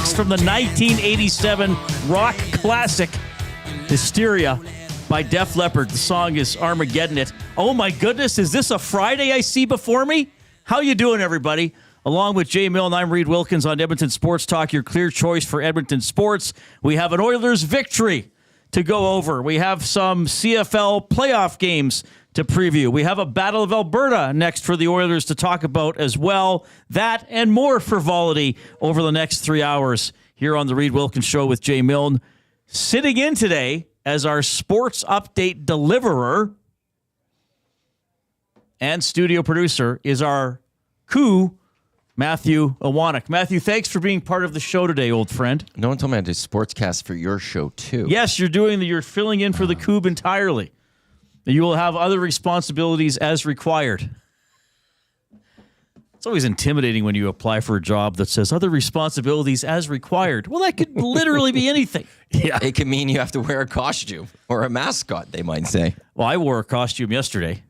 Next from the 1987 rock classic, Hysteria by Def Leppard. The song is Armageddon It. Oh my goodness, is this a Friday I see before me? How you doing, everybody? Along with Jay Milne, I'm Reid Wilkins on Edmonton Sports Talk, your clear choice for Edmonton sports. We have an Oilers victory to go over. We have some CFL playoff games to preview. We have a Battle of Alberta next for the Oilers to talk about as well. That and more frivolity over the next 3 hours here on the Reid Wilkins Show with Jay Milne. Sitting in today as our sports update deliverer and studio producer is our coup, Matthew Awanek. Matthew, thanks for being part of the show today, old friend. No one told me I did sportscast for your show, too. Yes, you're filling in for the Coob entirely. You will have other responsibilities as required. It's always intimidating when you apply for a job that says other responsibilities as required. Well, that could literally be anything. Yeah. It could mean you have to wear a costume or a mascot, they might say. Well, I wore a costume yesterday.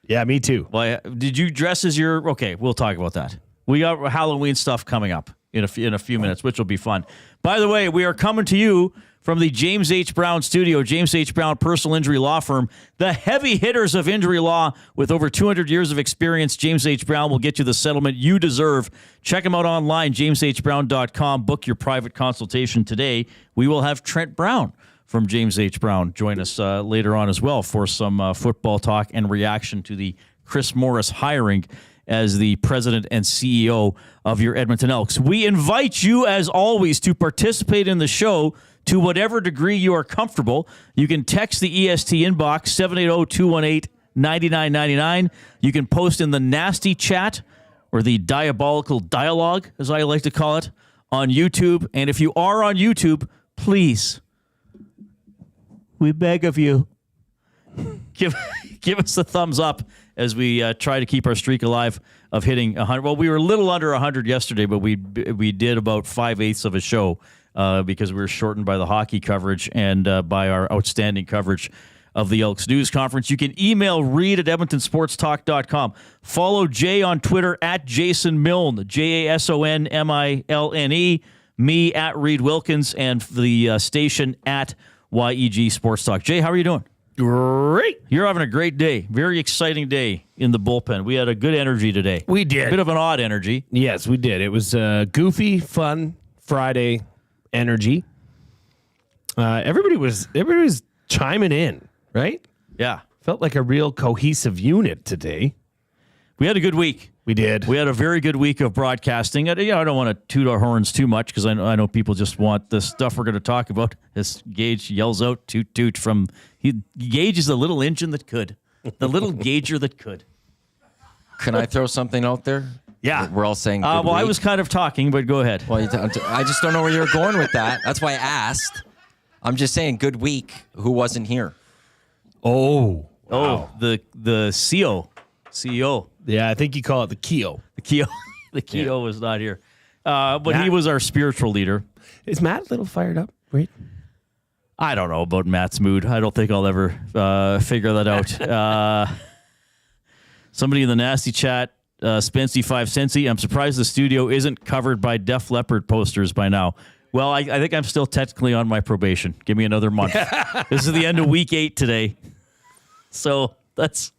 Yeah, me too. Well, did you dress as your... Okay, we'll talk about that. We got Halloween stuff coming up in a few minutes, which will be fun. By the way, we are coming to you from the James H. Brown studio, James H. Brown Personal Injury Law Firm, the heavy hitters of injury law with over 200 years of experience. James H. Brown will get you the settlement you deserve. Check them out online, jameshbrown.com. Book your private consultation today. We will have Trent Brown from James H. Brown join us later on as well for some football talk and reaction to the Chris Morris hiring as the president and CEO of your Edmonton Elks. We invite you, as always, to participate in the show to whatever degree you are comfortable. You can text the EST inbox, 780-218-9999. You can post in the nasty chat, or the diabolical dialogue, as I like to call it, on YouTube. And if you are on YouTube, please, we beg of you, give us a thumbs up as we try to keep our streak alive of hitting 100. Well, we were a little under 100 yesterday, but we did about 5/8 of a show because we were shortened by the hockey coverage and by our outstanding coverage of the Elks News Conference. You can email Reid at EdmontonSportsTalk.com. Follow Jay on Twitter at Jason Milne, JasonMilne, me at Reid Wilkins, and the station at YEG Sports Talk. Jay, how are you doing? Great. You're having a great day. Very exciting day in the bullpen. We had a good energy today. We did. A bit of an odd energy. Yes, we did. It was goofy, fun Friday energy. Everybody was chiming in, right? Yeah. Felt like a real cohesive unit today. We had a good week. We did. We had a very good week of broadcasting. I don't want to toot our horns too much because I know people just want the stuff we're going to talk about. As Gage yells out, toot, toot, from... Gage is the little engine that could. The little Gager that could. Can I throw something out there? Yeah. We're all saying good well, week. I was kind of talking, but go ahead. Well, I just don't know where you're going with that. That's why I asked. I'm just saying good week. Who wasn't here? Oh. Wow. The CEO. Yeah, I think you call it the Keo. The Keo was not here. But Matt, he was our spiritual leader. Is Matt a little fired up? Right? I don't know about Matt's mood. I don't think I'll ever figure that out. Somebody in the nasty chat, Spency 5 Centsy, I'm surprised the studio isn't covered by Def Leppard posters by now. Well, I think I'm still technically on my probation. Give me another month. This is the end of week 8 today. So that's...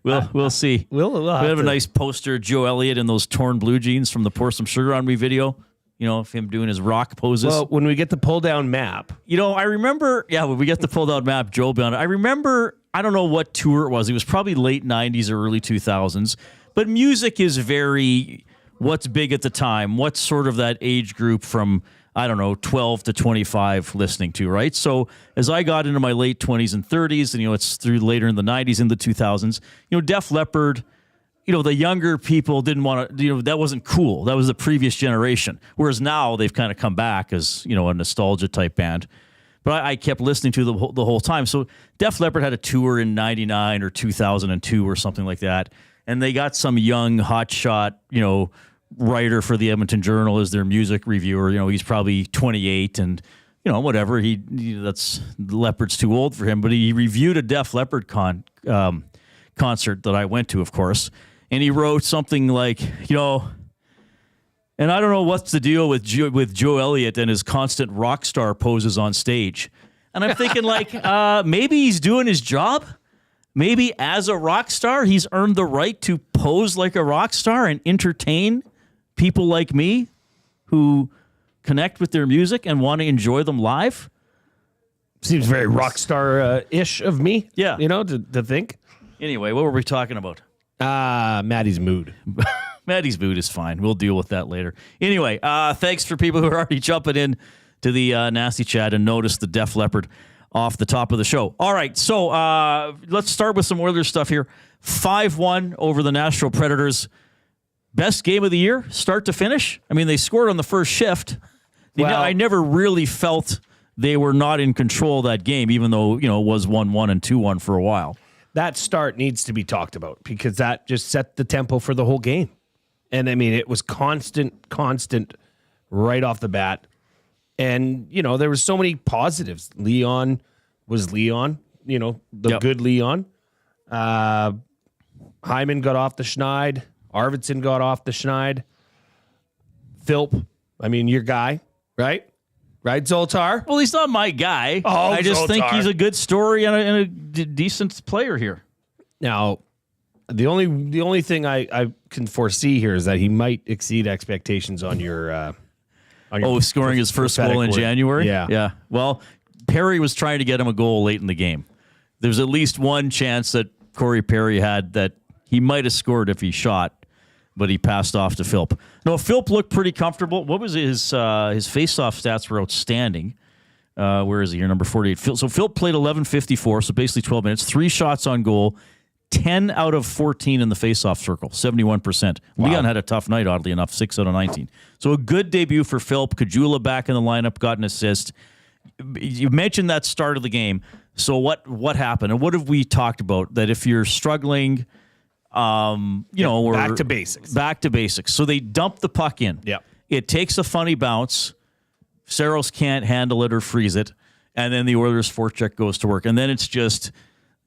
We'll see. We'll have a nice poster of Joe Elliott in those torn blue jeans from the Pour Some Sugar on Me video. You know, of him doing his rock poses. Well, when we get the pull-down map. You know, I remember, when we get the pull-down map, Joe will be on it. I remember, I don't know what tour it was. It was probably late 90s or early 2000s. But music is very, what's big at the time? What's sort of that age group from, 12 to 25 listening to, right? So as I got into my late 20s and 30s, and, it's through later in the 90s, in the 2000s, Def Leppard, the younger people didn't want to, that wasn't cool. That was the previous generation. Whereas now they've kind of come back as, a nostalgia type band. But I kept listening to the whole time. So Def Leppard had a tour in 99 or 2002 or something like that. And they got some young hotshot, writer for the Edmonton Journal as their music reviewer. He's probably 28 and, whatever. That's Leppard's too old for him. But he reviewed a Def Leppard concert that I went to, of course. And he wrote something like, And I don't know what's the deal with Joe Elliott and his constant rock star poses on stage. And I'm thinking, like, maybe he's doing his job. Maybe as a rock star, he's earned the right to pose like a rock star and entertain people like me who connect with their music and want to enjoy them live. Seems very rock star-ish of me. Yeah. To think. Anyway, what were we talking about? Maddie's mood. Maddie's mood is fine. We'll deal with that later. Anyway, thanks for people who are already jumping in to the Nasty Chat and notice the Def Leppard off the top of the show. All right, so let's start with some Oilers stuff here. 5-1 over the Nashville Predators. Best game of the year, start to finish. I mean, they scored on the first shift. I never really felt they were not in control of that game, even though, it was 1-1 and 2-1 for a while. That start needs to be talked about because that just set the tempo for the whole game. And, I mean, it was constant right off the bat. And, there was so many positives. Leon was Leon, good Leon. Hyman got off the schneid. Arvidsson got off the schneid. Philp, I mean, your guy, right? Right, Zoltar? Well, he's not my guy. Oh, I just think Zoltar. he's a good story and a decent player here. Now, the only thing I can foresee here is that he might exceed expectations on your scoring his first goal in January? Yeah. Well, Perry was trying to get him a goal late in the game. There's at least one chance that Corey Perry had that he might have scored if he shot, but he passed off to Philp. No, Philp looked pretty comfortable. What was his face-off stats were outstanding. Where is he here? Number 48. So Philp played 11:54, so basically 12 minutes. 3 shots on goal, 10 out of 14 in the face-off circle, 71%. Wow. Leon had a tough night, oddly enough, 6 out of 19. So a good debut for Philp. Kajula back in the lineup, got an assist. You mentioned that start of the game. So what happened? And what have we talked about? That if you're struggling... we're back to basics. Back to basics. So they dump the puck in. Yeah. It takes a funny bounce. Saros can't handle it or freeze it. And then the Oilers forecheck goes to work. And then it's just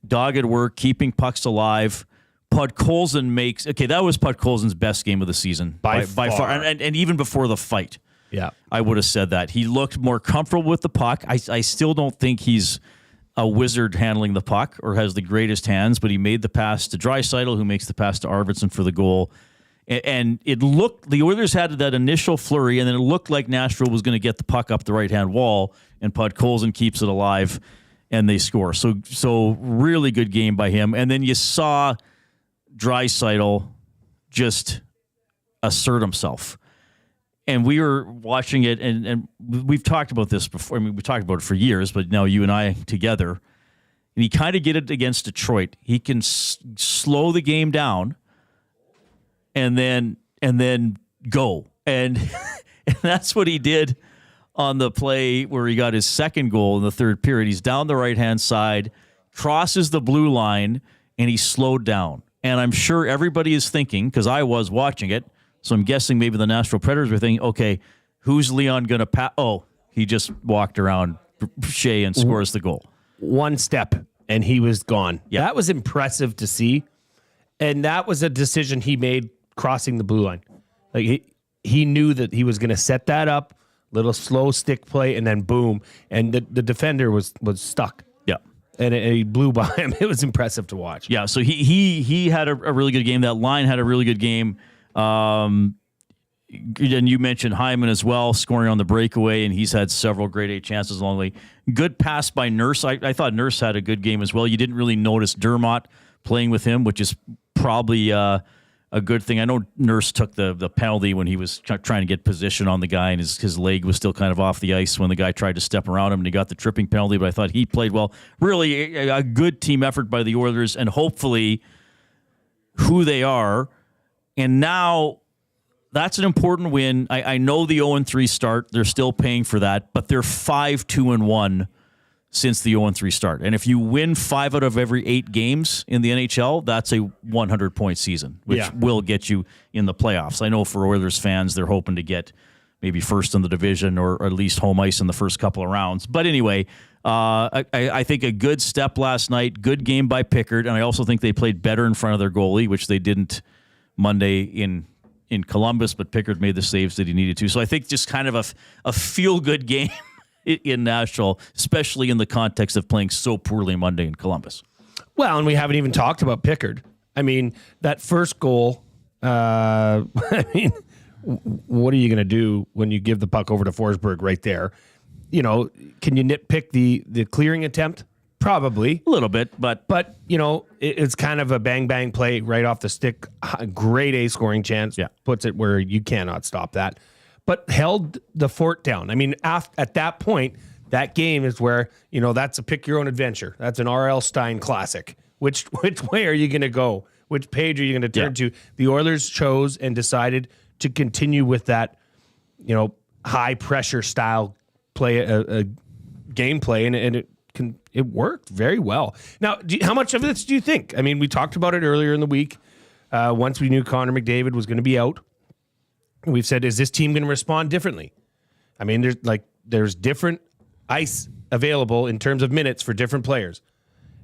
dogged work, keeping pucks alive. Podkolzin makes... Okay, that was Podkolzin's best game of the season. By far. And even before the fight. Yeah. I would have said that. He looked more comfortable with the puck. I still don't think he's a wizard handling the puck or has the greatest hands, but he made the pass to Draisaitl, who makes the pass to Arvidsson for the goal. And it looked, the Oilers had that initial flurry, and then it looked like Nashville was going to get the puck up the right-hand wall, and Podkolzin keeps it alive, and they score. So really good game by him. And then you saw Draisaitl just assert himself. And we were watching it, and we've talked about this before. I mean, we've talked about it for years, but now you and I together. And he kind of get it against Detroit. He can slow the game down and then go. And that's what he did on the play where he got his second goal in the third period. He's down the right-hand side, crosses the blue line, and he slowed down. And I'm sure everybody is thinking, because I was watching it, so I'm guessing maybe the Nashville Predators were thinking, okay, who's Leon going to pass? Oh, he just walked around Shea and scores the goal. One step, and he was gone. Yeah. That was impressive to see. And that was a decision he made crossing the blue line. Like he knew that he was going to set that up, little slow stick play, and then boom. And the defender was stuck. Yeah. And he blew by him. It was impressive to watch. Yeah, so he had a really good game. That line had a really good game. And you mentioned Hyman as well, scoring on the breakaway, and he's had several grade A chances along the way. Good pass by Nurse. I thought Nurse had a good game as well. You didn't really notice Dermott playing with him, which is probably a good thing. I know Nurse took the penalty when he was trying to get position on the guy, and his leg was still kind of off the ice when the guy tried to step around him, and he got the tripping penalty, but I thought he played well. Really a good team effort by the Oilers, and hopefully who they are. And now that's an important win. I know the 0-3 start. They're still paying for that, but they're 5-2-1 since the 0-3 start. And if you win 5 out of every 8 games in the NHL, that's a 100-point season, which will get you in the playoffs. I know for Oilers fans, they're hoping to get maybe first in the division or at least home ice in the first couple of rounds. But anyway, I think a good step last night, good game by Pickard, and I also think they played better in front of their goalie, which they didn't Monday in in Columbus, but Pickard made the saves that he needed to. So I think just kind of a feel-good game in Nashville, especially in the context of playing so poorly Monday in Columbus. Well, and we haven't even talked about Pickard. I mean, that first goal, I mean, what are you going to do when you give the puck over to Forsberg right there? You know, can you nitpick the clearing attempt? Probably. A little bit, but you know, it's kind of a bang play right off the stick. Great A scoring chance. Yeah. Puts it where you cannot stop that. But held the fort down. I mean, at that point, that game is where, you know, that's a pick your own adventure. That's an R.L. Stein classic. Which way are you going to go? Which page are you going to turn to? The Oilers chose and decided to continue with that, you know, high pressure style play, gameplay, and it worked very well. Now, how much of this do you think? I mean, we talked about it earlier in the week. Once we knew Connor McDavid was going to be out, we've said, is this team going to respond differently? I mean, there's different ice available in terms of minutes for different players.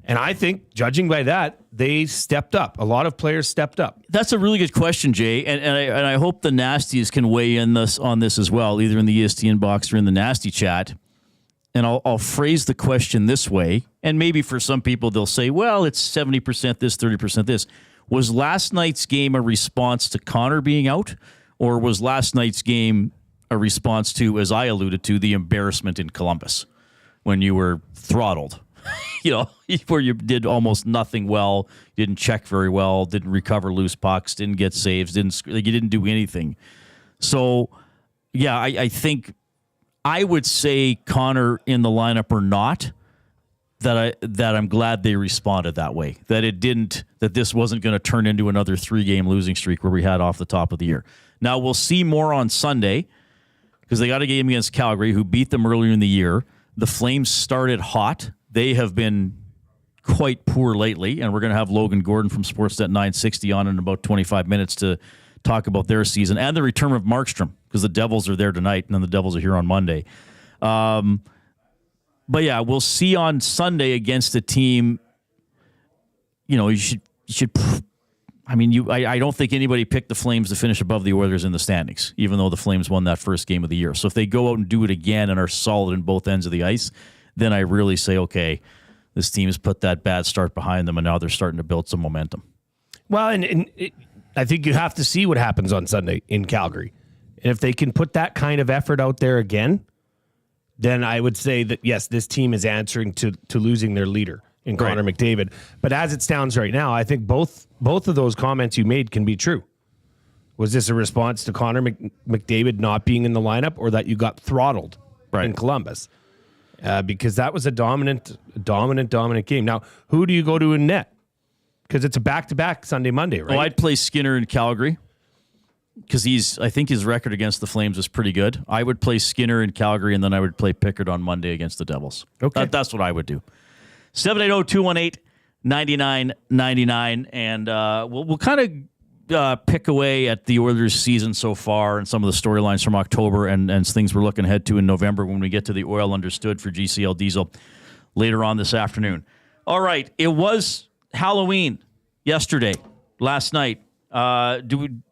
And I think, judging by that, they stepped up. A lot of players stepped up. That's a really good question, Jay. And I hope the Nasties can weigh in on this as well, either in the ESTN box or in the Nasty chat. And I'll phrase the question this way. And maybe for some people, they'll say, well, it's 70% this, 30% this. Was last night's game a response to Connor being out? Or was last night's game a response to, as I alluded to, the embarrassment in Columbus when you were throttled? You know, where you did almost nothing well, didn't check very well, didn't recover loose pucks, didn't get saves, you didn't do anything. So, yeah, I think I would say Connor in the lineup or not, that I'm glad they responded that way. That this wasn't going to turn into another 3-game losing streak where we had off the top of the year. Now we'll see more on Sunday because they got a game against Calgary, who beat them earlier in the year. The Flames started hot. They have been quite poor lately, and we're going to have Logan Gordon from Sportsnet 960 on in about 25 minutes to talk about their season and the return of Markstrom, because the Devils are there tonight, and then the Devils are here on Monday. But yeah, we'll see on Sunday against a team. You know, you should. I mean, I don't think anybody picked the Flames to finish above the Oilers in the standings, even though the Flames won that first game of the year. So if they go out and do it again and are solid in both ends of the ice, then I really say, okay, this team has put that bad start behind them, and now they're starting to build some momentum. Well, I think you have to see what happens on Sunday in Calgary. And if they can put that kind of effort out there again, then I would say that, yes, this team is answering to losing their leader in Connor McDavid. But as it stands right now, I think both of those comments you made can be true. Was this a response to Connor McDavid not being in the lineup, or that you got throttled in Columbus? Because that was a dominant game. Now, who do you go to in net? Because it's a back-to-back Sunday, Monday, right? Oh, I'd play Skinner in Calgary because I think his record against the Flames is pretty good. I would play Skinner in Calgary, and then I would play Pickard on Monday against the Devils. Okay. That's what I would do. 780-218-9999, and we'll kind of pick away at the Oilers season so far and some of the storylines from October and things we're looking ahead to in November when we get to the Oil Understood for GCL Diesel later on this afternoon. All right, it was Halloween last night. Can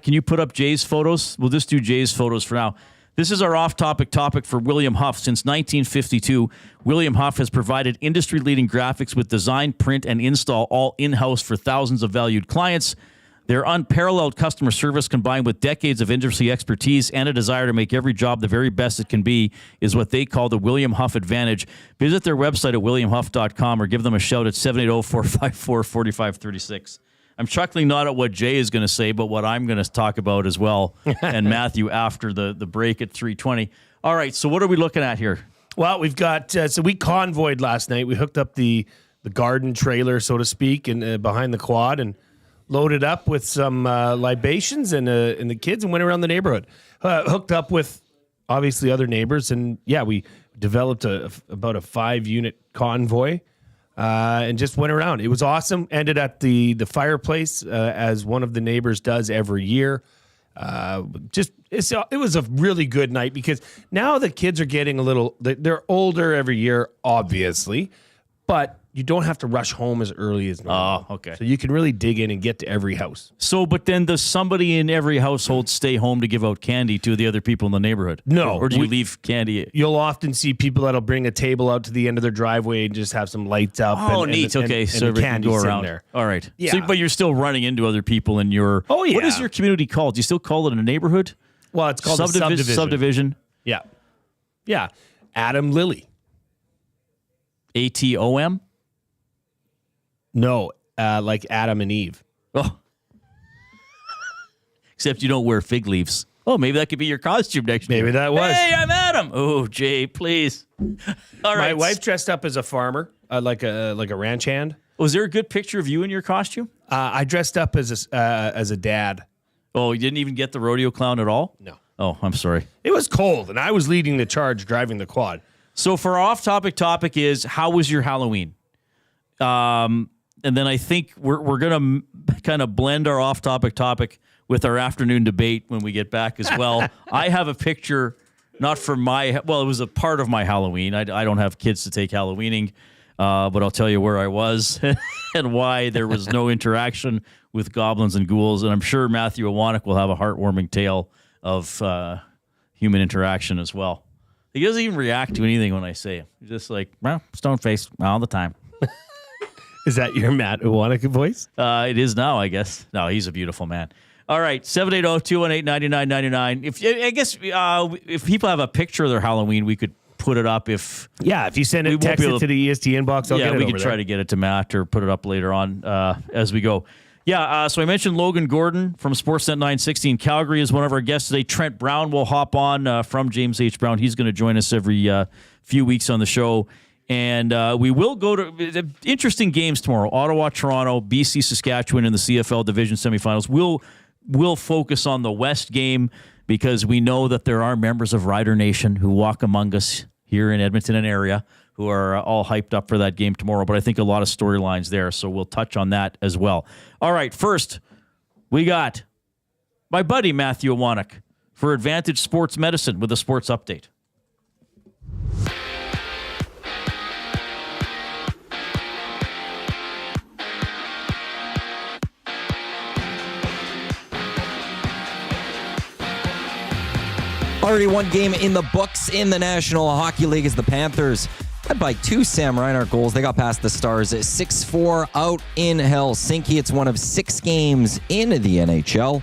you put up Jay's photos? We'll just do Jay's photos for now. This is our off-topic topic for William Huff. Since 1952, William Huff has provided industry-leading graphics with design, print, and install all in-house for thousands of valued clients. Their unparalleled customer service, combined with decades of industry expertise and a desire to make every job the very best it can be, is what they call the William Huff Advantage. Visit their website at williamhuff.com or give them a shout at 780-454-4536. I'm chuckling not at what Jay is going to say, but what I'm going to talk about as well, and Matthew after the break at 3:20. All right, so what are we looking at here? Well, we've got so we convoyed last night. We hooked up the garden trailer, so to speak, and behind the quad, and loaded up with some libations and the kids, and went around the neighborhood. Hooked up with obviously other neighbors, and yeah, we developed about a 5-unit convoy. And just went around. It was awesome. Ended at the fireplace, as one of the neighbors does every year. It was a really good night because now the kids are getting they're older every year, obviously, but you don't have to rush home as early as normal. Oh, okay. So you can really dig in and get to every house. So, but then does somebody in every household stay home to give out candy to the other people in the neighborhood? No. Or do you leave candy? You'll often see people that'll bring a table out to the end of their driveway and just have some lights up. Oh, neat. Okay, and so the everything can go candy's in around there. All right. Yeah. So, but you're still running into other people in your. Oh, yeah. What is your community called? Do you still call it a neighborhood? Well, it's called a subdivision. Subdivision. Yeah. Yeah. Adam Lilly. ATOM? No, like Adam and Eve. Oh. Except you don't wear fig leaves. Oh, maybe that could be your costume next year. Maybe that was. Hey, I'm Adam. Oh, Jay, please. All right. My wife dressed up as a farmer, like a ranch hand. Was there a good picture of you in your costume? I dressed up as a dad. Oh, you didn't even get the rodeo clown at all? No. Oh, I'm sorry. It was cold, and I was leading the charge driving the quad. So for our off-topic topic is, how was your Halloween? And then I think we're going to kind of blend our off-topic topic with our afternoon debate when we get back as well. I have a picture, not for it was a part of my Halloween. I don't have kids to take Halloweening, but I'll tell you where I was and why there was no interaction with goblins and ghouls. And I'm sure Matthew Awanek will have a heartwarming tale of human interaction as well. He doesn't even react to anything when I say it. He's just like, well, stone face all the time. Is that your Matt Iwanek voice? It is now, I guess. No, he's a beautiful man. All right, 780-218-9999. If people have a picture of their Halloween, we could put it up. If you send it, text it to the EST inbox, I'll get it we over could there. try to get it to Matt or put it up later on as we go. So I mentioned Logan Gordon from Sportsnet 960 in Calgary is one of our guests today. Trent Brown will hop on from James H. Brown. He's going to join us every few weeks on the show. And we will go to interesting games tomorrow. Ottawa, Toronto, BC, Saskatchewan in the CFL division semifinals. We'll focus on the West game because we know that there are members of Rider Nation who walk among us here in Edmonton and area who are all hyped up for that game tomorrow. But I think a lot of storylines there, so we'll touch on that as well. All right, first, we got my buddy Matthew Awanek for Advantage Sports Medicine with a sports update. Already one game in the books in the National Hockey League as the Panthers, led by 2 Sam Reinhart goals. They got past the Stars 6-4 out in Helsinki. It's one of 6 games in the NHL,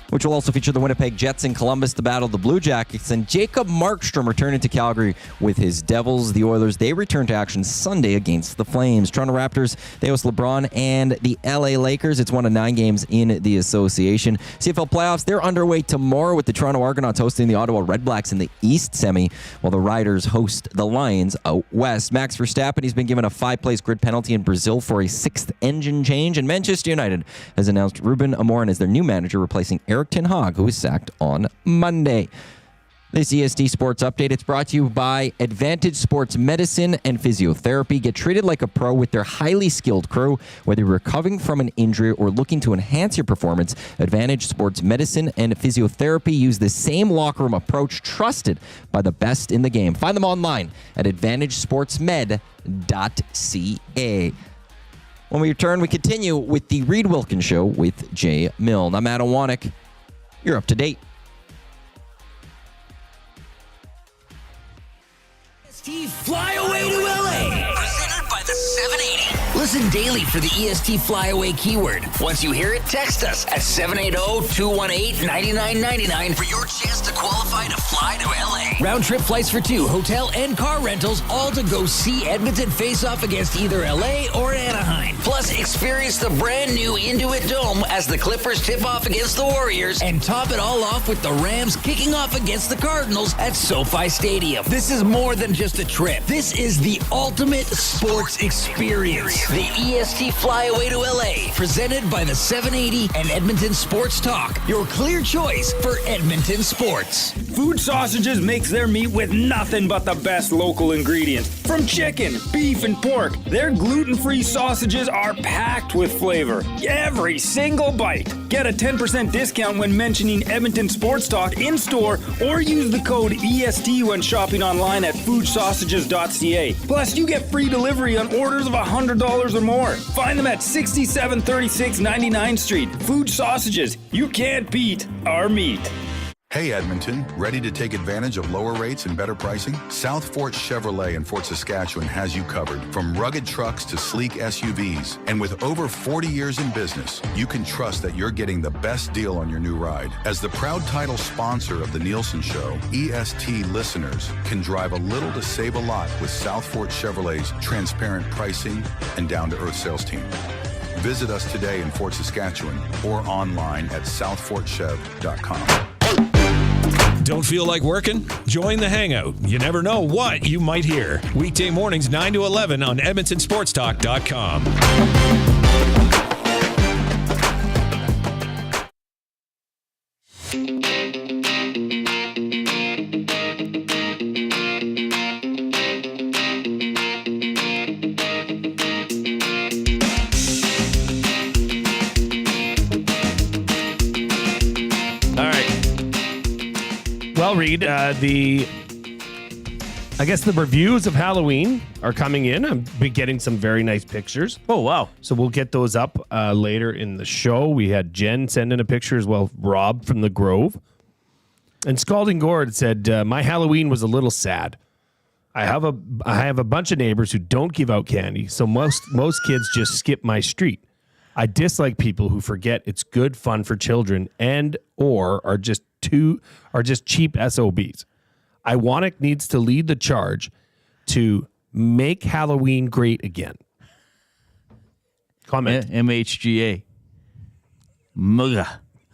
which will also feature the Winnipeg Jets in Columbus to battle the Blue Jackets. And Jacob Markstrom returning to Calgary with his Devils. The Oilers, they return to action Sunday against the Flames. Toronto Raptors, they host LeBron and the LA Lakers. It's one of 9 games in the association. CFL Playoffs, they're underway tomorrow with the Toronto Argonauts hosting the Ottawa Redblacks in the East semi, while the Riders host the Lions out west. Max Verstappen, he's been given a 5-place grid penalty in Brazil for a 6th engine change. And Manchester United has announced Ruben Amorim as their new manager, replacing Eric Ten Hag, who was sacked on Monday. This ESD Sports Update, it's brought to you by Advantage Sports Medicine and Physiotherapy. Get treated like a pro with their highly skilled crew. Whether you're recovering from an injury or looking to enhance your performance, Advantage Sports Medicine and Physiotherapy use the same locker room approach trusted by the best in the game. Find them online at advantagesportsmed.ca. When we return, we continue with the Reid Wilkins Show with Jay Milne. I'm Matt Awanek. You're up to date. Fly away to LA. Presented by the 780. Listen daily for the EST Flyaway keyword. Once you hear it, text us at 780-218-9999 for your chance to qualify to fly to LA. Round trip flights for 2, hotel and car rentals, all to go see Edmonton face off against either LA or Anaheim. Plus, experience the brand new Intuit Dome as the Clippers tip off against the Warriors, and top it all off with the Rams kicking off against the Cardinals at SoFi Stadium. This is more than just a trip. This is the ultimate sports experience. The EST Flyaway to LA, presented by the 780 and Edmonton Sports Talk. Your clear choice for Edmonton sports. Food sausages make cooks their meat with nothing but the best local ingredients. From chicken, beef, and pork, their gluten-free sausages are packed with flavor. Every single bite. Get a 10% discount when mentioning Edmonton Sports Talk in-store or use the code EST when shopping online at foodsausages.ca. Plus, you get free delivery on orders of $100 or more. Find them at 6736 99th Street. Food Sausages. You can't beat our meat. Hey Edmonton, ready to take advantage of lower rates and better pricing? South Fort Chevrolet in Fort Saskatchewan has you covered. From rugged trucks to sleek SUVs. And with over 40 years in business, you can trust that you're getting the best deal on your new ride. As the proud title sponsor of The Nielsen Show, EST listeners can drive a little to save a lot with South Fort Chevrolet's transparent pricing and down-to-earth sales team. Visit us today in Fort Saskatchewan or online at southfortchev.com. Don't feel like working? Join the Hangout. You never know what you might hear. Weekday mornings 9 to 11 on EdmontonSportsTalk.com. Well, Reid, I guess the reviews of Halloween are coming in. I've been getting some very nice pictures. Oh, wow. So we'll get those up later in the show. We had Jen send in a picture as well, Rob from the Grove. And Scalding Gourd said, my Halloween was a little sad. I have a bunch of neighbors who don't give out candy, so most kids just skip my street. I dislike people who forget it's good fun for children and or are just cheap SOBs. Iwanic needs to lead the charge to make Halloween great again. Comment. MHGA. Muga.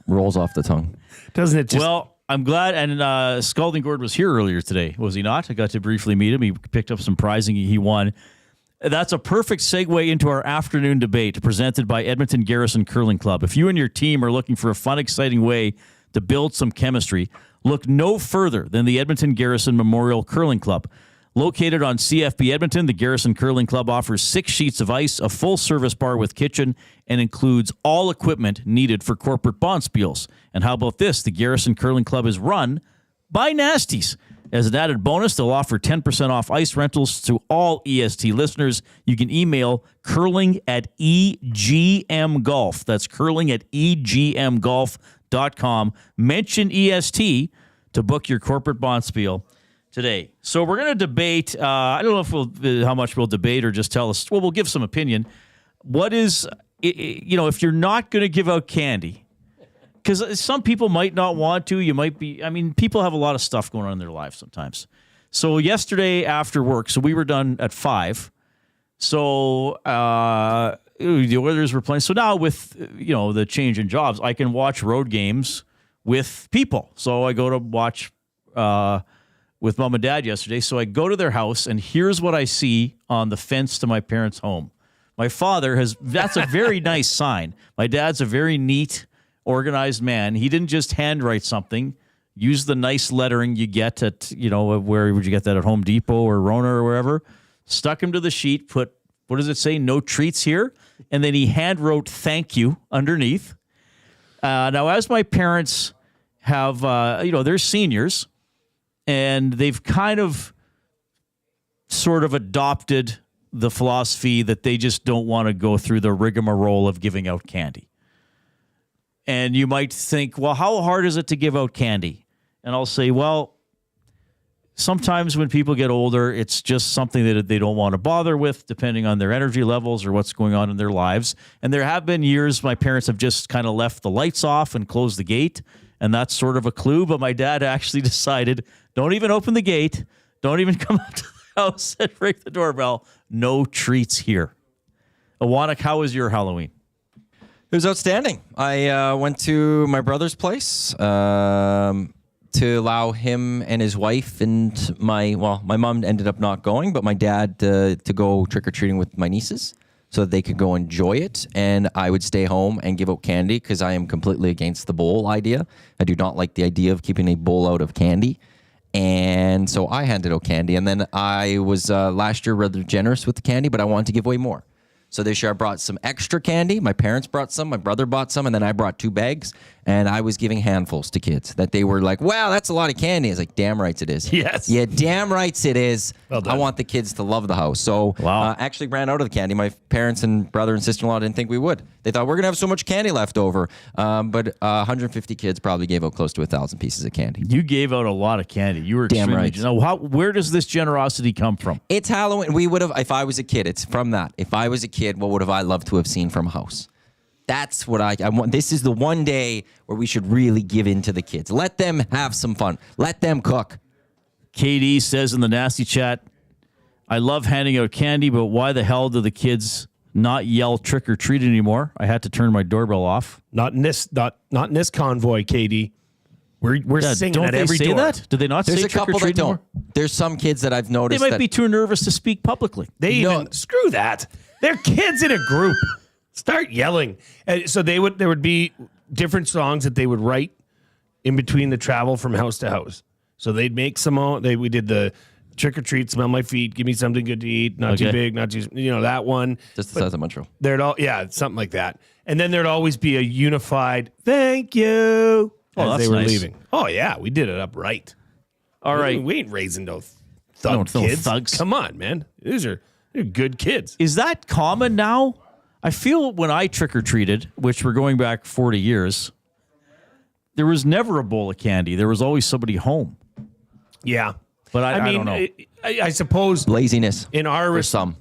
Rolls off the tongue. Doesn't it just... Well, I'm glad. And Scalding Gourd was here earlier today, was he not? I got to briefly meet him. He picked up some prizing. He won. That's a perfect segue into our afternoon debate presented by Edmonton Garrison Curling Club. If you and your team are looking for a fun, exciting way to build some chemistry, look no further than the Edmonton Garrison Memorial Curling Club. Located on CFB Edmonton, the Garrison Curling Club offers 6 sheets of ice, a full-service bar with kitchen, and includes all equipment needed for corporate bonspiels. And how about this? The Garrison Curling Club is run by Nasties. As an added bonus, they'll offer 10% off ice rentals to all EST listeners. You can email curling@EGMGolf. That's curling@EGMGolf.com. Mention EST to book your corporate bonspiel today. So we're going to debate. I don't know if how much we'll debate or just tell us. Well, we'll give some opinion. What is, if you're not going to give out candy, because some people might not want to. You might be. I mean, people have a lot of stuff going on in their lives sometimes. So yesterday after work, so we were done at 5. So the Oilers were playing. So now with the change in jobs, I can watch road games with people. So I go to watch with mom and dad yesterday. So I go to their house, and here's what I see on the fence to my parents' home. My father that's a very nice sign. My dad's a very neat, organized man. He didn't just handwrite something, use the nice lettering you get at, where would you get that, at Home Depot or Rona or wherever? Stuck him to the sheet, put, what does it say? No treats here. And then he hand wrote thank you underneath. Now, as my parents have, they're seniors, and they've kind of sort of adopted the philosophy that they just don't want to go through the rigmarole of giving out candy. And you might think, well, how hard is it to give out candy? And I'll say, well, sometimes when people get older, it's just something that they don't want to bother with, depending on their energy levels or what's going on in their lives. And there have been years my parents have just kind of left the lights off and closed the gate, and that's sort of a clue. But my dad actually decided, don't even open the gate, don't even come up to the house and ring the doorbell. No treats here. Awanak, how was your Halloween? It was outstanding. I went to my brother's place to allow him and his wife and my mom ended up not going, but my dad to go trick-or-treating with my nieces so that they could go enjoy it. And I would stay home and give out candy because I am completely against the bowl idea. I do not like the idea of keeping a bowl out of candy. And so I handed out candy. And then I was last year rather generous with the candy, but I wanted to give away more. So this year I brought some extra candy. My parents brought some. My brother bought some. And then I brought 2 bags. And I was giving handfuls to kids that they were like, wow, that's a lot of candy. I was like, damn rights it is. Yes. Yeah, damn rights it is. Well done. I want the kids to love the house. So actually ran out of the candy. My parents and brother and sister-in-law didn't think we would. They thought we're going to have so much candy left over. But 150 kids probably gave out close to 1,000 pieces of candy. You gave out a lot of candy. You were Damn extremely right. Now, where does this generosity come from? It's Halloween. We would have, if I was a kid, it's from that. If I was a kid, what would have I loved to have seen from a house? That's what I want. This is the one day where we should really give in to the kids. Let them have some fun. Let them cook. KD says in the nasty chat, I love handing out candy, but why the hell do the kids not yell trick or treat anymore? I had to turn my doorbell off. Not in this convoy, KD. We're singing don't at they every say door. that? Do they not There's say a trick or couple that treat anymore? don't. There's some kids that I've They noticed might that be too nervous to speak publicly. They even screw that. They're kids in a group. Start yelling. And so there would be different songs that they would write in between the travel from house to house. So they'd make some. We did the trick or treat, smell my feet, give me something good to eat, not too big, not too that one. just the size of Montreal. There'd something like that. And then there'd always be a unified thank you as that's they were nice. leaving. Oh yeah, we did it up right. All right. We ain't raising no No kids. thugs. Come on, man. They're good kids. Is that common now? I feel when I trick-or-treated, which we're going back 40 years, there was never a bowl of candy. There was always somebody home. Yeah. But I don't know. I suppose Laziness. in our For some.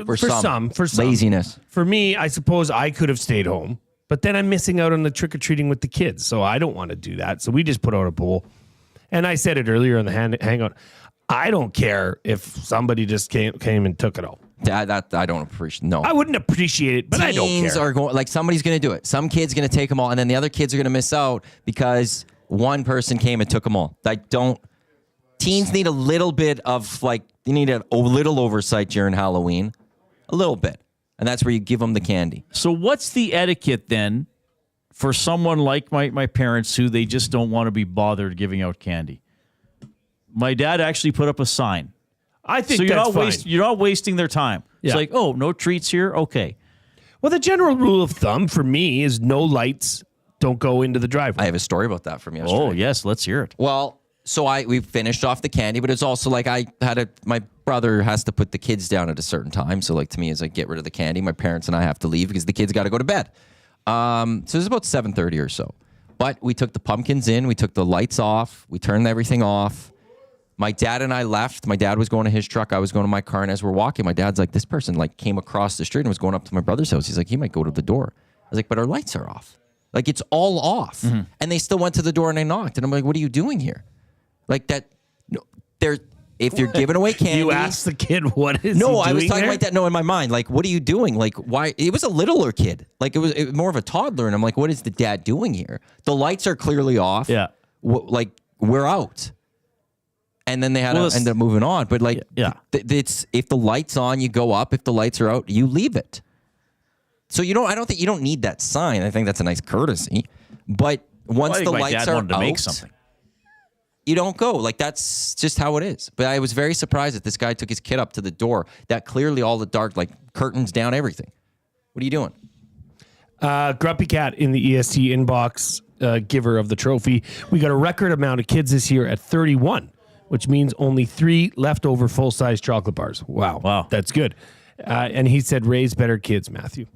For some. Laziness. For me, I suppose I could have stayed home, but then I'm missing out on the trick or treating with the kids, so I don't want to do that. So we just put out a bowl, and I said it earlier in the hangout. I don't care if somebody just came and took it all. That I don't appreciate. No, I wouldn't appreciate it, but I don't Teens care. are going like somebody's going to do it. Some kid's going to take them all, and then the other kids are going to miss out because one person came and took them all. Teens need a little bit of you need a little oversight during Halloween, a little bit, and that's where you give them the candy. So what's the etiquette then for someone like my parents who they just don't want to be bothered giving out candy? My dad actually put up a sign. I think So you're that's not fine. you're not wasting their time. Yeah. It's like, oh, no treats here? Okay. Well, the general rule of thumb for me is no lights don't go into the driveway. I have a story about that from yesterday. Oh, yes, let's hear it. Well, so we finished off the candy, but it's also like my brother has to put the kids down at a certain time. So to me, it's like get rid of the candy. My parents and I have to leave because the kids got to go to bed. So it was about 7:30 or so. But we took the pumpkins in, we took the lights off, we turned everything off. My dad and I left. My dad was going to his truck. I was going to my car. And as we're walking, my dad's like, this person came across the street and was going up to my brother's house. He's like, he might go to the door. I was like, but our lights are off. It's all off. Mm-hmm. And they still went to the door and they knocked. And I'm like, what are you doing here? If you're giving away candy. You asked the kid what is he No, I doing was talking there? like that. No, in my mind, what are you doing? Why? It was a littler kid. It was more of a toddler. And I'm like, what is the dad doing here? The lights are clearly off. Yeah. We're out. And then they had to end up moving on. But it's if the light's on, you go up. If the lights are out, you leave it. So I don't think you don't need that sign. I think that's a nice courtesy. But once the lights are wanted to out, make something. you don't go. That's just how it is. But I was very surprised that this guy took his kid up to the door. That clearly all the dark, curtains down, everything. What are you doing? Grumpy Cat in the EST inbox, giver of the trophy. We got a record amount of kids this year at 31, which means only 3 leftover full-size chocolate bars. Wow. That's good. And he said, raise better kids, Matthew.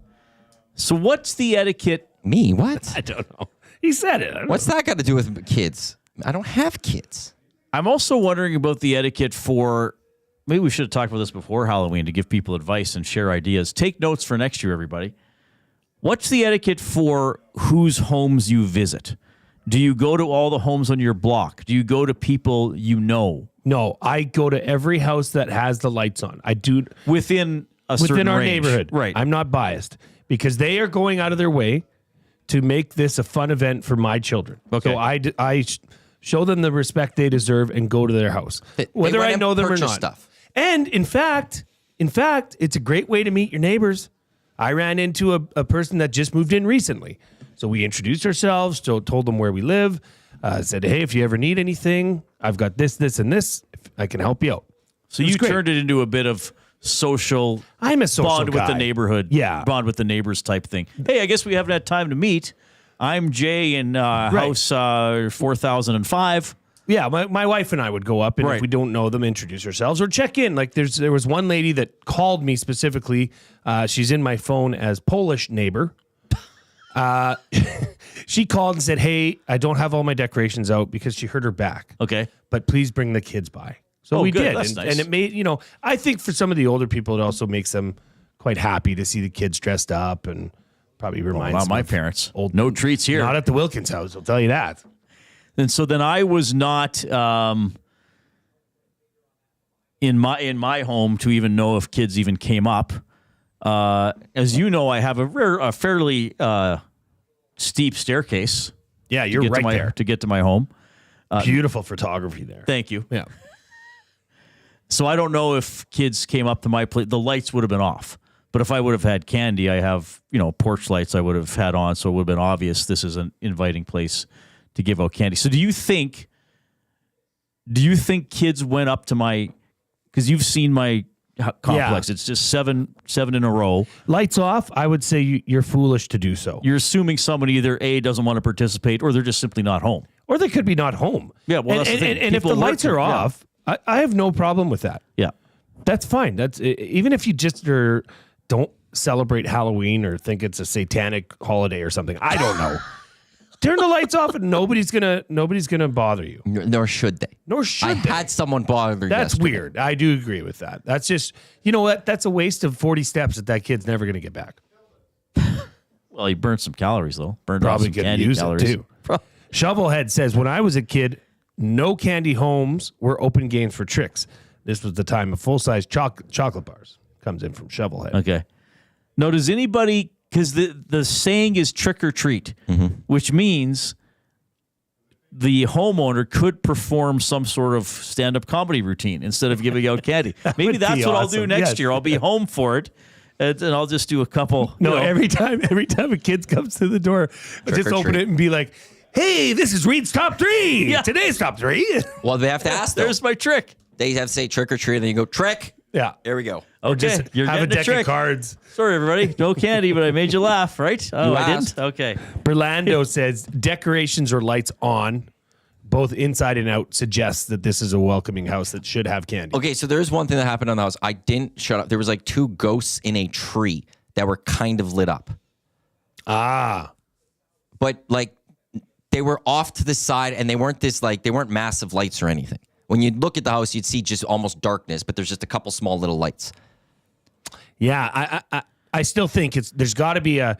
So what's the etiquette? Me? What? I don't know. He said it. I don't What's know. that got to do with kids? I don't have kids. I'm also wondering about the etiquette for, maybe we should have talked about this before Halloween to give people advice and share ideas. Take notes for next year, everybody. What's the etiquette for whose homes you visit? Do you go to all the homes on your block? Do you go to people you know? No, I go to every house that has the lights on. I do Within within our range. neighborhood. Right. I'm not biased because they are going out of their way to make this a fun event for my children. Okay. So I show them the respect they deserve and go to their house, whether went I and know them or purchased not. stuff. And in fact, it's a great way to meet your neighbors. I ran into a person that just moved in recently. So we introduced ourselves, told them where we live. Said, hey, if you ever need anything, I've got this, this, and this. If I can help you out. So you turned it into a bit of social. I'm a social bond guy. with the neighborhood. Yeah. Bond with the neighbors type thing. Hey, I guess we haven't had time to meet. I'm Jay in house 4005. Yeah, my wife and I would go up, and Right. if we don't know them, introduce ourselves or check in. Like there was one lady that called me specifically. She's in my phone as Polish neighbor. She called and said, hey, I don't have all my decorations out because she hurt her back. Okay. But please bring the kids by. So Oh, we good. did. That's and, nice. and it made, I think for some of the older people, it also makes them quite happy to see the kids dressed up and probably reminds Not them my of parents. old. No treats here. Not at the Wilkins house, I'll tell you that. And so then I was not in my home to even know if kids even came up. As you know, I have a fairly steep staircase. Yeah, you're to get right to my, there. to get to my home. Beautiful photography there. Thank you. Yeah. So I don't know if kids came up to my place. The lights would have been off. But if I would have had candy, I have, porch lights I would have had on, so it would have been obvious this is an inviting place to give out candy. So do you think kids went up to my, because you've seen my complex, it's just seven in a row. Lights off, I would say you're foolish to do so. You're assuming someone either A, doesn't want to participate, or they're just simply not home. Or they could be not home. Yeah, well, that's the thing. And if People the work lights are there, yeah. off, I have no problem with that. Yeah. That's fine. That's even if you just don't celebrate Halloween or think it's a satanic holiday or something. I don't know. Turn the lights off and nobody's gonna bother you. Nor should they. Nor should I they. had someone bother That's yesterday. weird. I do agree with that. That's just, you know what? That's a waste of 40 steps that kid's never gonna get back. Well, he burned some calories, though. Burned off Probably some could candy use calories. it too. Shovelhead says, when I was a kid, no candy homes were open games for tricks. This was the time of full-size chocolate bars. Comes in from Shovelhead. Okay. Now, does anybody, because the saying is trick or treat, which means the homeowner could perform some sort of stand-up comedy routine instead of giving out candy. Maybe would that's be what I'll do awesome. next Yes. year. I'll be home for it, and I'll just do a couple. No, every time a kid comes to the door, just or open treat. it and be like, hey, this is Reid's top 3. Yeah. Today's top 3. Well, they have to ask, though. There's my trick. They have to say trick or treat, and then you go, trick. Yeah. There we go. Okay, Just you're have a getting deck trick. of cards. Sorry, everybody. No candy, but I made you laugh, right? Oh, You I asked. didn't? Okay. Berlando says decorations or lights on, both inside and out, suggests that this is a welcoming house that should have candy. Okay, so there's one thing that happened on the house. I didn't shut up. There was like 2 ghosts in a tree that were kind of lit up. Ah. But like they were off to the side and they weren't massive lights or anything. When you look at the house, you'd see just almost darkness, but there's just a couple small little lights. Yeah, I still think there's got to be a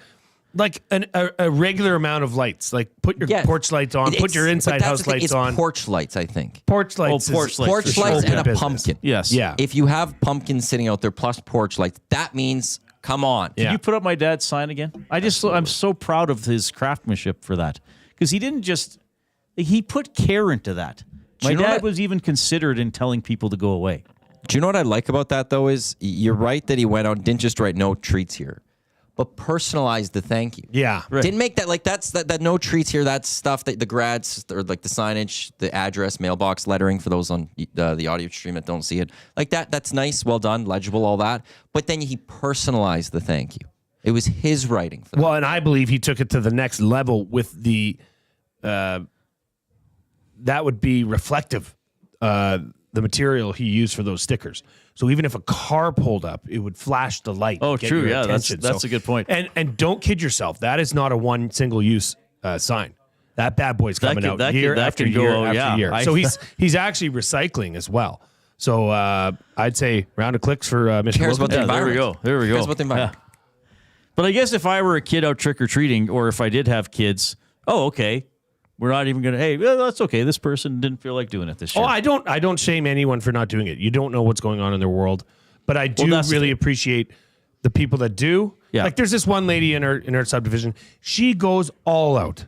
regular amount of lights. Like put your porch lights on, put your inside house lights on. Porch lights, I think. Porch lights. porch lights. Porch for lights sure. and a Business. pumpkin. Yes. Yeah. If you have pumpkins sitting out there plus porch lights, that means come on. Yeah. Can you put up my dad's sign again? I'm so proud of his craftsmanship for that, because he didn't just he put care into that. My you know dad what? was even considered in telling people to go away. Do you know what I like about that, though, is you're right that he went out, didn't just write no treats here, but personalized the thank you. Yeah. Right. Didn't make that, like, that no treats here, that's stuff that the grads, or like the signage, the address, mailbox lettering for those on the audio stream that don't see it. Like that's nice, well done, legible, all that. But then he personalized the thank you. It was his writing for that. Well, and I believe he took it to the next level with the, that would be reflective, the material he used for those stickers. So even if a car pulled up, it would flash the light. Oh, and get true. your Yeah, attention. that's a good point. And don't kid yourself. That is not a one single use sign. That bad boy's coming could- out that year could- that after could go year out, after yeah. year. So he's actually recycling as well. So I'd say round of clicks for Mr. Cares about Wilkins. the There we environment. go. There we go. Cares about the environment. Yeah. But I guess if I were a kid out trick or treating, or if I did have kids, okay, we're not even gonna. Hey, well, that's okay. This person didn't feel like doing it this year. Oh, I don't shame anyone for not doing it. You don't know what's going on in their world, but I do that's the really thing. appreciate the people that do. Yeah. Like there's this one lady in her subdivision. She goes all out.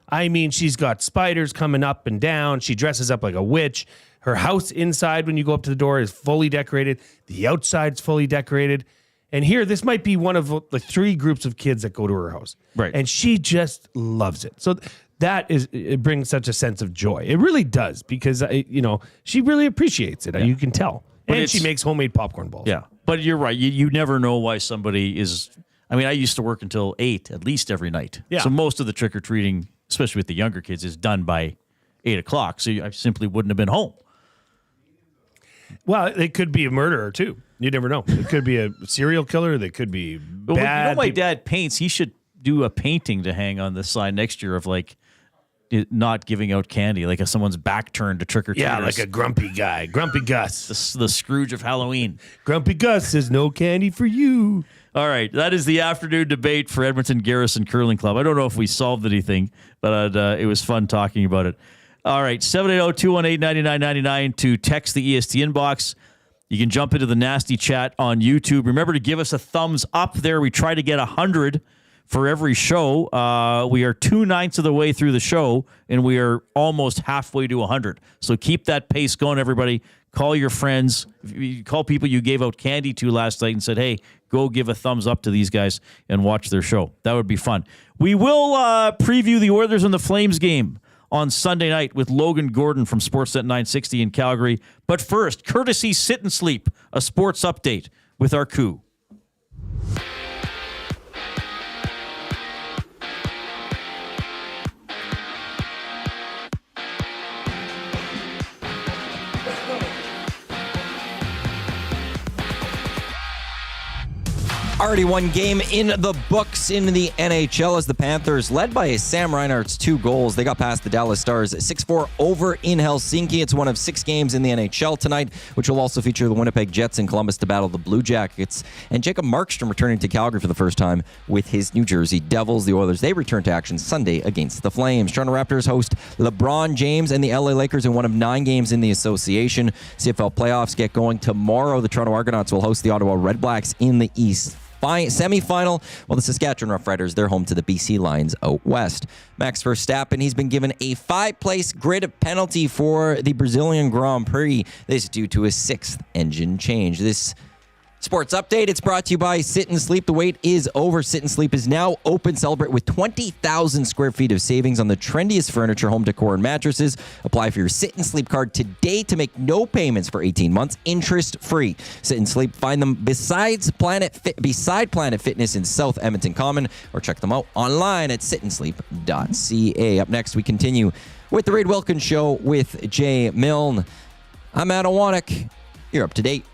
I mean, she's got spiders coming up and down. She dresses up like a witch. Her house inside, when you go up to the door, is fully decorated. The outside's fully decorated. And here, this might be one of the 3 groups of kids that go to her house. Right. And she just loves it. So it brings such a sense of joy. It really does, because she really appreciates it. Yeah. You can tell. But and she makes homemade popcorn balls. Yeah, but you're right. You never know why somebody is. I mean, I used to work until 8 at least every night. Yeah. So most of the trick or treating, especially with the younger kids, is done by 8 o'clock. So I simply wouldn't have been home. Well, it could be a murderer too. You never know. It could be a serial killer. They could be But bad. my dad paints. He should do a painting to hang on the sign next year of not giving out candy, like if someone's back turned to trick or treaters. Yeah, like a grumpy guy, Grumpy Gus. The Scrooge of Halloween. Grumpy Gus says no candy for you. All right, that is the afternoon debate for Edmonton Garrison Curling Club. I don't know if we solved anything, but it was fun talking about it. All right, 780-218-9999 to text the EST inbox. You can jump into the nasty chat on YouTube. Remember to give us a thumbs up there. We try to get 100 for every show. We are 2/9 of the way through the show, and we are almost halfway to 100. So keep that pace going, everybody. Call your friends. Call people you gave out candy to last night and said, hey, go give a thumbs up to these guys and watch their show. That would be fun. We will preview the Oilers and the Flames game on Sunday night with Logan Gordon from Sportsnet 960 in Calgary. But first, courtesy Sit and Sleep, a sports update with our coup. Already one game in the books in the NHL as the Panthers, led by Sam Reinhart's 2 goals. They got past the Dallas Stars 6-4 over in Helsinki. It's one of 6 games in the NHL tonight, which will also feature the Winnipeg Jets in Columbus to battle the Blue Jackets. And Jacob Markstrom returning to Calgary for the first time with his New Jersey Devils. The Oilers, they return to action Sunday against the Flames. Toronto Raptors host LeBron James and the LA Lakers in one of 9 games in the association. CFL Playoffs get going tomorrow. The Toronto Argonauts will host the Ottawa Red Blacks in the East semi-final, while the Saskatchewan Roughriders, they're home to the BC Lions out west. Max Verstappen, he's been given a 5-place grid penalty for the Brazilian Grand Prix. This is due to his 6th engine change. This sports update, it's brought to you by Sit and Sleep. The wait is over. Sit and Sleep is now open. Celebrate with 20,000 square feet of savings on the trendiest furniture, home decor, and mattresses. Apply for your Sit and Sleep card today to make no payments for 18 months, interest-free. Sit and Sleep, find them beside Planet Fitness in South Edmonton Common, or check them out online at sitandsleep.ca. Up next, we continue with the Reid Wilkins Show with Jay Milne. I'm Adam Wanek. You're up to date.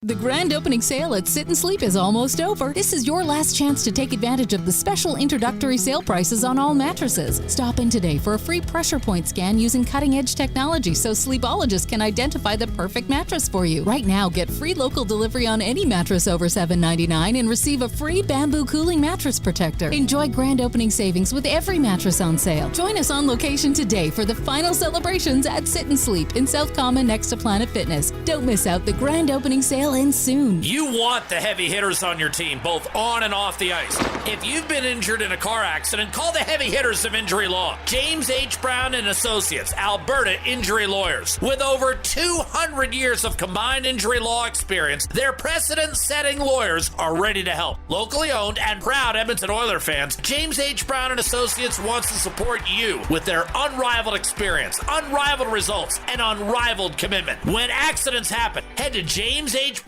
The grand opening sale at Sit and Sleep is almost over. This is your last chance to take advantage of the special introductory sale prices on all mattresses. Stop in today for a free pressure point scan using cutting-edge technology so sleepologists can identify the perfect mattress for you. Right now, get free local delivery on any mattress over $7.99 and receive a free bamboo cooling mattress protector. Enjoy grand opening savings with every mattress on sale. Join us on location today for the final celebrations at Sit and Sleep in South Common next to Planet Fitness. Don't miss out the grand opening sale ends soon. You want the heavy hitters on your team, both on and off the ice. If you've been injured in a car accident, call the heavy hitters of injury law. James H. Brown and Associates, Alberta Injury Lawyers. With over 200 years of combined injury law experience, their precedent-setting lawyers are ready to help. Locally owned and proud Edmonton Oilers fans, James H. Brown and Associates wants to support you with their unrivaled experience, unrivaled results, and unrivaled commitment. When accidents happen, head to jameshbrown.com.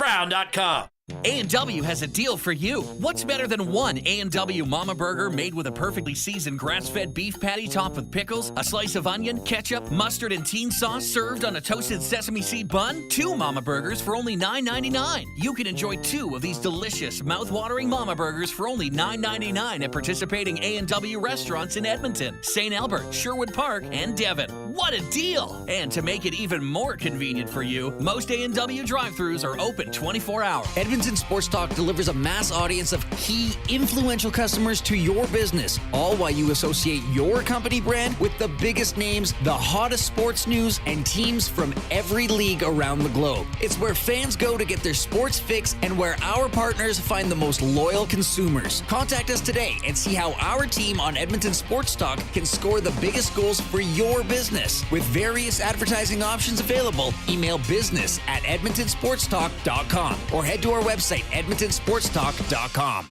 A&W has a deal for you. What's better than one A&W Mama Burger made with a perfectly seasoned grass-fed beef patty topped with pickles, a slice of onion, ketchup, mustard, and teen sauce served on a toasted sesame seed bun? 2 Mama Burgers for only $9.99. You can enjoy 2 of these delicious, mouth-watering Mama Burgers for only $9.99 at participating A&W restaurants in Edmonton, St. Albert, Sherwood Park, and Devon. What a deal! And to make it even more convenient for you, most A&W drive-thrus are open 24 hours. Edmonton Sports Talk delivers a mass audience of key, influential customers to your business, all while you associate your company brand with the biggest names, the hottest sports news, and teams from every league around the globe. It's where fans go to get their sports fix and where our partners find the most loyal consumers. Contact us today and see how our team on Edmonton Sports Talk can score the biggest goals for your business. With various advertising options available, email business@edmontonsportstalk.com or head to our website, edmontonsportstalk.com.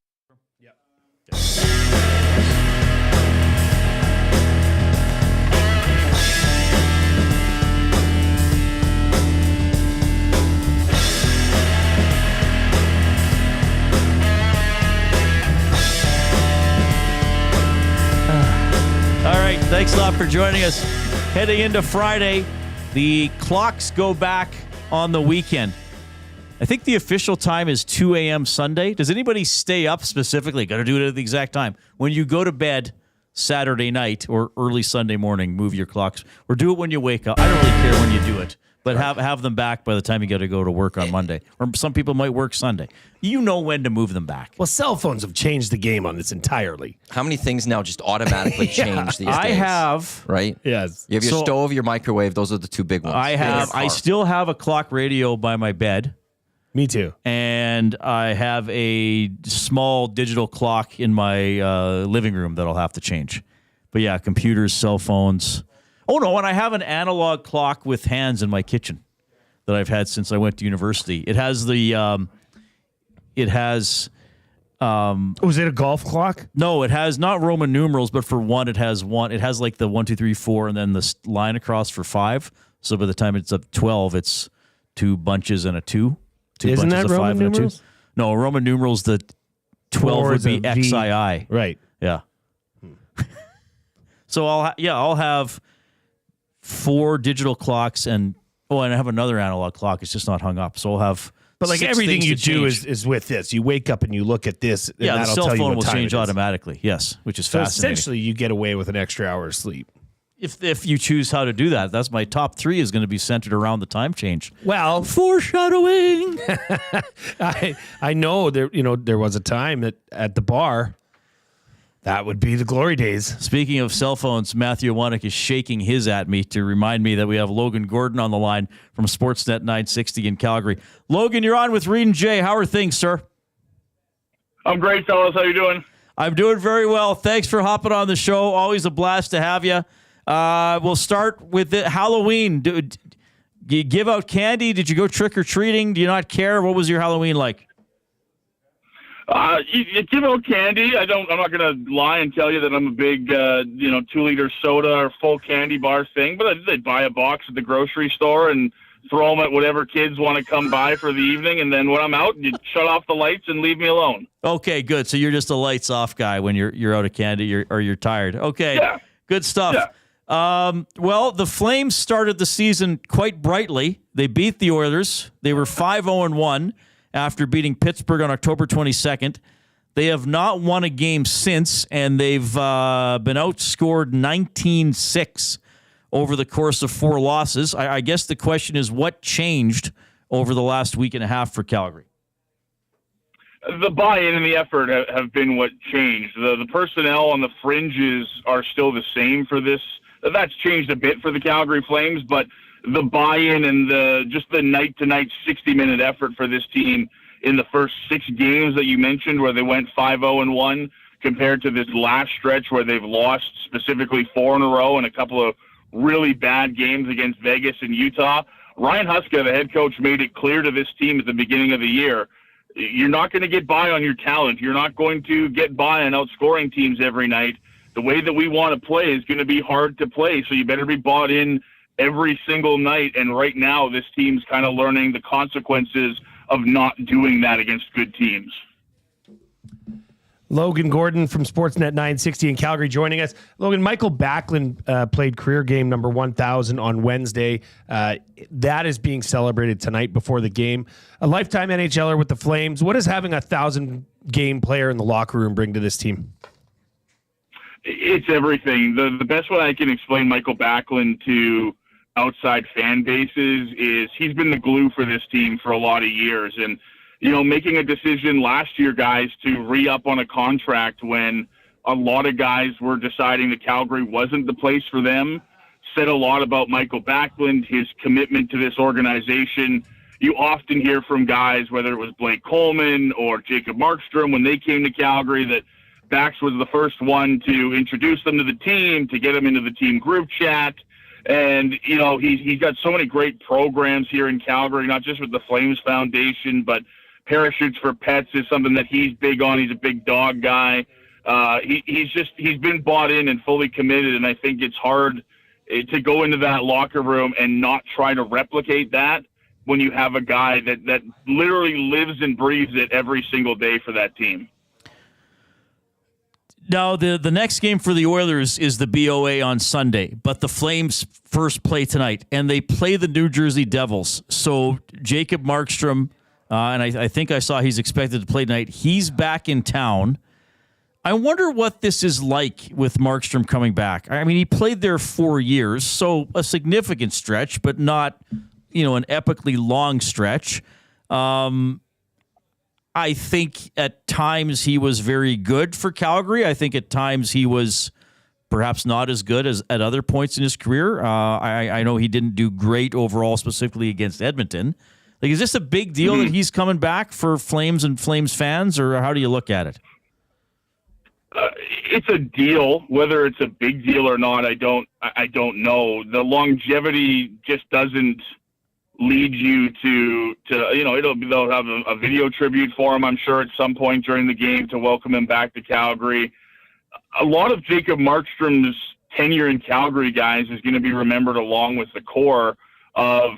lot for joining us. Heading into Friday, the clocks go back on the weekend. I think the official time is 2 a.m. Sunday. Does anybody stay up specifically? Got to do it at the exact time. When you go to bed Saturday night or early Sunday morning, move your clocks. Or do it when you wake up. I don't really care when you do it. But have them back by the time you got to go to work on Monday. Or some people might work Sunday. You know when to move them back. Well, cell phones have changed the game on this entirely. How many things now just automatically change these days? I have. Right? Yes. You have your stove, your microwave. Those are the two big ones. I still have a clock radio by my bed. Me too. And I have a small digital clock in my living room that I'll have to change. But yeah, computers, cell phones. Oh, no, and I have an analog clock with hands in my kitchen that I've had since I went to university. It has the, was it a golf clock? No, it has not Roman numerals, but for one, it has like the 1, 2, 3, 4, and then the line across for 5. So by the time it's up 12, it's 2 bunches and a 2. Isn't that Roman numerals? No, Roman numerals, the 12 would be V. XII. Right. Yeah. So I'll have 4 digital clocks and I have another analog clock. It's just not hung up. So I'll have. But like 6 everything things you to do change. is with this. You wake up and you look at this. And Yeah, the that'll cell tell you phone what will time change it is. automatically. Yes, which is So fascinating. essentially, you get away with an extra hour of sleep. If you choose how to do that, that's my top 3 is going to be centered around the time change. Well, Foreshadowing. I know there was a time that at the bar that would be the glory days. Speaking of cell phones, Matthew Wannick is shaking his at me to remind me that we have Logan Gordon on the line from Sportsnet 960 in Calgary. Logan, you're on with Reid and Jay. How are things, sir? I'm great, fellas. How you doing? I'm doing very well. Thanks for hopping on the show. Always a blast to have you. We'll start with Halloween. Do you give out candy? Did you go trick-or-treating? Do you not care? What was your Halloween like? You give out candy. I'm not going to lie and tell you that I'm a big, 2-liter soda or full candy bar thing, but I'd buy a box at the grocery store and throw them at whatever kids want to come by for the evening. And then when I'm out, you shut off the lights and leave me alone. Okay, good. So you're just a lights off guy when you're out of candy or you're tired. Okay, yeah. Good stuff. Yeah. Well, the Flames started the season quite brightly. They beat the Oilers. They were 5-0-1 after beating Pittsburgh on October 22nd. They have not won a game since, and they've been outscored 19-6 over the course of 4 losses. I guess the question is, what changed over the last week and a half for Calgary? The buy-in and the effort have been what changed. The personnel on the fringes are still the same for this. That's changed a bit for the Calgary Flames, but the buy-in and the night-to-night 60-minute effort for this team in the first 6 games that you mentioned where they went 5-0-1 compared to this last stretch where they've lost specifically 4 in a row and a couple of really bad games against Vegas and Utah. Ryan Huska, the head coach, made it clear to this team at the beginning of the year, you're not going to get by on your talent. You're not going to get by on outscoring teams every night. The way that we want to play is going to be hard to play, so you better be bought in every single night. And right now, this team's kind of learning the consequences of not doing that against good teams. Logan Gordon from Sportsnet 960 in Calgary joining us. Logan, Michael Backlund played career game number 1,000 on Wednesday. That is being celebrated tonight before the game. A lifetime NHLer with the Flames. What does having a 1,000-game player in the locker room bring to this team? It's everything. The best way I can explain Michael Backlund to outside fan bases is he's been the glue for this team for a lot of years. And, making a decision last year, guys, to re-up on a contract when a lot of guys were deciding that Calgary wasn't the place for them, said a lot about Michael Backlund, his commitment to this organization. You often hear from guys, whether it was Blake Coleman or Jacob Markstrom, when they came to Calgary, that Bax was the first one to introduce them to the team, to get them into the team group chat. And, he's got so many great programs here in Calgary, not just with the Flames Foundation, but Parachutes for Pets is something that he's big on. He's a big dog guy. He's been bought in and fully committed, and I think it's hard to go into that locker room and not try to replicate that when you have a guy that literally lives and breathes it every single day for that team. Now, the next game for the Oilers is the BOA on Sunday, but the Flames first play tonight, and they play the New Jersey Devils. So Jacob Markstrom, and I think I saw he's expected to play tonight, he's back in town. I wonder what this is like with Markstrom coming back. I mean, he played there 4 years, so a significant stretch, but not, an epically long stretch. I think at times he was very good for Calgary. I think at times he was perhaps not as good as at other points in his career. I know he didn't do great overall, specifically against Edmonton. Like, is this a big deal that he's coming back for Flames and Flames fans, or how do you look at it? It's a deal. Whether it's a big deal or not, I don't know. The longevity just doesn't lead you to they'll have a video tribute for him, I'm sure, at some point during the game to welcome him back to Calgary. A lot of Jacob Markstrom's tenure in Calgary, guys, is going to be remembered along with the core of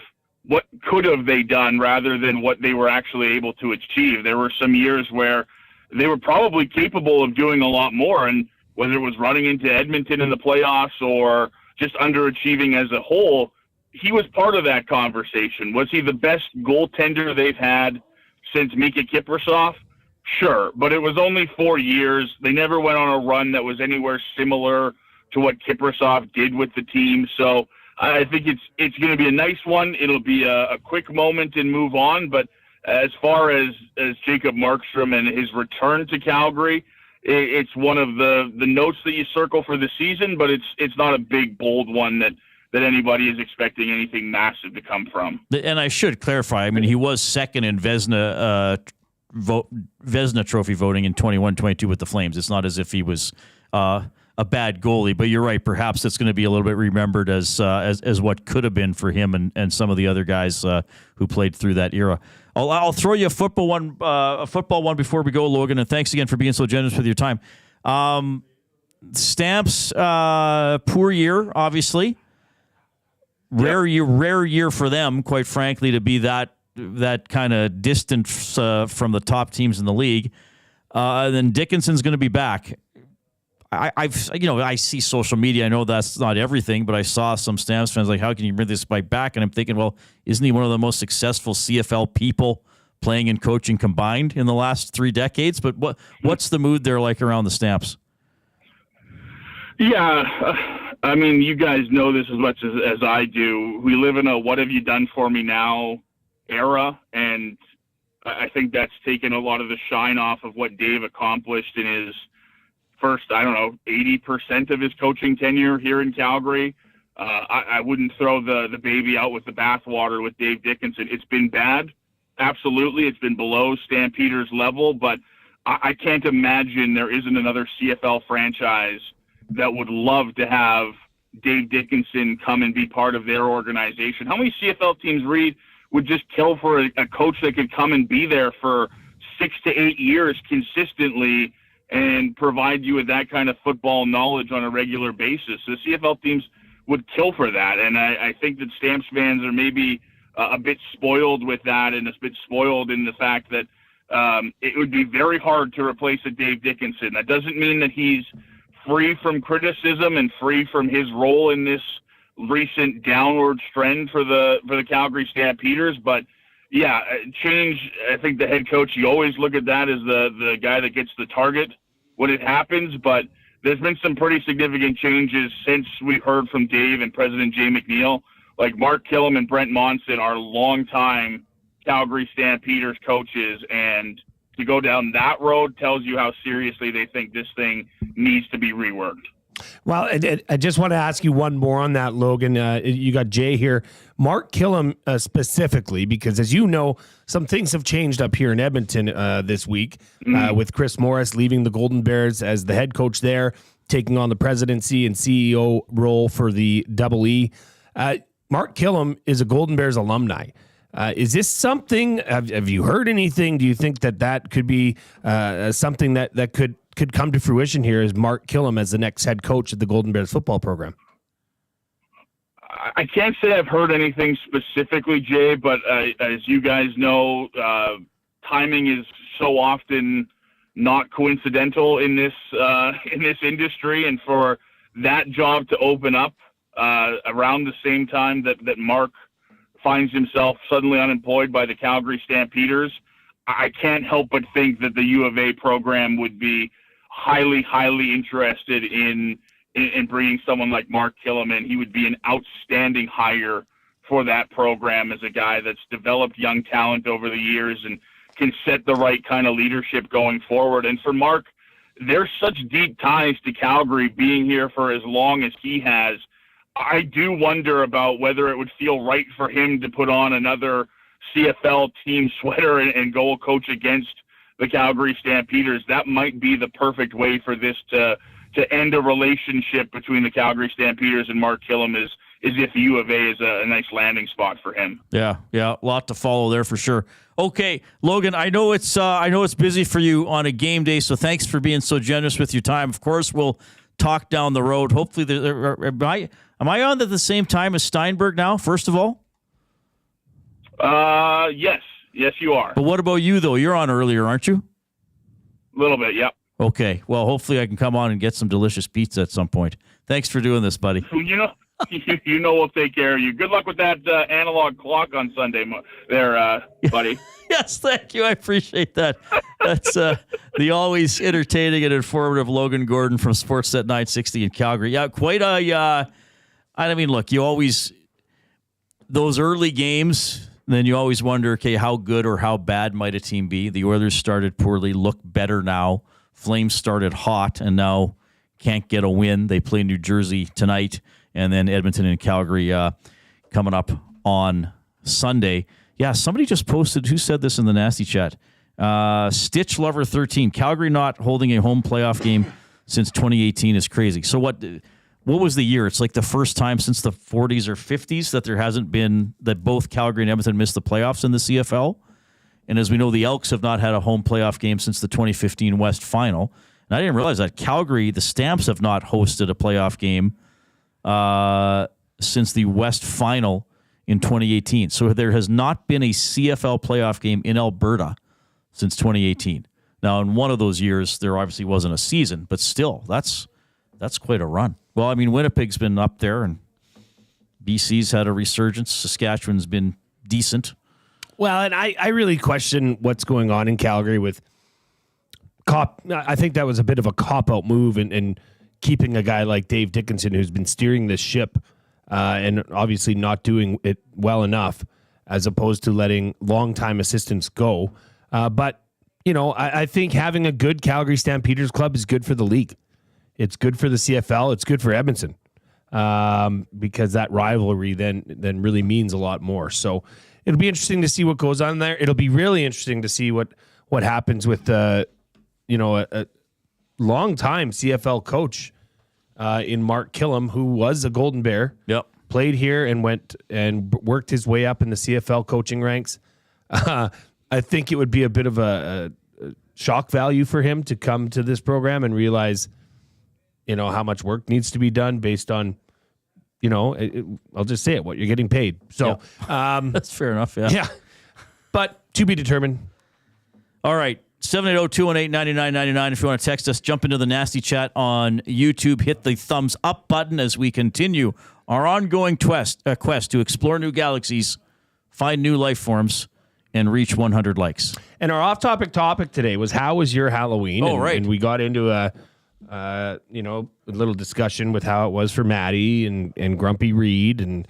what could have they done rather than what they were actually able to achieve. There were some years where they were probably capable of doing a lot more, and whether it was running into Edmonton in the playoffs or just underachieving as a whole, he was part of that conversation. Was he the best goaltender they've had since Mika Kiprusoff? Sure, but it was only 4 years. They never went on a run that was anywhere similar to what Kiprusoff did with the team. So I think it's going to be a nice one. It'll be a quick moment and move on. But as far as Jacob Markstrom and his return to Calgary, it's one of the notes that you circle for the season, but it's not a big, bold one that anybody is expecting anything massive to come from. And I should clarify, I mean, he was second in Vezina Trophy voting in 21-22 with the Flames. It's not as if he was a bad goalie, but you're right. Perhaps it's going to be a little bit remembered as what could have been for him and some of the other guys who played through that era. I'll throw you a football one before we go, Logan, and thanks again for being so generous with your time. Stamps, poor year, obviously. Rare year for them, quite frankly, to be that kind of distant from the top teams in the league. Then Dickinson's going to be back. I see social media. I know that's not everything, but I saw some Stamps fans like, how can you bring this guy back? And I'm thinking, well, isn't he one of the most successful CFL people playing and coaching combined in the last 3 decades? But what's the mood there like around the Stamps? Yeah, I mean, you guys know this as much as I do. We live in a what have you done for me now era, and I think that's taken a lot of the shine off of what Dave accomplished in his first, 80% of his coaching tenure here in Calgary. I wouldn't throw the baby out with the bathwater with Dave Dickinson. It's been bad. Absolutely. It's been below Stampeders level, but I can't imagine there isn't another CFL franchise that would love to have Dave Dickinson come and be part of their organization. How many CFL teams, Reid, would just kill for a coach that could come and be there for 6 to 8 years consistently and provide you with that kind of football knowledge on a regular basis? The CFL teams would kill for that, and I think that Stamps fans are maybe a bit spoiled with that, and a bit spoiled in the fact that it would be very hard to replace a Dave Dickinson. That doesn't mean that he's free from criticism and free from his role in this recent downward trend for the Calgary Stampeders. But yeah, change. I think the head coach, you always look at that as the guy that gets the target when it happens. But there's been some pretty significant changes since we heard from Dave and President Jay McNeil. Like Mark Killam and Brent Monson are longtime Calgary Stampeders coaches, and to go down that road tells you how seriously they think this thing needs to be reworked. Well, I just want to ask you one more on that, Logan. You got Jay here. Mark Killam specifically, because as you know, some things have changed up here in Edmonton this week with Chris Morris leaving the Golden Bears as the head coach there, taking on the presidency and CEO role for the Double E. Mark Killam is a Golden Bears alumni. Is this something, have you heard anything? Do you think that could be something that could come to fruition here as Mark Killam as the next head coach of the Golden Bears football program? I can't say I've heard anything specifically, Jay, but as you guys know, timing is so often not coincidental in this industry, and for that job to open up around the same time that Mark finds himself suddenly unemployed by the Calgary Stampeders, I can't help but think that the U of A program would be highly, highly interested in bringing someone like Mark Killam in. He would be an outstanding hire for that program as a guy that's developed young talent over the years and can set the right kind of leadership going forward. And for Mark, there's such deep ties to Calgary, being here for as long as he has. I do wonder about whether it would feel right for him to put on another CFL team sweater and go coach against the Calgary Stampeders. That might be the perfect way for this to end a relationship between the Calgary Stampeders and Mark Killam, is if U of A is a nice landing spot for him. Yeah, a lot to follow there for sure. Okay, Logan, I know it's busy for you on a game day, so thanks for being so generous with your time. Of course, we'll talk down the road. Hopefully, am I on at the same time as Steinberg now, first of all? Yes, you are. But what about you, though? You're on earlier, aren't you? A little bit, yep. Okay, well, hopefully I can come on and get some delicious pizza at some point. Thanks for doing this, buddy. You know we'll take care of you. Good luck with that analog clock on Sunday there, buddy. Yes, thank you. I appreciate that. That's the always entertaining and informative Logan Gordon from Sportsnet 960 in Calgary. Yeah, quite a I mean, look, you always, those early games, then you always wonder, okay, how good or how bad might a team be? The Oilers started poorly, look better now. Flames started hot and now can't get a win. They play New Jersey tonight, and then Edmonton and Calgary coming up on Sunday. Yeah, somebody just posted, who said this in the nasty chat? Stitch Lover 13. Calgary not holding a home playoff game since 2018 is crazy. So what was the year? It's like the first time since the 40s or 50s that there hasn't been, that both Calgary and Edmonton missed the playoffs in the CFL. And as we know, the Elks have not had a home playoff game since the 2015 West Final. And I didn't realize that Calgary, the Stamps, have not hosted a playoff game since the West Final in 2018. So there has not been a CFL playoff game in Alberta since 2018. Now, in one of those years, there obviously wasn't a season, but still, that's quite a run. Well, I mean, Winnipeg's been up there, and BC's had a resurgence. Saskatchewan's been decent. Well, and I really question what's going on in Calgary with I think that was a bit of a cop-out move in keeping a guy like Dave Dickinson, who's been steering this ship and obviously not doing it well enough, as opposed to letting longtime assistants go. But, you know, I think having a good Calgary Stampeders club is good for the league. It's good for the CFL. It's good for Edmonton because that rivalry then really means a lot more. So it'll be interesting to see what goes on there. It'll be really interesting to see what happens with a long-time CFL coach in Mark Killam, who was a Golden Bear. Yep. Played here and went and worked his way up in the CFL coaching ranks. I think it would be a bit of a shock value for him to come to this program and realize, how much work needs to be done based on, I'll just say it, what you're getting paid. So that's fair enough. Yeah. Yeah. But to be determined. All right. 780-218-9999. If you want to text us, jump into the nasty chat on YouTube. Hit the thumbs up button as we continue our ongoing quest to explore new galaxies, find new life forms, and reach 100 likes. And our off-topic topic today was, how was your Halloween? Oh, right. And we got into a little discussion with how it was for Maddie and Grumpy Reid. And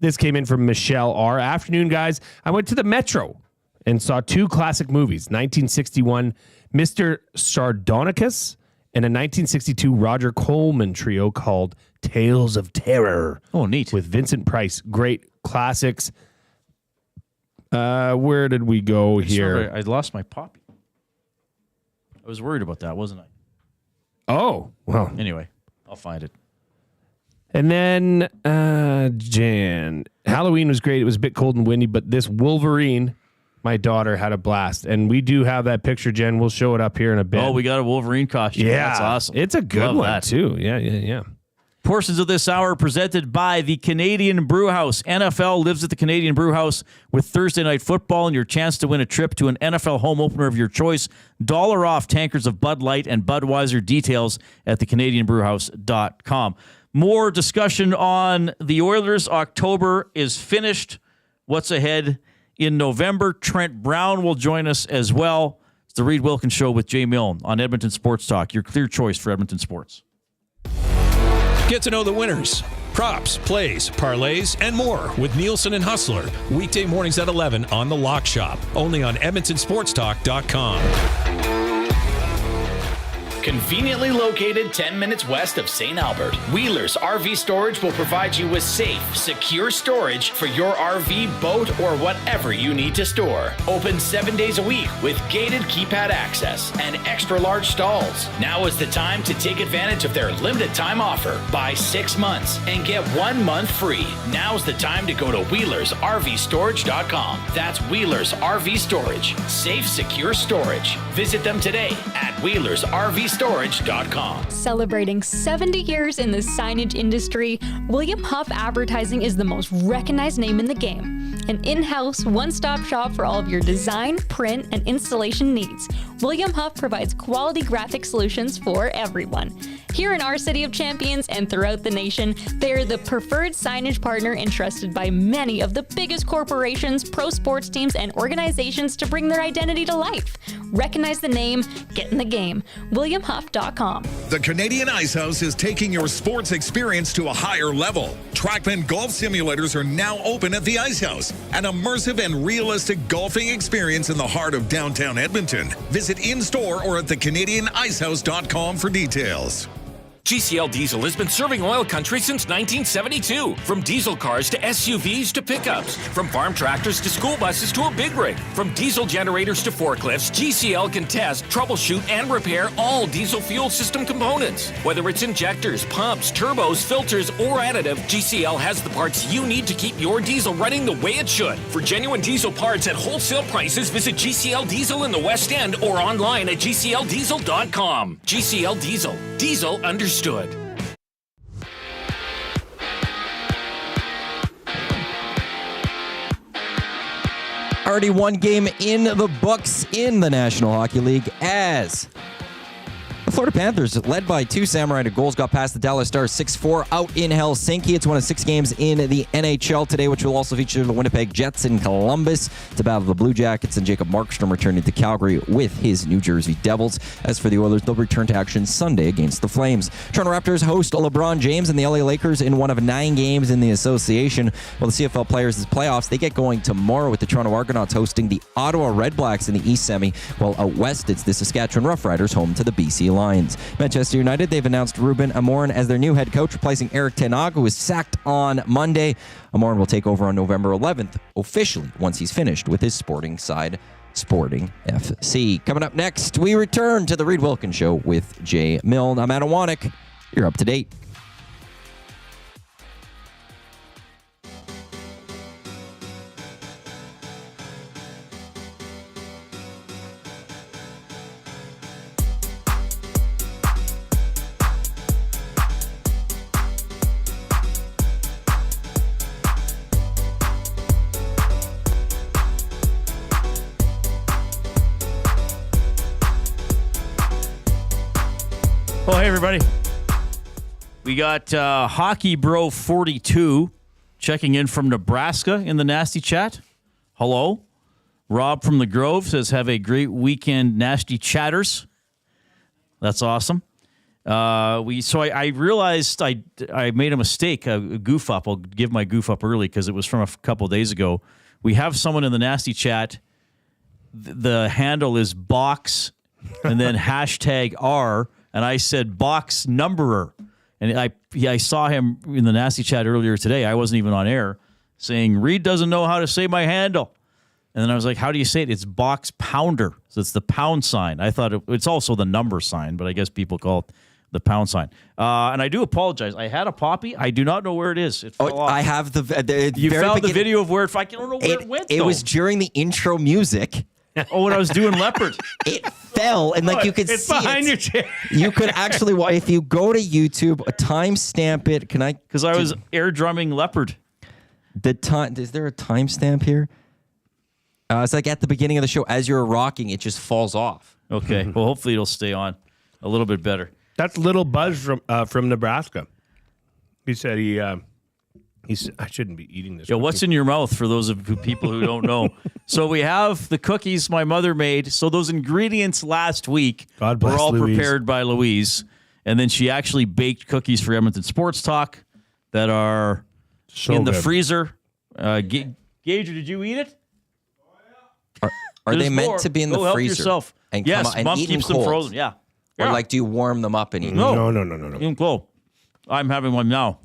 this came in from Michelle R. Afternoon, guys. I went to the Metro and saw two classic movies, 1961 Mr. Sardonicus and a 1962 Roger Corman trio called Tales of Terror. Oh, neat. With Vincent Price. Great classics. Where did we go here? I lost my poppy. I was worried about that, wasn't I? Oh, well. Anyway, I'll find it. And then, Jan, Halloween was great. It was a bit cold and windy, but this Wolverine, my daughter had a blast. And we do have that picture, Jen. We'll show it up here in a bit. Oh, we got a Wolverine costume. Yeah. That's awesome. It's a good Love one, that. too. Yeah. Portions of this hour presented by the Canadian Brewhouse. NFL lives at the Canadian Brewhouse with Thursday Night Football and your chance to win a trip to an NFL home opener of your choice. $1 off tankers of Bud Light and Budweiser. Details at thecanadianbrewhouse.com. More discussion on the Oilers. October is finished. What's ahead in November? Trent Brown will join us as well. It's the Reid Wilkins Show with Jay Milne on Edmonton Sports Talk, your clear choice for Edmonton sports. Get to know the winners, props, plays, parlays, and more with Nielsen and Hustler. Weekday mornings at 11 on The Lock Shop. Only on EdmontonSportsTalk.com. Conveniently located 10 minutes west of St. Albert, Wheeler's RV Storage will provide you with safe, secure storage for your RV, boat, or whatever you need to store. Open 7 days a week with gated keypad access and extra large stalls. Now is the time to take advantage of their limited time offer. Buy 6 months and get 1 month free. Now's the time to go to WheelersRVStorage.com. That's Wheeler's RV Storage. Safe, secure storage. Visit them today at WheelersRVStorage.com. Celebrating 70 years in the signage industry, William Huff Advertising is the most recognized name in the game. An in-house, one-stop shop for all of your design, print, and installation needs. William Huff provides quality graphic solutions for everyone. Here in our City of Champions and throughout the nation, they are the preferred signage partner entrusted by many of the biggest corporations, pro sports teams, and organizations to bring their identity to life. Recognize the name, get in the game. WilliamHuff.com. The Canadian Ice House is taking your sports experience to a higher level. Trackman golf simulators are now open at the Ice House, an immersive and realistic golfing experience in the heart of downtown Edmonton. Visit in-store or at thecanadianicehouse.com for details. GCL Diesel has been serving oil country since 1972. From diesel cars to SUVs to pickups. From farm tractors to school buses to a big rig. From diesel generators to forklifts, GCL can test, troubleshoot, and repair all diesel fuel system components. Whether it's injectors, pumps, turbos, filters, or additive, GCL has the parts you need to keep your diesel running the way it should. For genuine diesel parts at wholesale prices, visit GCL Diesel in the West End or online at GCLDiesel.com. GCL Diesel. Diesel understood. Already one game in the books in the National Hockey League as the Florida Panthers, led by 2 Samurai goals, got past the Dallas Stars 6-4 out in Helsinki. It's one of 6 games in the NHL today, which will also feature the Winnipeg Jets in Columbus to battle the Blue Jackets, and Jacob Markstrom returning to Calgary with his New Jersey Devils. As for the Oilers, they'll return to action Sunday against the Flames. Toronto Raptors host LeBron James and the LA Lakers in one of 9 games in the association. While the CFL Playoffs, they get going tomorrow with the Toronto Argonauts hosting the Ottawa Red Blacks in the East Semi, while out west it's the Saskatchewan Roughriders home to the BC Lions. Manchester United, they've announced Ruben Amorim as their new head coach, replacing Eric Ten Hag, who was sacked on Monday. Amorim will take over on November 11th, officially, once he's finished with his sporting side, Sporting FC. Coming up next, we return to the Reid Wilkins Show with Jay Milne. I'm Adam Wanek. You're up to date. Oh, hey, everybody. We got Hockey Bro 42 checking in from Nebraska in the Nasty Chat. Hello. Rob from the Grove says, have a great weekend, Nasty Chatters. That's awesome. I realized I made a mistake, a goof up. I'll give my goof up early because it was from a couple days ago. We have someone in the Nasty Chat. The handle is box and then hashtag R. And I said box numberer. And I saw him in the Nasty Chat earlier today. I wasn't even on air, saying, Reid doesn't know how to say my handle. And then I was like, how do you say it? It's box pounder. So it's the pound sign. I thought it's also the number sign, but I guess people call it the pound sign. And I do apologize. I had a poppy. I do not know where it is. It fell off. I have the you found the video of where I don't know where it went, It though. was during the intro music. Oh, when I was doing leopard. It fell, and like you could It's see behind it. your chair. You could actually, if you go to YouTube, timestamp it. Can I? Because I was air drumming leopard. The time, is there a timestamp here? It's like at the beginning of the show, as you're rocking, it just falls off. Okay. Well, hopefully it'll stay on a little bit better. That's Little Buzz from Nebraska. He said he's. I shouldn't be eating this. Yeah, what's in your mouth for those of people who don't know? So we have the cookies my mother made. So those ingredients last week God bless were all Louise. prepared by Louise. And then she actually baked cookies for Edmonton Sports Talk that are in the good. freezer. Gager, did you eat it? Are they There's meant more. to be in Go the help freezer? yourself. And Yes, come out and Mom eat keeps them them cold? frozen. Yeah. Or like, do you warm them up and eat them? No. Even cold. I'm having one now.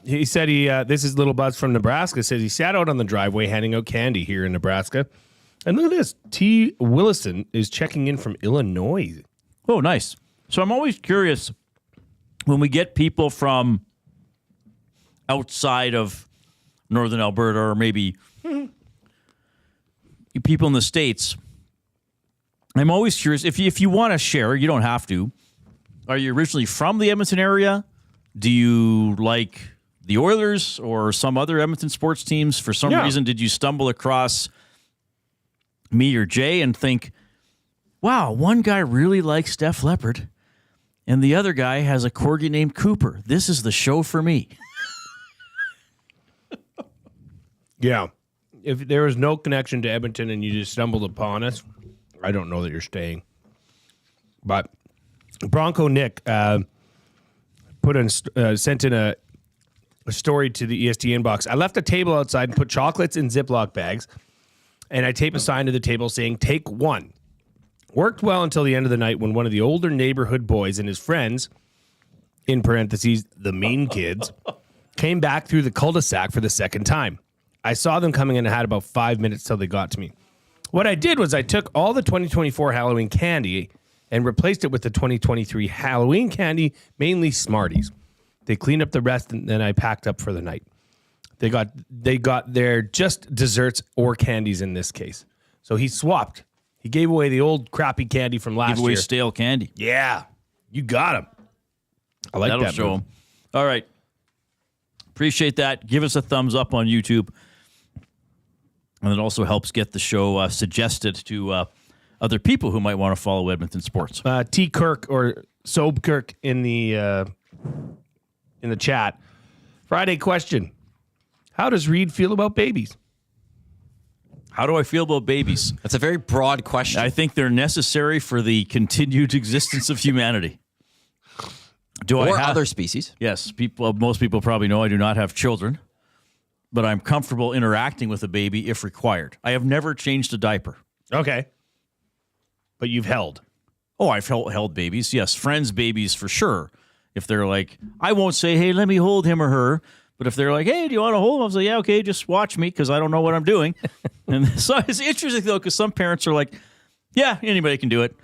He said this is Little Buzz from Nebraska, says he sat out on the driveway handing out candy here in Nebraska. And look at this. T. Willison is checking in from Illinois. Oh, nice. So I'm always curious when we get people from outside of northern Alberta or maybe people in the States. I'm always curious if you want to share, you don't have to. Are you originally from the Edmonton area? Do you like the Oilers or some other Edmonton sports teams? For some reason, did you stumble across me or Jay and think, wow, one guy really likes Def Leppard and the other guy has a corgi named Cooper. This is the show for me. Yeah. If there was no connection to Edmonton and you just stumbled upon us, I don't know that you're staying. But Bronco Nick sent in a story to the EST inbox. I left a table outside and put chocolates in Ziploc bags, and I taped a sign to the table saying, "Take one." Worked well until the end of the night when one of the older neighborhood boys and his friends, in parentheses, the mean kids, came back through the cul-de-sac for the second time. I saw them coming in and had about 5 minutes till they got to me. What I did was I took all the 2024 Halloween candy and replaced it with the 2023 Halloween candy, mainly Smarties. They cleaned up the rest, and then I packed up for the night. They got their just desserts or candies in this case. So he swapped. He gave away the old crappy candy from last Give away year. stale candy. Yeah, you got him. I like That'll that. show move. him. All right. Appreciate that. Give us a thumbs up on YouTube. And it also helps get the show suggested to other people who might want to follow Edmonton sports. T. Kirk or Sobe Kirk in the chat. Friday question: how does Reid feel about babies? How do I feel about babies? That's a very broad question. I think they're necessary for the continued existence of humanity. Or other species. Yes, most people probably know I do not have children, but I'm comfortable interacting with a baby if required. I have never changed a diaper. Okay. But you've held. Oh, I've held babies. Yes, friends' babies for sure. If they're like, I won't say, hey, let me hold him or her. But if they're like, hey, do you want to hold him? I'll say, yeah, okay, just watch me because I don't know what I'm doing. And so it's interesting, though, because some parents are like, yeah, anybody can do it.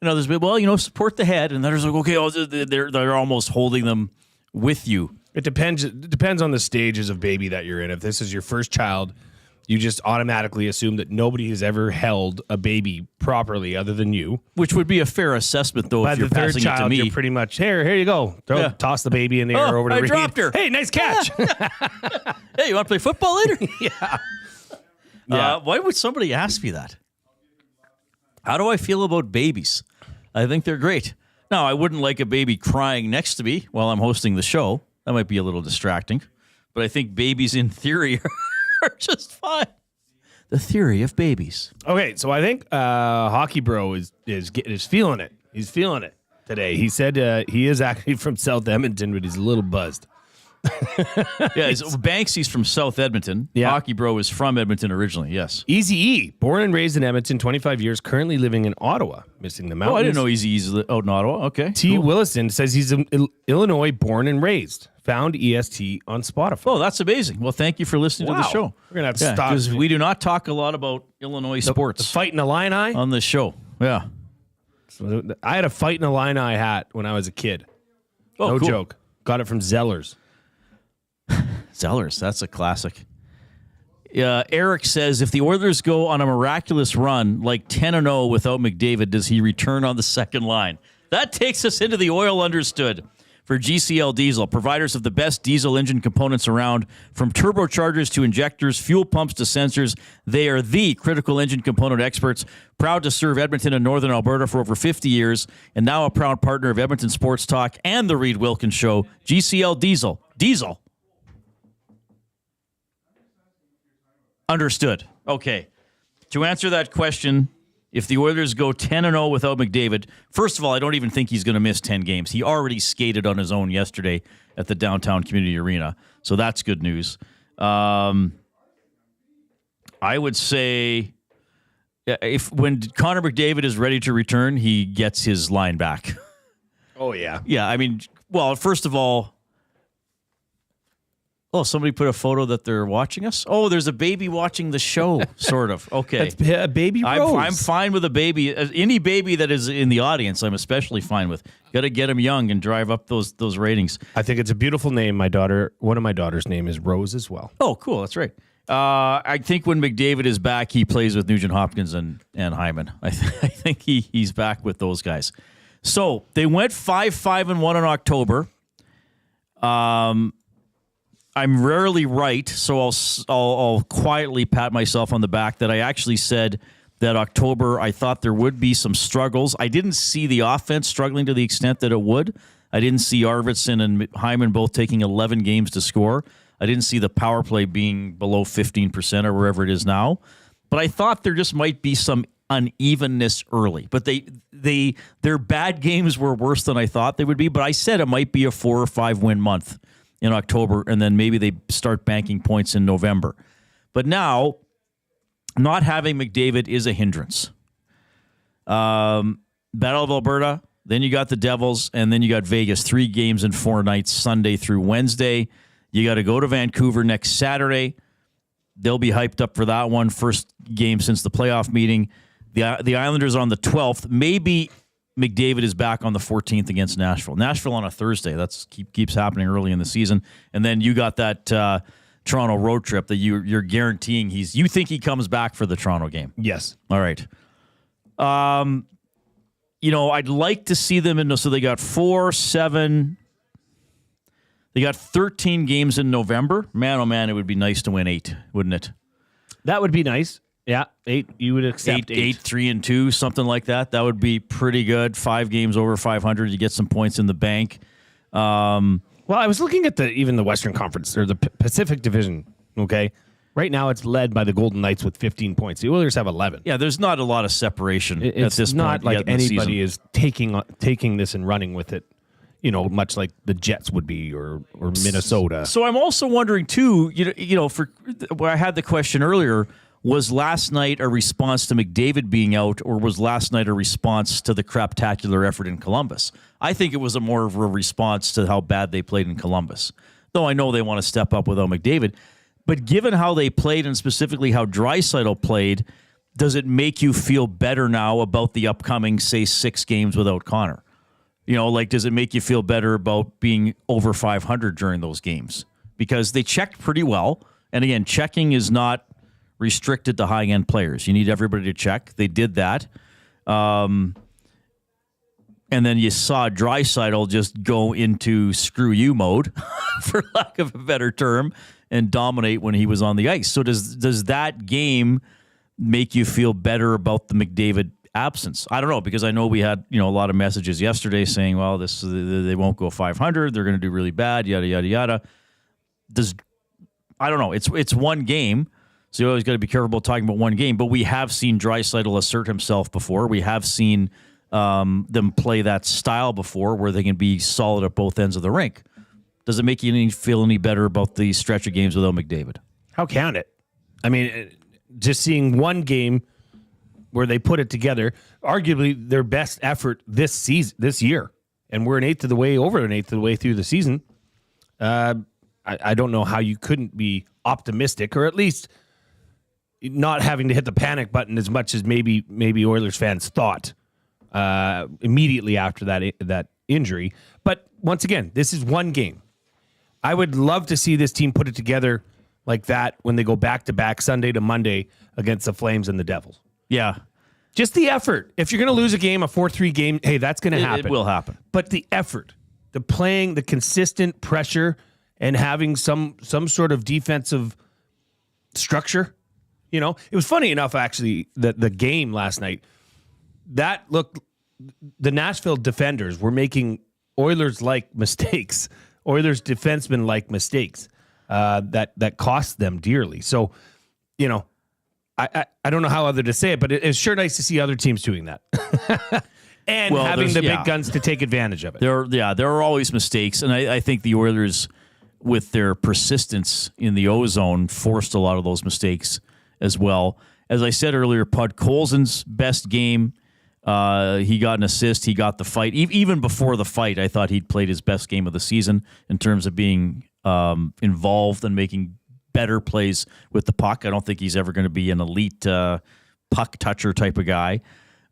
And others, well, support the head. And others are like, okay, they're almost holding them with you. It depends. It depends on the stages of baby that you're in. If this is your first child, you just automatically assume that nobody has ever held a baby properly other than you. Which would be a fair assessment, though, By if you're the third passing it to child, me. you're pretty much, here you go. Toss the baby in the air over to I Reid. dropped her. Hey, nice catch. Hey, you want to play football later? Yeah. Why would somebody ask me that? How do I feel about babies? I think they're great. Now, I wouldn't like a baby crying next to me while I'm hosting the show. That might be a little distracting. But I think babies, in theory, are just fine. The theory of babies. Okay, so I think Hockey Bro is feeling it. He's feeling it today. He said he is actually from South Edmonton, but he's a little buzzed. Yeah, Banksy's from South Edmonton. Yeah. Hockey Bro is from Edmonton originally, yes. Easy E, born and raised in Edmonton, 25 years, currently living in Ottawa, missing the mountains. Oh, I didn't know Easy's out in Ottawa. Okay. T. cool. Willison says he's in Illinois, born and raised. Found EST on Spotify. Oh, that's amazing. Well, thank you for listening to the show. We're going to have to stop. Because we do not talk a lot about Illinois sports. The Fight in Illini? On this show. Yeah. So I had a Fight in Illini hat when I was a kid. Oh, no cool. joke. Got it from Zellers. Zellers, that's a classic. Eric says, if the Oilers go on a miraculous run, like 10-0 without McDavid, does he return on the second line? That takes us into the Oil Understood for GCL Diesel, providers of the best diesel engine components around. From turbochargers to injectors, fuel pumps to sensors, they are the critical engine component experts, proud to serve Edmonton and Northern Alberta for over 50 years, and now a proud partner of Edmonton Sports Talk and the Reid Wilkins Show. GCL Diesel. Diesel. Understood. Okay. To answer that question, if the Oilers go 10-0 without McDavid, first of all, I don't even think he's going to miss 10 games. He already skated on his own yesterday at the downtown community arena, so that's good news. I would say when Connor McDavid is ready to return, he gets his line back. Oh, yeah. Yeah, I mean, well, first of all, somebody put a photo that they're watching us? Oh, there's a baby watching the show, sort of. Okay. That's a baby Rose. I'm fine with a baby. Any baby that is in the audience, I'm especially fine with. Got to get them young and drive up those ratings. I think it's a beautiful name. One of my daughter's name is Rose as well. Oh, cool. That's right. I think when McDavid is back, he plays with Nugent Hopkins and Hyman. I think he's back with those guys. So they went 5-5-1 in October. I'm rarely right, so I'll quietly pat myself on the back that I actually said that October I thought there would be some struggles. I didn't see the offense struggling to the extent that it would. I didn't see Arvidsson and Hyman both taking 11 games to score. I didn't see the power play being below 15% or wherever it is now. But I thought there just might be some unevenness early. But their bad games were worse than I thought they would be. But I said it might be a 4 or 5 win month in October, and then maybe they start banking points in November. But now, not having McDavid is a hindrance. Battle of Alberta, then you got the Devils, and then you got Vegas. 3 games in 4 nights, Sunday through Wednesday. You got to go to Vancouver next Saturday. They'll be hyped up for that one. First game since the playoff meeting. The Islanders on the 12th. Maybe McDavid is back on the 14th against Nashville. Nashville on a Thursday. That's keeps happening early in the season. And then you got that Toronto road trip that you're guaranteeing you think he comes back for the Toronto game. Yes. All right. I'd like to see them so they got 4, 7. They got 13 games in November. Man, oh man, it would be nice to win 8, wouldn't it? That would be nice. Yeah, 8. You would accept 8. 8-3-2, something like that. That would be pretty good. 5 games over 500. You get some points in the bank. Well, I was looking at even the Western Conference or the Pacific Division. Okay, right now it's led by the Golden Knights with 15 points. The Oilers have 11. Yeah, there's not a lot of separation at this point. It's not like anybody is taking this and running with it. Much like the Jets would be or Minnesota. So I'm also wondering too. For where I had the question earlier. Was last night a response to McDavid being out, or was last night a response to the craptacular effort in Columbus? I think it was more of a response to how bad they played in Columbus. Though I know they want to step up without McDavid. But given how they played, and specifically how Draisaitl played, does it make you feel better now about the upcoming, say, 6 games without Connor? Does it make you feel better about being over 500 during those games? Because they checked pretty well. And again, checking is not restricted to high-end players. You need everybody to check. They did that. And then you saw Draisaitl just go into screw you mode, for lack of a better term, and dominate when he was on the ice. So does that game make you feel better about the McDavid absence? I don't know, because I know we had a lot of messages yesterday saying, well, they won't go 500. They're going to do really bad, yada, yada, yada. I don't know. It's one game. So you always got to be careful about talking about one game. But we have seen Draisaitl assert himself before. We have seen them play that style before where they can be solid at both ends of the rink. Does it make you feel any better about the stretch of games without McDavid? How can it? I mean, just seeing one game where they put it together, arguably their best effort this year, and we're an eighth of the way through the season. I don't know how you couldn't be optimistic, or at least not having to hit the panic button as much as maybe Oilers fans thought immediately after that injury. But once again, this is one game. I would love to see this team put it together like that when they go back-to-back Sunday to Monday against the Flames and the Devils. Yeah. Just the effort. If you're going to lose a game, a 4-3 game, hey, that's going to happen. It will happen. But the effort, the playing, the consistent pressure, and having some sort of defensive structure. You know, it was funny enough, actually, that the game last night, that looked, the Nashville defenders were making Oilers-like mistakes, Oilers defensemen-like mistakes that cost them dearly. So, you know, I don't know how other to say it, but it's sure nice to see other teams doing that. And having the big guns to take advantage of it. There are always mistakes, and I think the Oilers, with their persistence in the O-zone, forced a lot of those mistakes as well. As I said earlier, Podkolzin's best game, he got an assist, he got the fight. Even before the fight, I thought he'd played his best game of the season in terms of being involved and making better plays with the puck. I don't think he's ever going to be an elite puck toucher type of guy.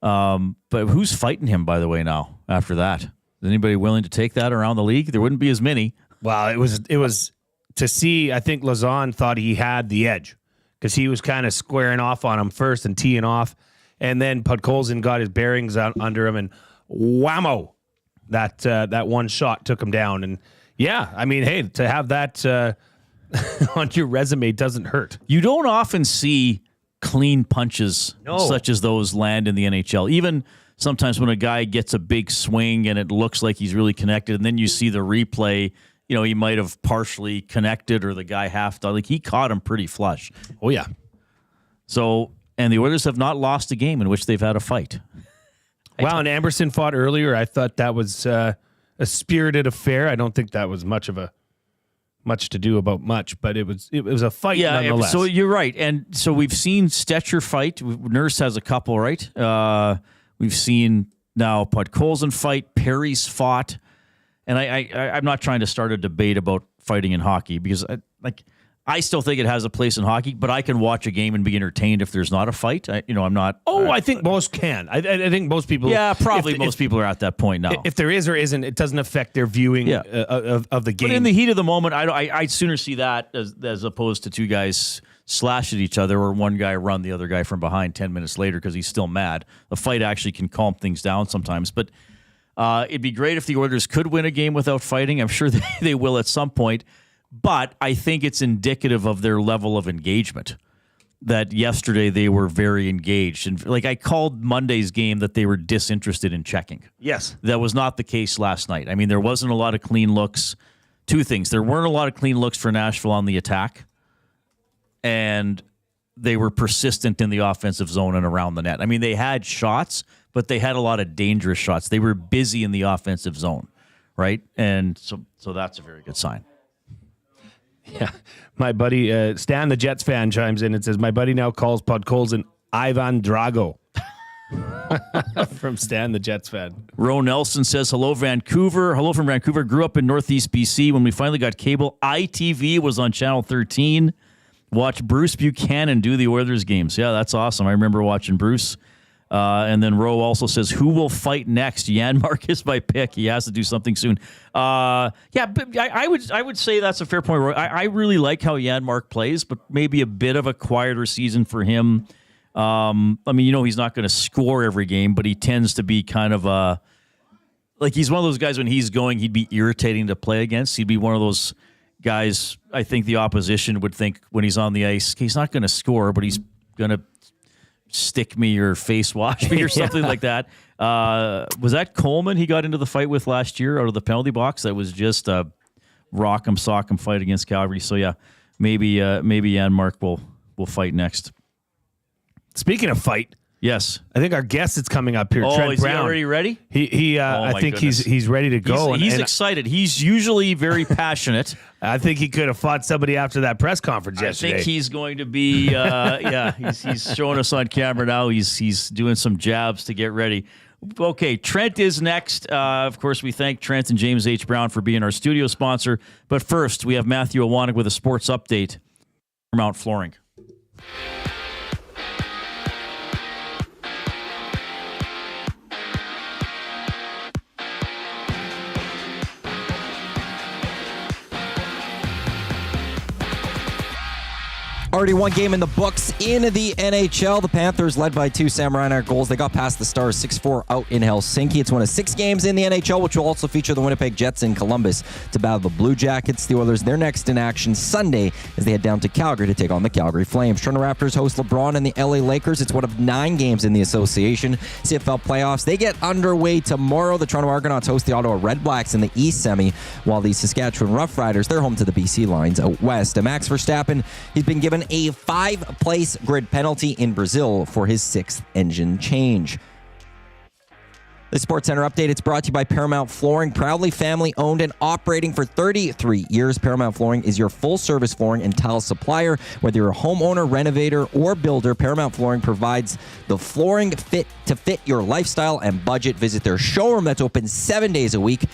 But who's fighting him, by the way, now after that? Is anybody willing to take that around the league? There wouldn't be as many. Well, it was to see. I think Lauzon thought he had the edge because he was kind of squaring off on him first and teeing off, and then Podkolzin got his bearings out under him, and whammo, that one shot took him down. And yeah, I mean, hey, to have that on your resume doesn't hurt. You don't often see clean punches such as those land in the NHL. Even sometimes when a guy gets a big swing and it looks like he's really connected, and then you see the replay, you know, he might have partially connected or the guy half done. Like, he caught him pretty flush. Oh, yeah. So, and the Oilers have not lost a game in which they've had a fight. Wow, and Amberson fought earlier. I thought that was a spirited affair. I don't think that was much to do about much, but it was a fight nonetheless. So you're right. And so we've seen Stetcher fight. Nurse has a couple, right? We've seen now Podkolzin fight. Perry's fought. And I'm not trying to start a debate about fighting in hockey because I still think it has a place in hockey, but I can watch a game and be entertained if there's not a fight. I'm not. I think most can. I think most people. Yeah, probably most people are at that point now. If there is or isn't, it doesn't affect their viewing of the game. But in the heat of the moment, I'd sooner see that as opposed to two guys slash at each other or one guy run the other guy from behind 10 minutes later because he's still mad. The fight actually can calm things down sometimes. But it'd be great if the Oilers could win a game without fighting. I'm sure they will at some point. But I think it's indicative of their level of engagement that yesterday they were very engaged. And like I called Monday's game that they were disinterested in checking. Yes. That was not the case last night. I mean, there wasn't a lot of clean looks. Two things. There weren't a lot of clean looks for Nashville on the attack. And they were persistent in the offensive zone and around the net. I mean, they had shots, but they had a lot of dangerous shots. They were busy in the offensive zone, right? And so that's a very good sign. Yeah, my buddy Stan, the Jets fan, chimes in and says, my buddy now calls Podkolzin Ivan Drago. From Stan, the Jets fan. Ro Nelson says, hello, Vancouver. Hello from Vancouver. Grew up in Northeast BC. When we finally got cable, ITV was on Channel 13. Watch Bruce Buchanan do the Oilers games. Yeah, that's awesome. I remember watching Bruce. And then Ro also says, who will fight next? Janmark is my pick. He has to do something soon. But I would say that's a fair point, Roy. I really like how Janmark plays, but maybe a bit of a quieter season for him. I mean, he's not going to score every game, but he tends to be kind of he's one of those guys when he's going, he'd be irritating to play against. He'd be one of those guys I think the opposition would think when he's on the ice, he's not going to score, but he's going to stick me or face wash me or something like that. Was that Coleman he got into the fight with last year out of the penalty box? That was just a rock'em sock'em fight against Calgary. So yeah, maybe Janmark will fight next. Speaking of fight, yes, I think our guest is coming up here. Trent is Brown. He already ready? I think he's ready to go. He's excited. He's usually very passionate. I think he could have fought somebody after that press conference yesterday. I think he's going to be. He's showing us on camera now. He's doing some jabs to get ready. Okay, Trent is next. Of course, we thank Trent and James H. Brown for being our studio sponsor. But first, we have Matthew Iwanek with a sports update from Mount Flooring. Already one game in the books in the NHL. The Panthers, led by 2 Sam Reinhart goals. They got past the Stars 6-4 out in Helsinki. It's one of 6 games in the NHL, which will also feature the Winnipeg Jets in Columbus to battle the Blue Jackets. The Oilers, they're next in action Sunday as they head down to Calgary to take on the Calgary Flames. Toronto Raptors host LeBron and the LA Lakers. It's one of 9 games in the association. CFL Playoffs, they get underway tomorrow. The Toronto Argonauts host the Ottawa Redblacks in the East Semi, while the Saskatchewan Roughriders, they're home to the BC Lions out west. Max Verstappen, he's been given a 5-place grid penalty in Brazil for his 6th engine change. The Sports Center update, it's brought to you by Paramount Flooring, proudly family owned and operating for 33 years. Paramount Flooring is your full-service flooring and tile supplier. Whether you're a homeowner, renovator, or builder, Paramount Flooring provides the flooring fit your lifestyle and budget. Visit their showroom that's open 7 days a week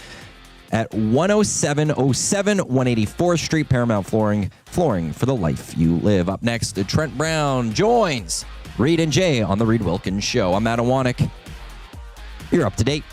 at 10707 184th Street. Paramount Flooring, flooring for the life you live. Up next, Trent Brown joins Reid and Jay on the Reid Wilkins Show. I'm Adam Wanek. You're up to date.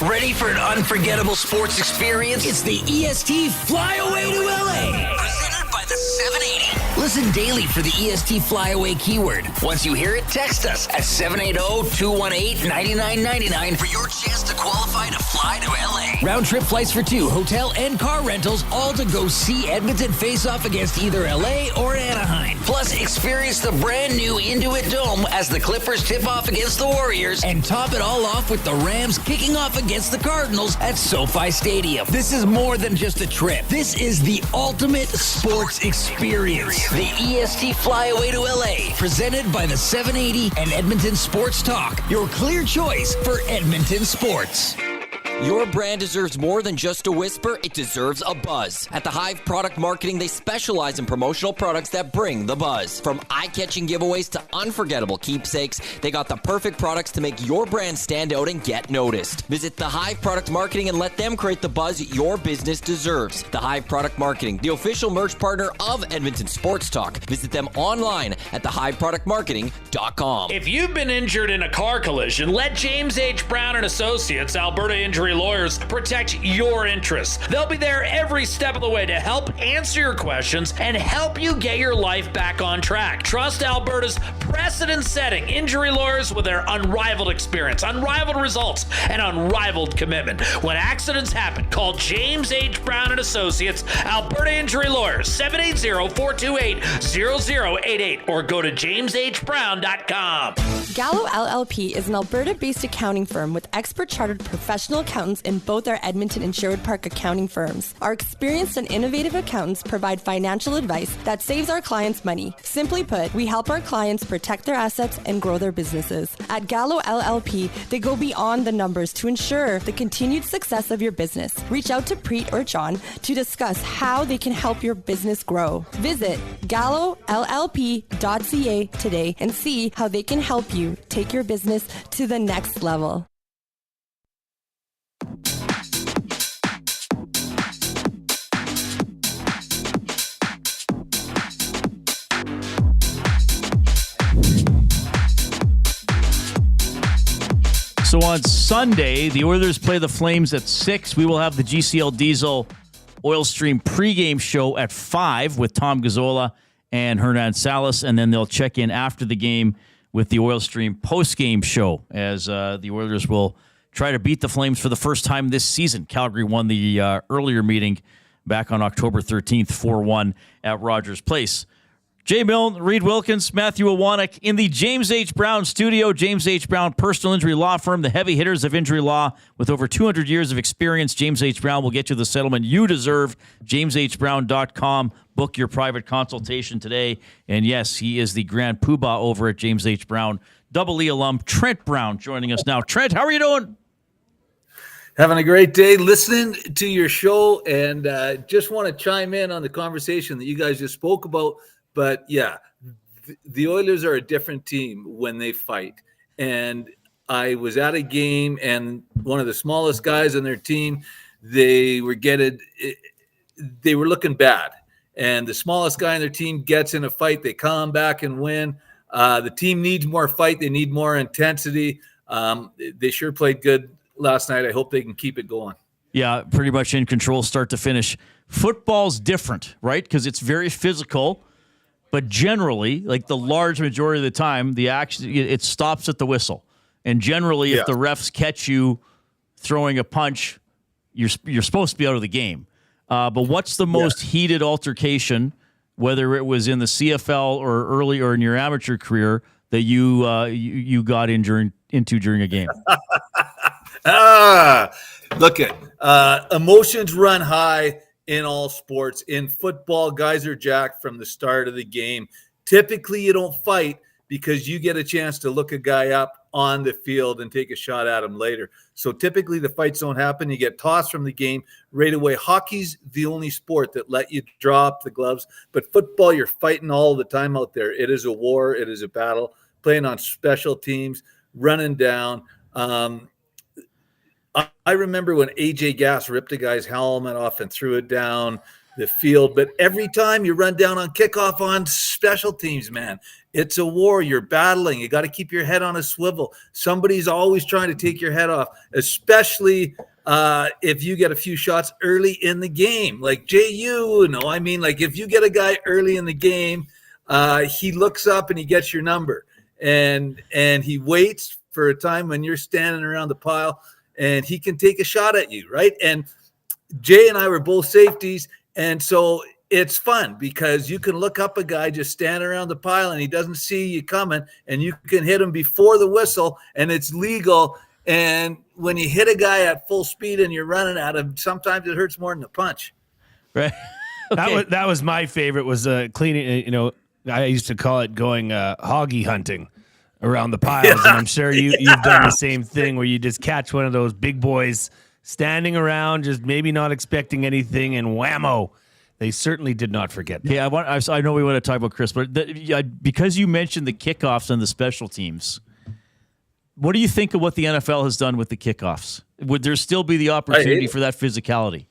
Ready for an unforgettable sports experience? It's the EST Flyaway to LA. Presented by the 780. Listen daily for the EST Flyaway keyword. Once you hear it, text us at 780-218-9999 for your chance to qualify to fly to LA. Round trip flights for 2, hotel and car rentals, all to go see Edmonton face off against either LA or Anaheim. Plus, experience the brand new Intuit Dome as the Clippers tip off against the Warriors, and top it all off with the Rams kicking off against the Cardinals at SoFi Stadium. This is more than just a trip. This is the ultimate sports experience. The EST Flyaway to LA, presented by the 780 and Edmonton Sports Talk. Your clear choice for Edmonton sports. Your brand deserves more than just a whisper. It deserves a buzz. At the Hive Product Marketing, they specialize in promotional products that bring the buzz. From eye-catching giveaways to unforgettable keepsakes, they got the perfect products to make your brand stand out and get noticed. Visit the Hive Product Marketing and let them create the buzz your business deserves. The Hive Product Marketing, the official merch partner of Edmonton Sports Talk. Visit them online at thehiveproductmarketing.com. If you've been injured in a car collision, let James H. Brown and Associates, Alberta Injury Lawyers, protect your interests. They'll be there every step of the way to help answer your questions and help you get your life back on track. Trust Alberta's precedent-setting injury lawyers with their unrivaled experience, unrivaled results, and unrivaled commitment. When accidents happen, call James H. Brown and Associates, Alberta Injury Lawyers, 780-428-0088, or go to jameshbrown.com. Gallo LLP is an Alberta-based accounting firm with expert chartered professional accountants in both our Edmonton and Sherwood Park accounting firms. Our experienced and innovative accountants provide financial advice that saves our clients money. Simply put, we help our clients protect their assets and grow their businesses. At Gallo LLP, they go beyond the numbers to ensure the continued success of your business. Reach out to Preet or John to discuss how they can help your business grow. Visit gallollp.ca today and see how they can help you take your business to the next level. So on Sunday, the Oilers play the Flames at 6. We will have the GCL Diesel Oil Stream pregame show at 5 with Tom Gazzola and Hernan Salas, and then they'll check in after the game with the Oil Stream postgame show as the Oilers will try to beat the Flames for the first time this season. Calgary won the earlier meeting back on October 13th, 4-1 at Rogers Place. Jay Milne, Reid Wilkins, Matthew Awanek in the James H. Brown studio. James H. Brown Personal Injury Law Firm, the heavy hitters of injury law. With over 200 years of experience, James H. Brown will get you the settlement you deserve. JamesHBrown.com. Book your private consultation today. And yes, he is the grand poobah over at James H. Brown. Double E alum Trent Brown joining us now. Trent, how are you doing? Having a great day listening to your show, and just want to chime in on the conversation that you guys just spoke about. But yeah, the Oilers are a different team when they fight. And I was at a game, and one of the smallest guys on their team, they were looking bad. And the smallest guy on their team gets in a fight, they come back and win. The team needs more fight. They need more intensity. They sure played good last night. I hope they can keep it going. Yeah, pretty much in control start to finish. Football's different, right? Because it's very physical, but generally, like the large majority of the time, the action it stops at the whistle. And generally, if the refs catch you throwing a punch, you're supposed to be out of the game. But what's the most heated altercation, whether it was in the CFL or early or in your amateur career, that you got into during a game? Look at emotions run high in all sports. In football, guys are jacked from the start of the game. Typically, you don't fight because you get a chance to look a guy up on the field and take a shot at him later. So typically the fights don't happen. You get tossed from the game right away. Hockey's the only sport that let you drop the gloves. But football, you're fighting all the time out there. It is a war. It is a battle. Playing on special teams, running down. I remember when AJ Gass ripped a guy's helmet off and threw it down the field. But every time you run down on kickoff on special teams, man, it's a war. You're battling. You got to keep your head on a swivel. Somebody's always trying to take your head off, especially if you get a few shots early in the game. Like JU, like if you get a guy early in the game, he looks up and he gets your number. And he waits for a time when you're standing around the pile, and he can take a shot at you, right? And Jay and I were both safeties, and so it's fun because you can look up a guy just standing around the pile, and he doesn't see you coming, and you can hit him before the whistle, and it's legal. And when you hit a guy at full speed and you're running at him, sometimes it hurts more than the punch. Right. Okay. That was my favorite, was cleaning, I used to call it going hoggy hunting around the piles. And I'm sure you've done the same thing where you just catch one of those big boys standing around, just maybe not expecting anything, and whammo, they certainly did not forget that. Yeah, I know we want to talk about Chris, but because you mentioned the kickoffs and the special teams, what do you think of what the NFL has done with the kickoffs? Would there still be the opportunity for that physicality?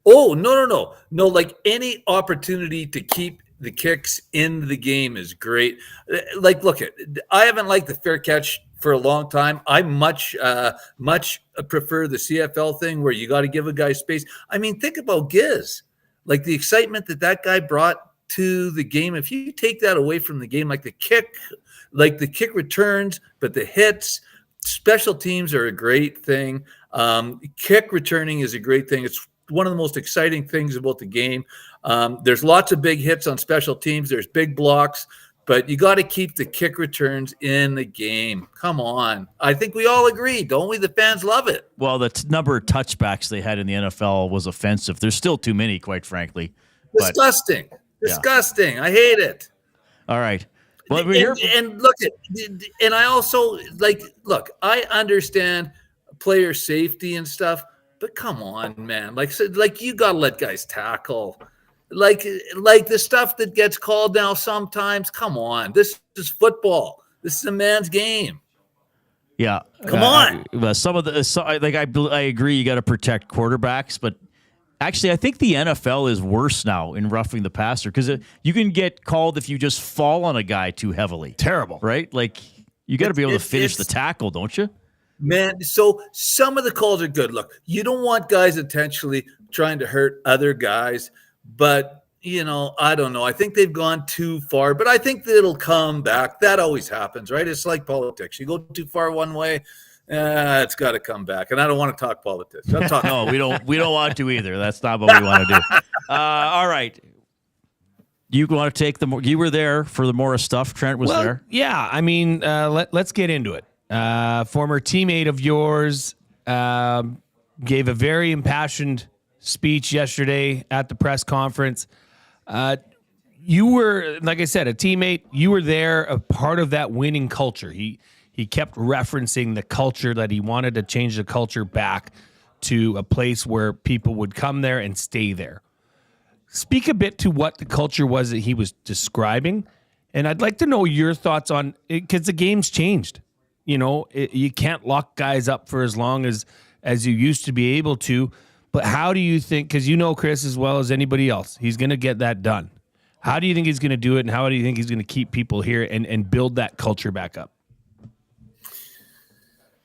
Oh, no. Like any opportunity to keep the kicks in the game is great. Like, look, I haven't liked the fair catch for a long time. I much prefer the CFL thing where you got to give a guy space. I mean, think about Giz, like the excitement that guy brought to the game. If you take that away from the game, like the kick returns, but the hits, special teams are a great thing. Kick returning is a great thing. It's one of the most exciting things about the game. There's lots of big hits on special teams. There's big blocks, but you got to keep the kick returns in the game. Come on. I think we all agree, don't we? The fans love it. Well, the number of touchbacks they had in the NFL was offensive. There's still too many, quite frankly. Disgusting. Disgusting. I hate it. All right. Well, and look, and I also look, I understand player safety and stuff, but come on, man. Like you got to let guys tackle. Like the stuff that gets called now sometimes, come on. This is football. This is a man's game. Yeah. Come on. I agree you got to protect quarterbacks, but actually I think the NFL is worse now in roughing the passer because you can get called if you just fall on a guy too heavily. Terrible. Right? Like you got to be able to finish the tackle, don't you? Man, so some of the calls are good. Look, you don't want guys intentionally trying to hurt other guys, but, I don't know. I think they've gone too far, but I think that it'll come back. That always happens, right? It's like politics. You go too far one way, it's got to come back. And I don't want to talk politics. No, we don't want to either. That's not what we want to do. All right. You want to take you were there for the Morris stuff. Trent was there. Yeah. I mean, let's get into it. Former teammate of yours gave a very impassioned speech yesterday at the press conference. You were, like I said, a teammate. You were there, a part of that winning culture. He kept referencing the culture, that he wanted to change the culture back to a place where people would come there and stay there. Speak a bit to what the culture was that he was describing, and I'd like to know your thoughts on it, because the game's changed. You can't lock guys up for as long as you used to be able to. But how do you think, because Chris as well as anybody else, he's going to get that done. How do you think he's going to do it, and how do you think he's going to keep people here and build that culture back up?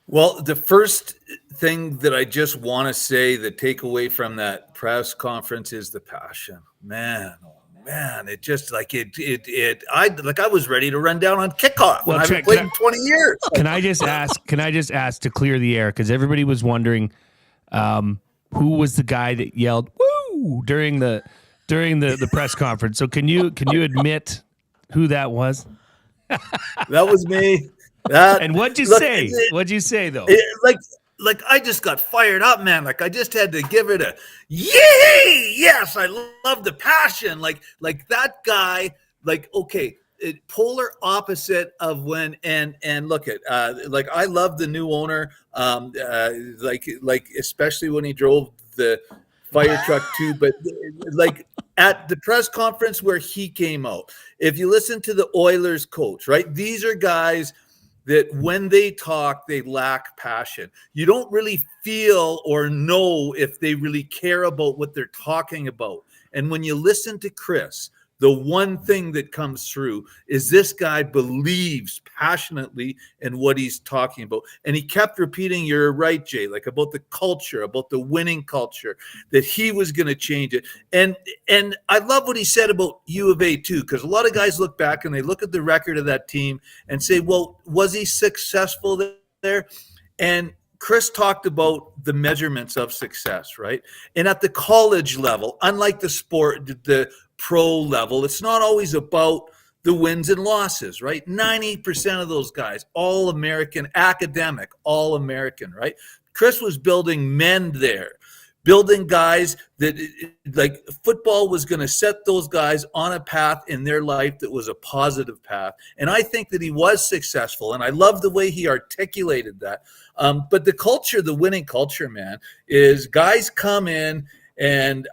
Well, the first thing that I just want to say, the takeaway from that press conference is the passion. Man, oh man, it just like I was ready to run down on kickoff. Well, I haven't played in 20 years. Can I just ask to clear the air, because everybody was wondering who was the guy that yelled "woo" during the press conference. So can you admit who that was? That was me. And what'd you say? What'd you say though? Like I just got fired up, man. Like I just had to give it a yay! Yes, I love the passion. Like that guy. Like okay, polar opposite of when and look at like I love the new owner. Like especially when he drove the fire truck too. But like at the press conference where he came out, if you listen to the Oilers coach, right? These are guys that when they talk, they lack passion. You don't really feel or know if they really care about what they're talking about. And when you listen to Chris, the one thing that comes through is this guy believes passionately in what he's talking about. And he kept repeating, you're right, Jay, like about the culture, about the winning culture, that he was going to change it. And I love what he said about U of A too, because a lot of guys look back and they look at the record of that team and say, well, was he successful there? And Chris talked about the measurements of success, right? And at the college level, unlike the pro level, it's not always about the wins and losses, right? 90% of those guys, all American, academic, all American, right? Chris was building men there, building guys that like football was going to set those guys on a path in their life that was a positive path. And I think that he was successful. And I love the way he articulated that. But the culture, the winning culture, man, is guys come in and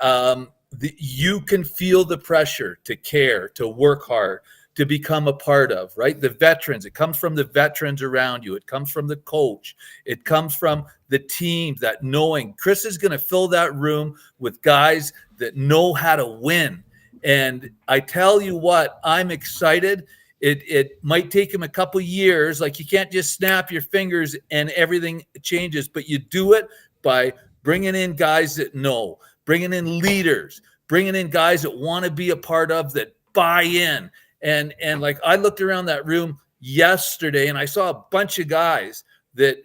you can feel the pressure to care, to work hard, to become a part of, right? The veterans, it comes from the veterans around you. It comes from the coach. It comes from the team, that knowing Chris is going to fill that room with guys that know how to win. And I tell you what, I'm excited. It might take him a couple years. Like you can't just snap your fingers and everything changes, but you do it by bringing in guys that know, bringing in leaders, bringing in guys that want to be a part of, that buy in. And like I looked around that room yesterday and I saw a bunch of guys that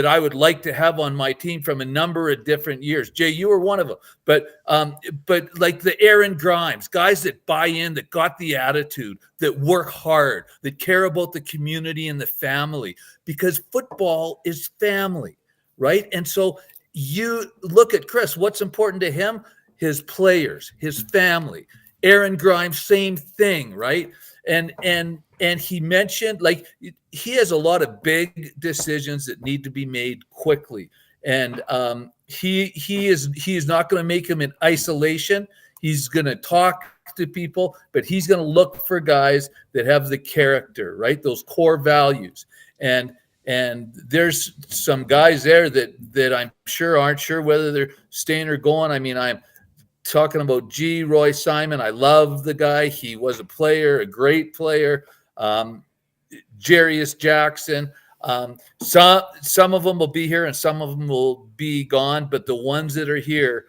I would like to have on my team from a number of different years. Jay, you were one of them. But like the Aaron Grimes, guys that buy in, that got the attitude, that work hard, that care about the community and the family, because football is family, right? And so you look at Chris, what's important to him? His players, his family. Aaron Grimes, same thing, right? And he mentioned, like, he has a lot of big decisions that need to be made quickly. And he is not going to make them in isolation. He's going to talk to people, but he's going to look for guys that have the character, right? Those core values. And there's some guys there that I'm sure aren't sure whether they're staying or going. I mean, I'm talking about Roy Simon. I love the guy. He was a player, a great player. Jarius Jackson. Some of them will be here and some of them will be gone, but the ones that are here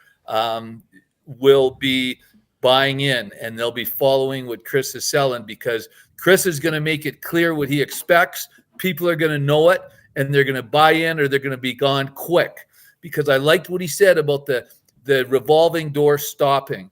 will be buying in and they'll be following what Chris is selling, because Chris is going to make it clear what he expects. People are going to know it and they're going to buy in or they're going to be gone quick, because I liked what he said about the revolving door stopping.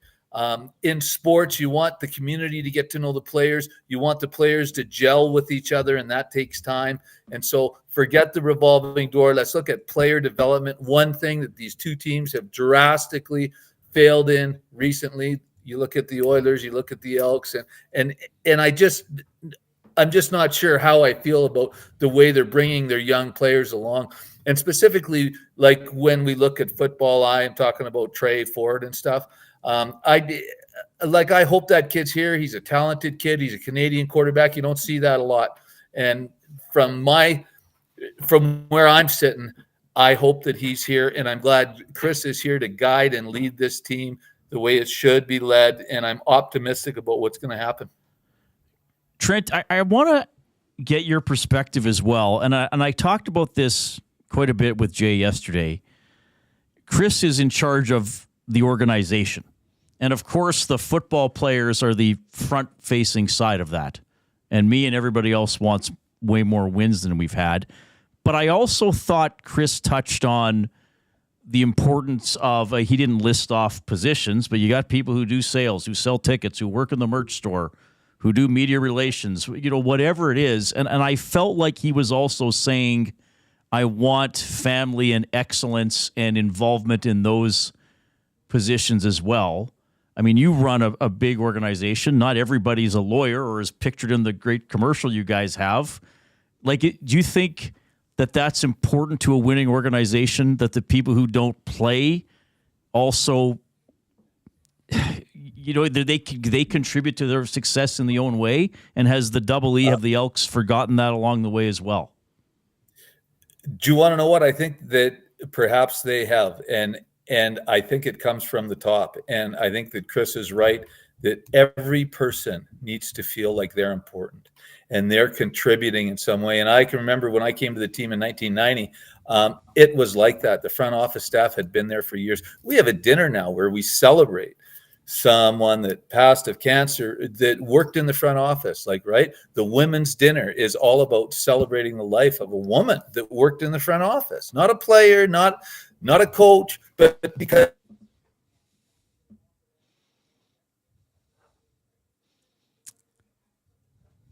In sports, you want the community to get to know the players. You want the players to gel with each other, and that takes time. And so forget the revolving door. Let's look at player development. One thing that these two teams have drastically failed in recently, you look at the Oilers, you look at the Elks, and I'm just not sure how I feel about the way they're bringing their young players along. And specifically, like when we look at football, I am talking about Trey Ford and stuff. I hope that kid's here. He's a talented kid. He's a Canadian quarterback. You don't see that a lot. And from where I'm sitting, I hope that he's here. And I'm glad Chris is here to guide and lead this team the way it should be led. And I'm optimistic about what's going to happen. Trent, I want to get your perspective as well. And I talked about this quite a bit with Jay yesterday. Chris is in charge of the organization. And of course, the football players are the front-facing side of that. And me and everybody else wants way more wins than we've had. But I also thought Chris touched on the importance of, he didn't list off positions, but you got people who do sales, who sell tickets, who work in the merch store, who do media relations, whatever it is. And I felt like he was also saying, I want family and excellence and involvement in those positions as well. I mean, you run a big organization. Not everybody's a lawyer or is pictured in the great commercial you guys have. Like, do you think that that's important to a winning organization, that the people who don't play also, they contribute to their success in their own way? And has the Double E, have the Elks forgotten that along the way as well? Do you want to know what I think? That perhaps they have, and I think it comes from the top. And I think that Chris is right, that every person needs to feel like they're important and they're contributing in some way. And I can remember when I came to the team in 1990, it was like that. The front office staff had been there for years. We have a dinner now where we celebrate someone that passed of cancer that worked in the front office. Like, right? The women's dinner is all about celebrating the life of a woman that worked in the front office, not a player, not a coach, but because.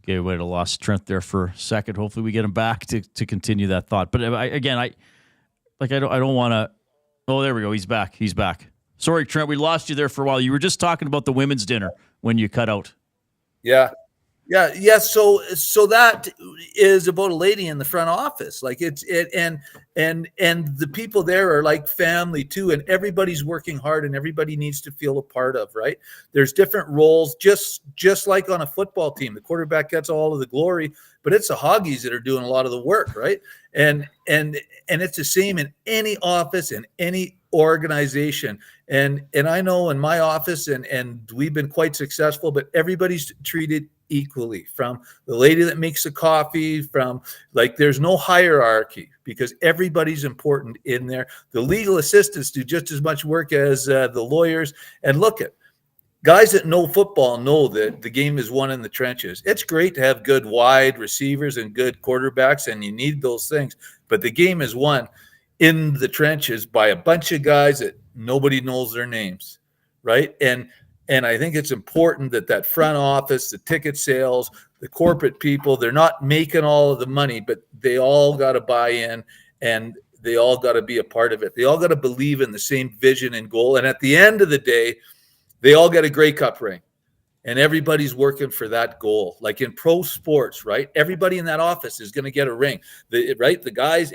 Okay, we might have lost Trent there for a second. Hopefully, we get him back to continue that thought. But I don't want to. Oh, there we go. He's back. He's back. Sorry, Trent. We lost you there for a while. You were just talking about the women's dinner when you cut out. Yeah. So that is about a lady in the front office. Like and the people there are like family too, and everybody's working hard, and everybody needs to feel a part of. Right? There's different roles, just like on a football team. The quarterback gets all of the glory, but it's the Hoggies that are doing a lot of the work, right? And it's the same in any office, in any organization. And I know in my office, and we've been quite successful, but everybody's treated equally, from the lady that makes the coffee, from like, there's no hierarchy because everybody's important in there. The legal assistants do just as much work as the lawyers. And look at guys that know football know that the game is won in the trenches. It's great to have good wide receivers and good quarterbacks, and you need those things, but the game is won in the trenches by a bunch of guys that nobody knows their names, right? And I think it's important that front office, the ticket sales, the corporate people, they're not making all of the money, but they all got to buy in, and they all got to be a part of it. They all got to believe in the same vision and goal. And at the end of the day, they all get a Grey Cup ring, and everybody's working for that goal. Like in pro sports, right? Everybody in that office is going to get a ring, right? The guys,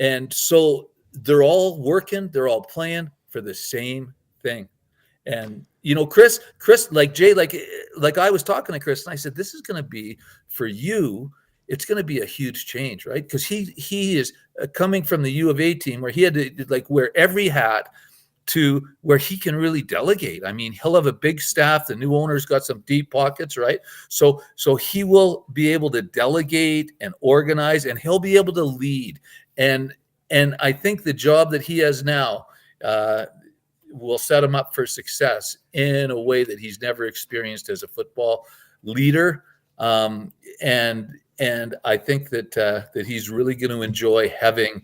and so they're all working, they're all playing for the same thing. And Chris, like Jay, like I was talking to Chris, and I said, this is going to be for you. It's going to be a huge change, right? Because he is coming from the U of A team where he had to like wear every hat to where he can really delegate. I mean, he'll have a big staff. The new owner's got some deep pockets, right? So he will be able to delegate and organize, and he'll be able to lead. And I think the job that he has now will set him up for success in a way that he's never experienced as a football leader. And I think that he's really going to enjoy having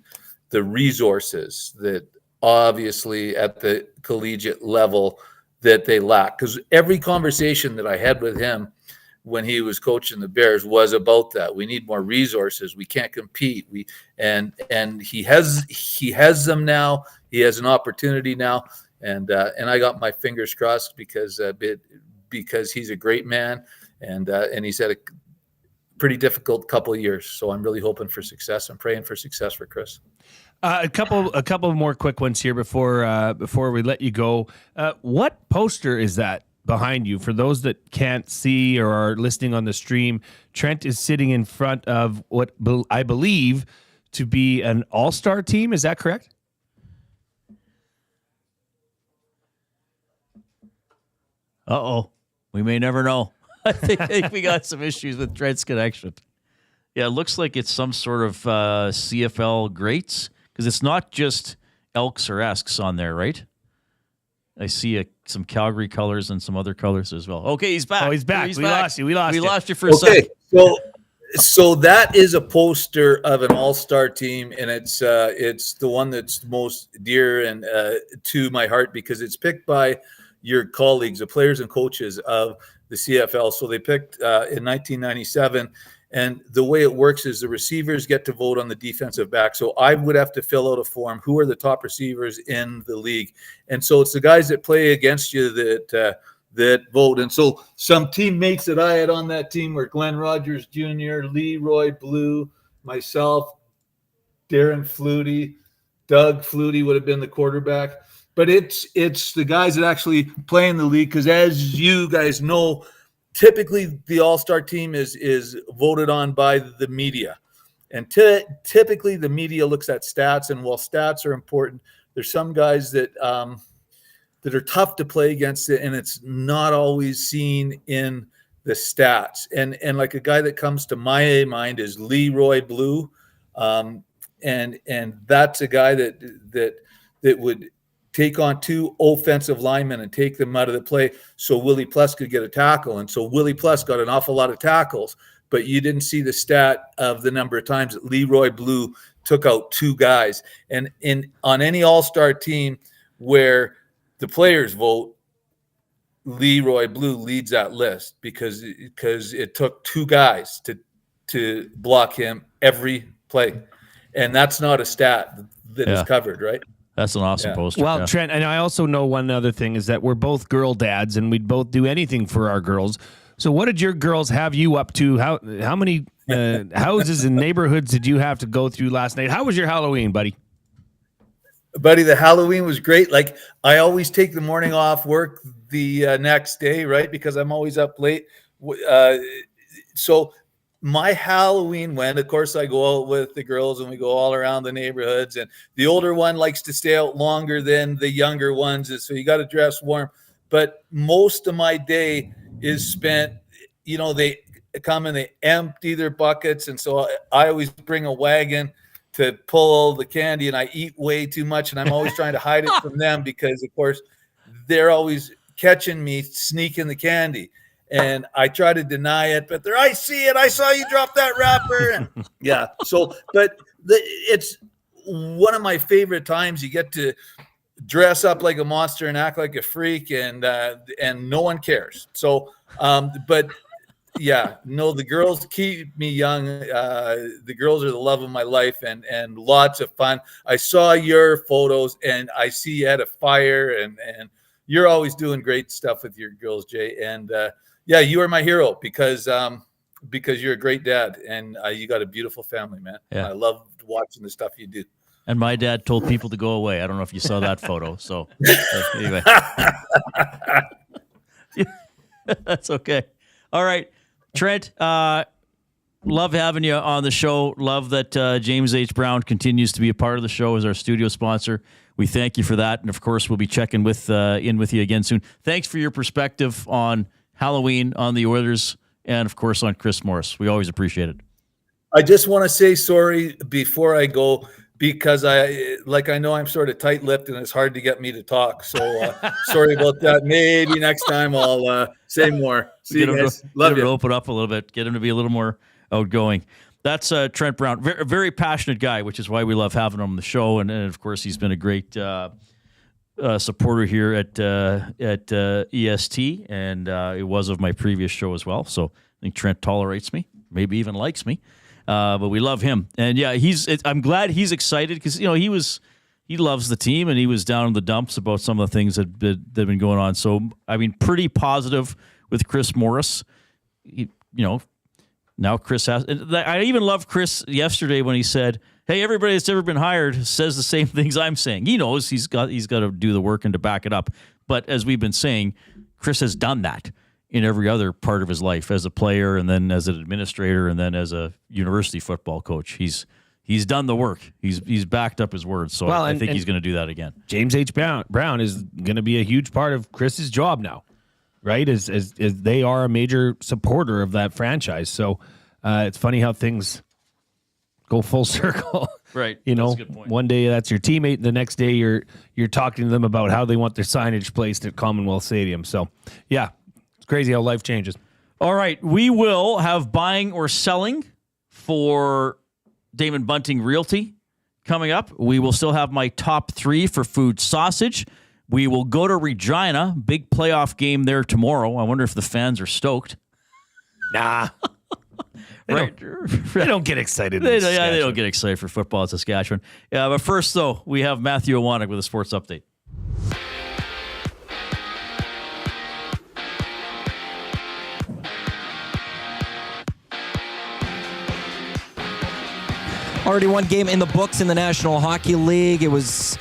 the resources that obviously at the collegiate level that they lack. Because every conversation that I had with him when he was coaching the Bears was about that. We need more resources. We can't compete. And he has them now. He has an opportunity now. And I got my fingers crossed because he's a great man, and he's had a pretty difficult couple of years. So I'm really hoping for success. I'm praying for success for Chris. A couple more quick ones here before we let you go. What poster is that behind you? For those that can't see or are listening on the stream, Trent is sitting in front of what I believe to be an all-star team. Is that correct? Uh-oh. We may never know. I think we got some issues with Trent's connection. Yeah, it looks like it's some sort of CFL greats because it's not just Elks or Esks on there, right? I see some Calgary colors and some other colors as well. Okay, he's back. Oh, he's back. We lost you. We lost you for a second. So that is a poster of an all-star team, and it's the one that's most dear and to my heart because it's picked by your colleagues, the players and coaches of the CFL. So they picked in 1997. And the way it works is the receivers get to vote on the defensive back. So I would have to fill out a form. Who are the top receivers in the league? And so it's the guys that play against you that vote. And so some teammates that I had on that team were Glenn Rogers Jr., Leroy Blue, myself, Darren Flutie, Doug Flutie would have been the quarterback. But it's the guys that actually play in the league because as you guys know, typically the all-star team is voted on by the media. And typically the media looks at stats, and while stats are important, there's some guys that are tough to play against it, and it's not always seen in the stats. And like a guy that comes to my mind is Leroy Blue. And that's a guy that would take on two offensive linemen and take them out of the play so Willie Pluss could get a tackle. And so Willie Pluss got an awful lot of tackles, but you didn't see the stat of the number of times that Leroy Blue took out two guys. And on any all-star team where the players vote, Leroy Blue leads that list because it took two guys to block him every play. And that's not a stat that is covered, right? That's an awesome poster. Well, Trent, and I also know one other thing is that we're both girl dads, and we'd both do anything for our girls. So what did your girls have you up to? How many houses and neighborhoods did you have to go through last night? How was your Halloween, buddy? Buddy, the Halloween was great. Like, I always take the morning off work the next day, right? Because I'm always up late. So my Halloween went, of course, I go out with the girls and we go all around the neighborhoods, and the older one likes to stay out longer than the younger ones. So you got to dress warm. But most of my day is spent, they come and they empty their buckets. And so I always bring a wagon to pull all the candy, and I eat way too much. And I'm always trying to hide it from them because, of course, they're always catching me sneaking the candy. And I try to deny it, but I see it. I saw you drop that wrapper. And yeah. So, but it's one of my favorite times. You get to dress up like a monster and act like a freak, and no one cares. So, but yeah, no, the girls keep me young. The girls are the love of my life, and lots of fun. I saw your photos, and I see you had a fire, and you're always doing great stuff with your girls, Jay. And yeah, you are my hero because you're a great dad, and you got a beautiful family, man. Yeah. I love watching the stuff you do. And my dad told people to go away. I don't know if you saw that photo. So anyway, that's okay. All right, Trent. Love having you on the show. Love that James H. Brown continues to be a part of the show as our studio sponsor. We thank you for that, and of course, we'll be checking in with you again soon. Thanks for your perspective on Halloween, on the Oilers, and of course on Chris Morris. We always appreciate it. I just want to say sorry before I go because I know I'm sort of tight-lipped and it's hard to get me to talk. So sorry about that. Maybe next time I'll say more. See you guys. Love you. Open up a little bit. Get him to be a little more outgoing. That's Trent Brown, a very passionate guy, which is why we love having him on the show. And of course, he's been a great supporter here at EST, and it was of my previous show as well. So I think Trent tolerates me, maybe even likes me, but we love him. And yeah, I'm glad he's excited because he loves the team, and he was down in the dumps about some of the things that have been going on. So I mean, pretty positive with Chris Morris. Now Chris has. I even love Chris yesterday when he said, "Hey, everybody that's ever been hired says the same things I'm saying." He knows he's got to do the work and to back it up. But as we've been saying, Chris has done that in every other part of his life as a player, and then as an administrator, and then as a university football coach. He's done the work. He's backed up his words. So I think he's going to do that again. James H. Brown is going to be a huge part of Chris's job now, right? As they are a major supporter of that franchise. So It's funny how things go full circle. Right. You know, That's a good point. one day that's your teammate, the next day you're talking to them about how they want their signage placed at Commonwealth Stadium. So, yeah, it's crazy how life changes. All right, we will have buying or selling for Damon Bunting Realty coming up. We will still have my top 3 for food sausage. We will go to Regina. Big playoff game there tomorrow. I wonder if the fans are stoked. Nah. Right. They don't get excited. They don't get excited for football in Saskatchewan. Yeah, but first, though, we have Matthew Iwanek with a sports update. Already one game in the books in the National Hockey League. It was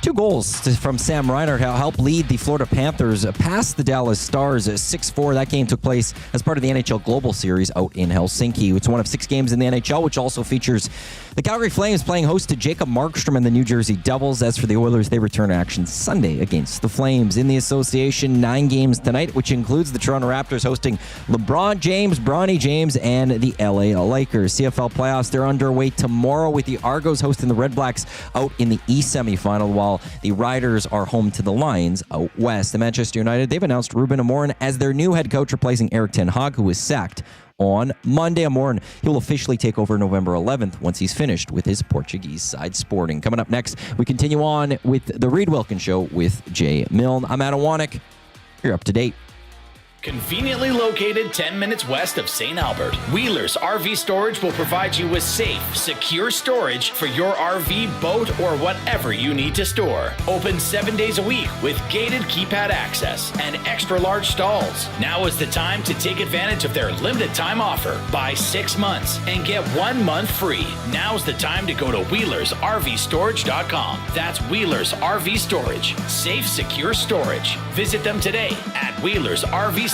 2 goals from Sam Reinhart helped lead the Florida Panthers past the Dallas Stars 6-4. That game took place as part of the NHL Global Series out in Helsinki. It's one of 6 games in the NHL, which also features the Calgary Flames playing host to Jacob Markstrom and the New Jersey Devils. As for the Oilers, they return to action Sunday against the Flames. In the association, 9 games tonight, which includes the Toronto Raptors hosting LeBron James, Bronny James, and the LA Lakers. CFL Playoffs, they're underway tomorrow with the Argos hosting the Red Blacks out in the East semifinal, while the Riders are home to the Lions out west. The Manchester United, they've announced Ruben Amorim as their new head coach, replacing Eric Ten Hag, who was sacked on Monday. Amorim, he will officially take over November 11th once he's finished with his Portuguese side Sporting. Coming up next, we continue on with the Reid Wilkins Show with Jay Milne. I'm Adam Wanek. You're up to date. Conveniently located 10 minutes west of St. Albert, Wheeler's RV Storage will provide you with safe, secure storage for your RV, boat, or whatever you need to store. Open 7 days a week with gated keypad access and extra large stalls. Now is the time to take advantage of their limited time offer. Buy 6 months and get 1 month free. Now's the time to go to WheelersRVStorage.com. That's Wheeler's RV Storage. Safe, secure storage. Visit them today at WheelersRVStorage.com.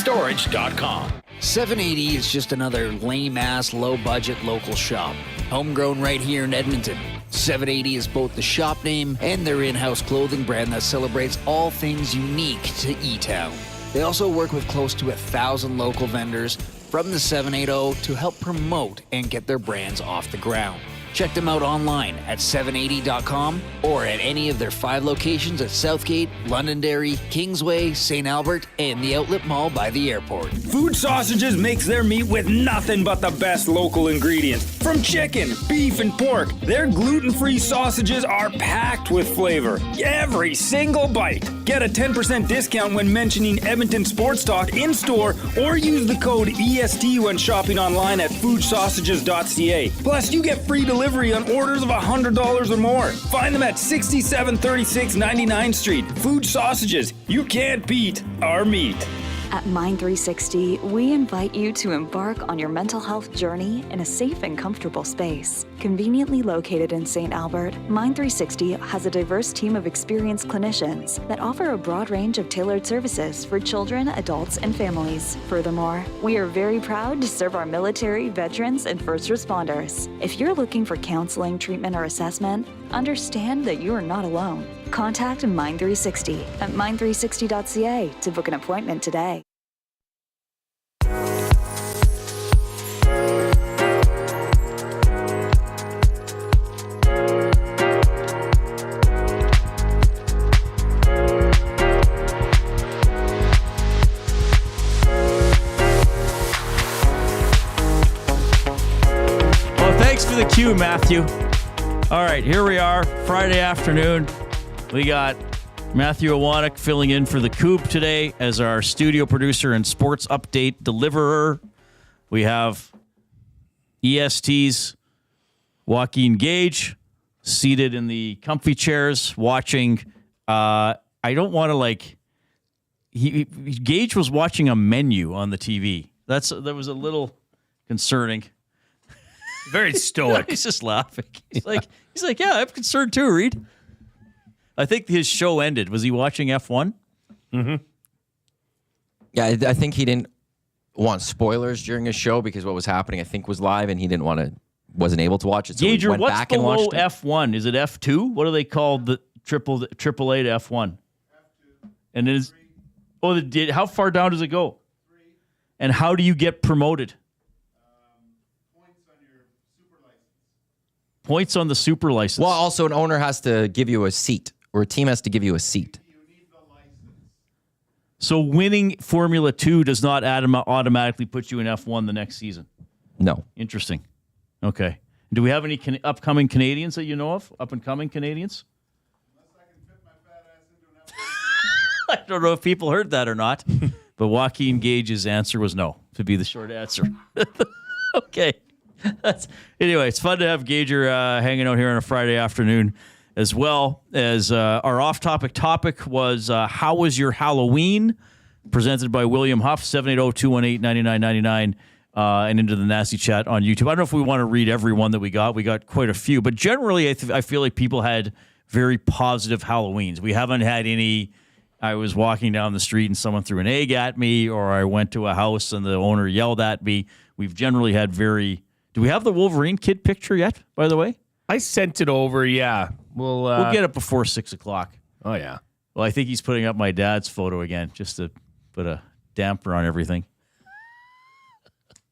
780 is just another lame-ass, low-budget local shop. Homegrown right here in Edmonton. 780 is both the shop name and their in-house clothing brand that celebrates all things unique to E-Town. They also work with close to 1,000 local vendors from the 780 to help promote and get their brands off the ground. Check them out online at 780.com or at any of their 5 locations at Southgate, Londonderry, Kingsway, St. Albert, and the Outlet Mall by the airport. Food Sausages makes their meat with nothing but the best local ingredients. From chicken, beef, and pork, their gluten-free sausages are packed with flavor. Every single bite. Get a 10% discount when mentioning Edmonton Sports Talk in-store or use the code EST when shopping online at foodsausages.ca. Plus, you get free delivery on orders of $100 or more. Find them at 6736 99th Street. Food Sausages. You can't beat our meat. At Mind360, we invite you to embark on your mental health journey in a safe and comfortable space. Conveniently located in St. Albert, Mind360 has a diverse team of experienced clinicians that offer a broad range of tailored services for children, adults, and families. Furthermore, we are very proud to serve our military, veterans, and first responders. If you're looking for counseling, treatment, or assessment, understand that you are not alone. Contact Mind360 at mind360.ca to book an appointment today. Well, thanks for the cue, Matthew. All right, here we are, Friday afternoon. We got Matthew Iwanek filling in for the Coop today as our studio producer and sports update deliverer. We have EST's Joaquin Gage seated in the comfy chairs watching. I don't want to Gage was watching a menu on the TV. That was a little concerning. Very stoic. He's just laughing. He's like, yeah, I'm concerned too, Reid. I think his show ended. Was he watching F1? Mm-hmm. Yeah, I think he didn't want spoilers during his show because what was happening, I think, was live, and he wasn't able to watch it. So Gager, he went what's back and below watched it. F1? Is it F2? What do they call the triple A to F1? F2. And it is. How far down does it go? 3. And how do you get promoted? Points on the super license. Well, also an owner has to give you a seat, or a team has to give you a seat. So winning Formula 2 does not automatically put you in F1 the next season? No. Interesting. Okay. Do we have any upcoming Canadians that you know of? Up-and-coming Canadians? I don't know if people heard that or not, but Joaquin Gage's answer was no, to be the short answer. Okay. Anyway, it's fun to have Gager hanging out here on a Friday afternoon, as well as our off-topic topic was how was your Halloween? Presented by William Huff, 780-218-9999, and into the Nasty Chat on YouTube. I don't know if we want to read every one that we got. We got quite a few, but generally I feel like people had very positive Halloweens. We haven't had any, I was walking down the street and someone threw an egg at me, or I went to a house and the owner yelled at me. We've generally had very... Do we have the Wolverine kid picture yet, by the way? I sent it over, yeah. We'll get it before 6 o'clock. Oh, yeah. Well, I think he's putting up my dad's photo again, just to put a damper on everything.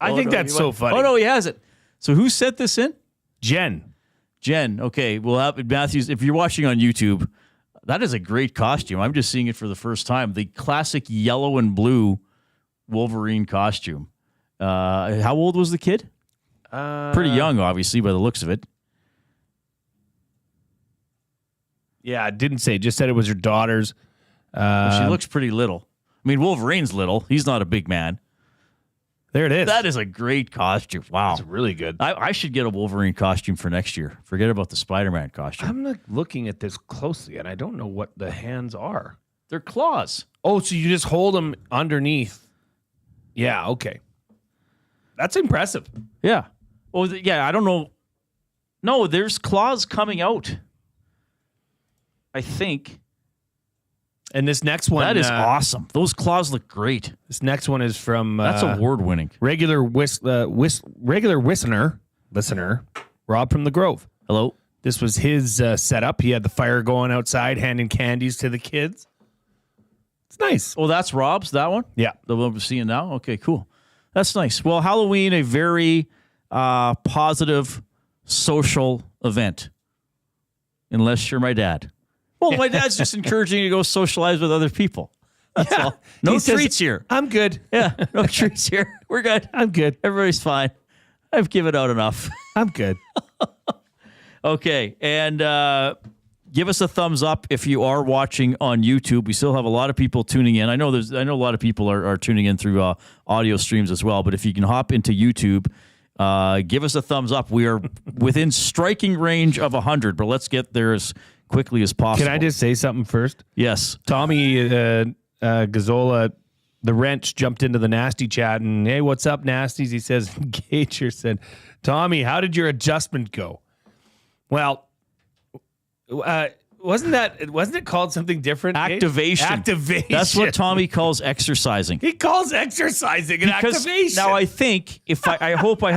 I think that's so funny. Oh, no, he has it. So who sent this in? Jen. Okay. Well, Matthews, if you're watching on YouTube, that is a great costume. I'm just seeing it for the first time. The classic yellow and blue Wolverine costume. How old was the kid? Pretty young, obviously, by the looks of it. Yeah, it didn't say. It just said it was your daughter's. Well, she looks pretty little. I mean, Wolverine's little. He's not a big man. There it is. That is a great costume. Wow. It's really good. I should get a Wolverine costume for next year. Forget about the Spider-Man costume. I'm not looking at this closely, and I don't know what the hands are. They're claws. Oh, so you just hold them underneath. Yeah, okay. That's impressive. Yeah. Oh, yeah, I don't know. No, there's claws coming out, I think. And this next one... That is awesome. Those claws look great. This next one is from... That's award-winning. Regular listener, Rob from the Grove. Hello. This was his setup. He had the fire going outside, handing candies to the kids. It's nice. Oh, that's Rob's, that one? Yeah. The one we're seeing now? Okay, cool. That's nice. Well, Halloween, a very positive social event. Unless you're my dad. Well, my dad's just encouraging you to go socialize with other people. That's all. No treats here. I'm good. Yeah, no treats here. We're good. I'm good. Everybody's fine. I've given out enough. I'm good. Okay, and give us a thumbs up if you are watching on YouTube. We still have a lot of people tuning in. I know a lot of people are tuning in through audio streams as well. But if you can hop into YouTube, give us a thumbs up. We are within striking range of 100, but let's get there as quickly as possible. Can I just say something first? Yes. Tommy Gazzola, the wrench, jumped into the Nasty Chat and, hey, what's up, Nasties? He says, Gager said, Tommy, how did your adjustment go? Well, wasn't it called something different? Activation. Activation. That's what Tommy calls exercising. He calls exercising an activation. Now I think if I hope I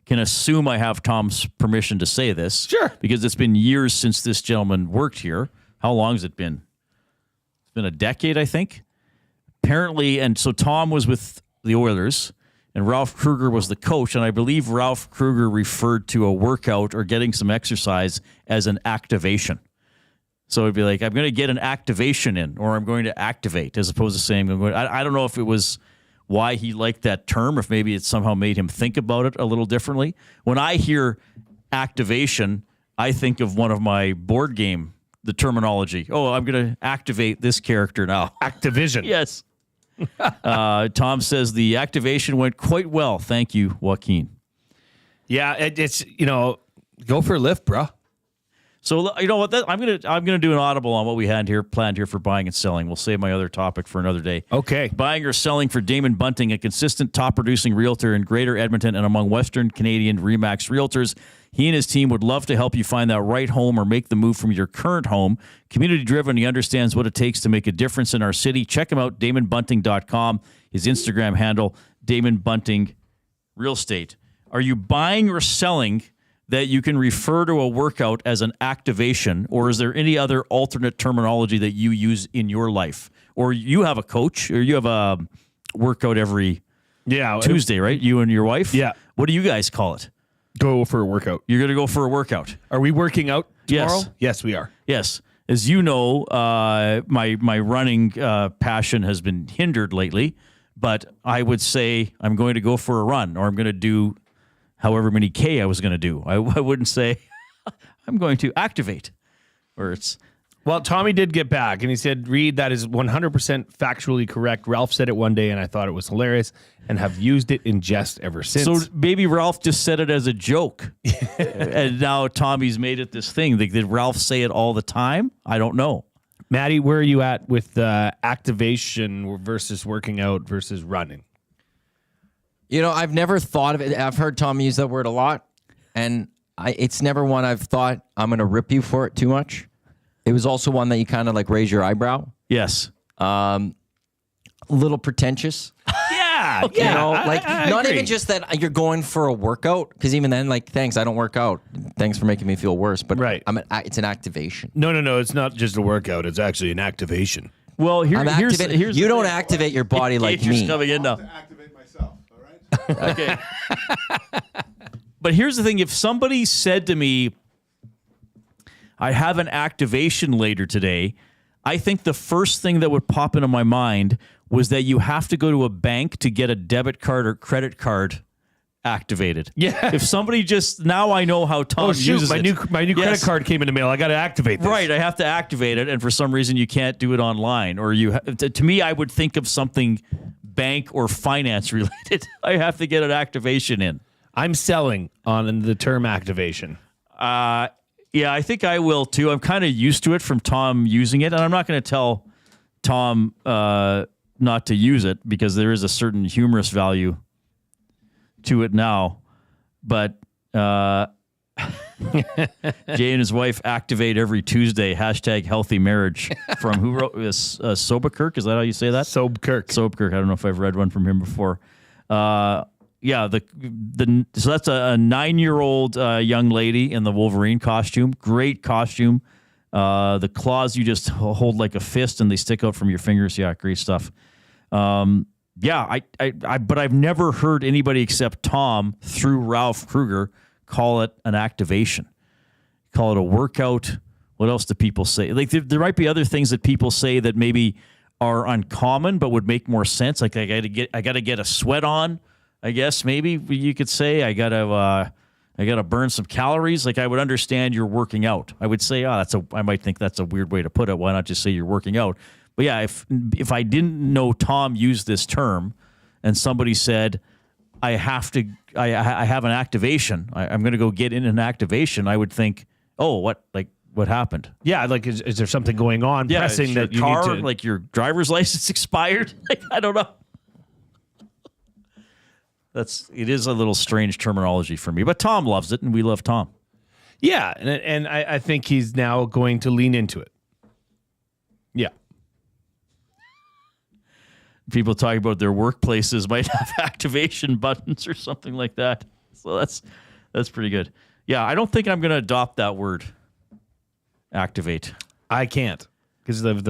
can assume I have Tom's permission to say this. Sure. Because it's been years since this gentleman worked here. How long has it been? It's been a decade, I think. Apparently, and so Tom was with the Oilers, and Ralph Kruger was the coach, and I believe Ralph Kruger referred to a workout or getting some exercise as an activation. So it'd be like, I'm going to get an activation in, or I'm going to activate, as opposed to saying, I don't know if it was why he liked that term, if maybe it somehow made him think about it a little differently. When I hear activation, I think of one of my board game, the terminology. Oh, I'm going to activate this character now. Activision. Yes. Tom says the activation went quite well. Thank you, Joaquin. Yeah, it's go for a lift, bro. So you know what? I'm gonna do an audible on what we had here planned here for buying and selling. We'll save my other topic for another day. Okay. Buying or selling for Damon Bunting, a consistent top producing realtor in Greater Edmonton and among Western Canadian RE/MAX realtors. He and his team would love to help you find that right home or make the move from your current home. Community driven, he understands what it takes to make a difference in our city. Check him out, DamonBunting.com. His Instagram handle, Damon Bunting Real Estate. Are you buying or selling that you can refer to a workout as an activation, or is there any other alternate terminology that you use in your life? Or you have a coach, or you have a workout every Tuesday, right? You and your wife? Yeah. What do you guys call it? Go for a workout. You're going to go for a workout. Are we working out tomorrow? Yes. Yes, we are. Yes. As you know, my running passion has been hindered lately, but I would say I'm going to go for a run, or I'm going to do however many K I was going to do. I wouldn't say I'm going to activate, or it's... Well, Tommy did get back, and he said, Reid, that is 100% factually correct. Ralph said it one day, and I thought it was hilarious, and have used it in jest ever since. So maybe Ralph just said it as a joke, and now Tommy's made it this thing. Did Ralph say it all the time? I don't know. Maddie, where are you at with activation versus working out versus running? You know, I've never thought of it. I've heard Tom use that word a lot, and it's never one I've thought I'm going to rip you for it too much. It was also one that you kind of like raise your eyebrow. Yes. A little pretentious. Yeah. You know, like I not agree. even just that you're going for a workout, because even then, like, thanks, I don't work out. Thanks for making me feel worse. But right. It's an activation. No. It's not just a workout. It's actually an activation. Well, here's you don't activate your body like me. Coming in now. To activate myself, all right? Okay. But here's the thing. If somebody said to me, I have an activation later today, I think the first thing that would pop into my mind was that you have to go to a bank to get a debit card or credit card activated. Yeah. If somebody just, now I know how Tom uses my it. new credit card came in the mail. I got to activate this. Right, I have to activate it, and for some reason you can't do it online. Or to me, I would think of something bank or finance related. I have to get an activation in. I'm selling on the term activation. Yeah, I think I will too. I'm kind of used to it from Tom using it, and I'm not going to tell Tom not to use it because there is a certain humorous value to it now. But Jay and his wife activate every Tuesday, #healthy marriage from who wrote this? Sobekirk, is that how you say that? Sobekirk. I don't know if I've read one from him before. Yeah, so that's a 9-year-old young lady in the Wolverine costume. Great costume. The claws you just hold like a fist and they stick out from your fingers. Yeah, great stuff. Yeah, but I've never heard anybody except Tom through Ralph Kruger call it an activation. Call it a workout. What else do people say? Like there might be other things that people say that maybe are uncommon but would make more sense. Like I got to get a sweat on. I guess maybe you could say I gotta burn some calories. Like I would understand you're working out. I would say, I might think that's a weird way to put it. Why not just say you're working out? But yeah, if I didn't know Tom used this term, and somebody said I have an activation, I'm going to go get in an activation, I would think, oh, what happened? Yeah, like is there something going on? Yeah, pressing your that you car, need to, like your driver's license expired. Like, I don't know. It is a little strange terminology for me, but Tom loves it, and we love Tom. Yeah, and I think he's now going to lean into it. Yeah. People talking about their workplaces might have activation buttons or something like that. So that's pretty good. Yeah, I don't think I'm going to adopt that word, activate. I can't because of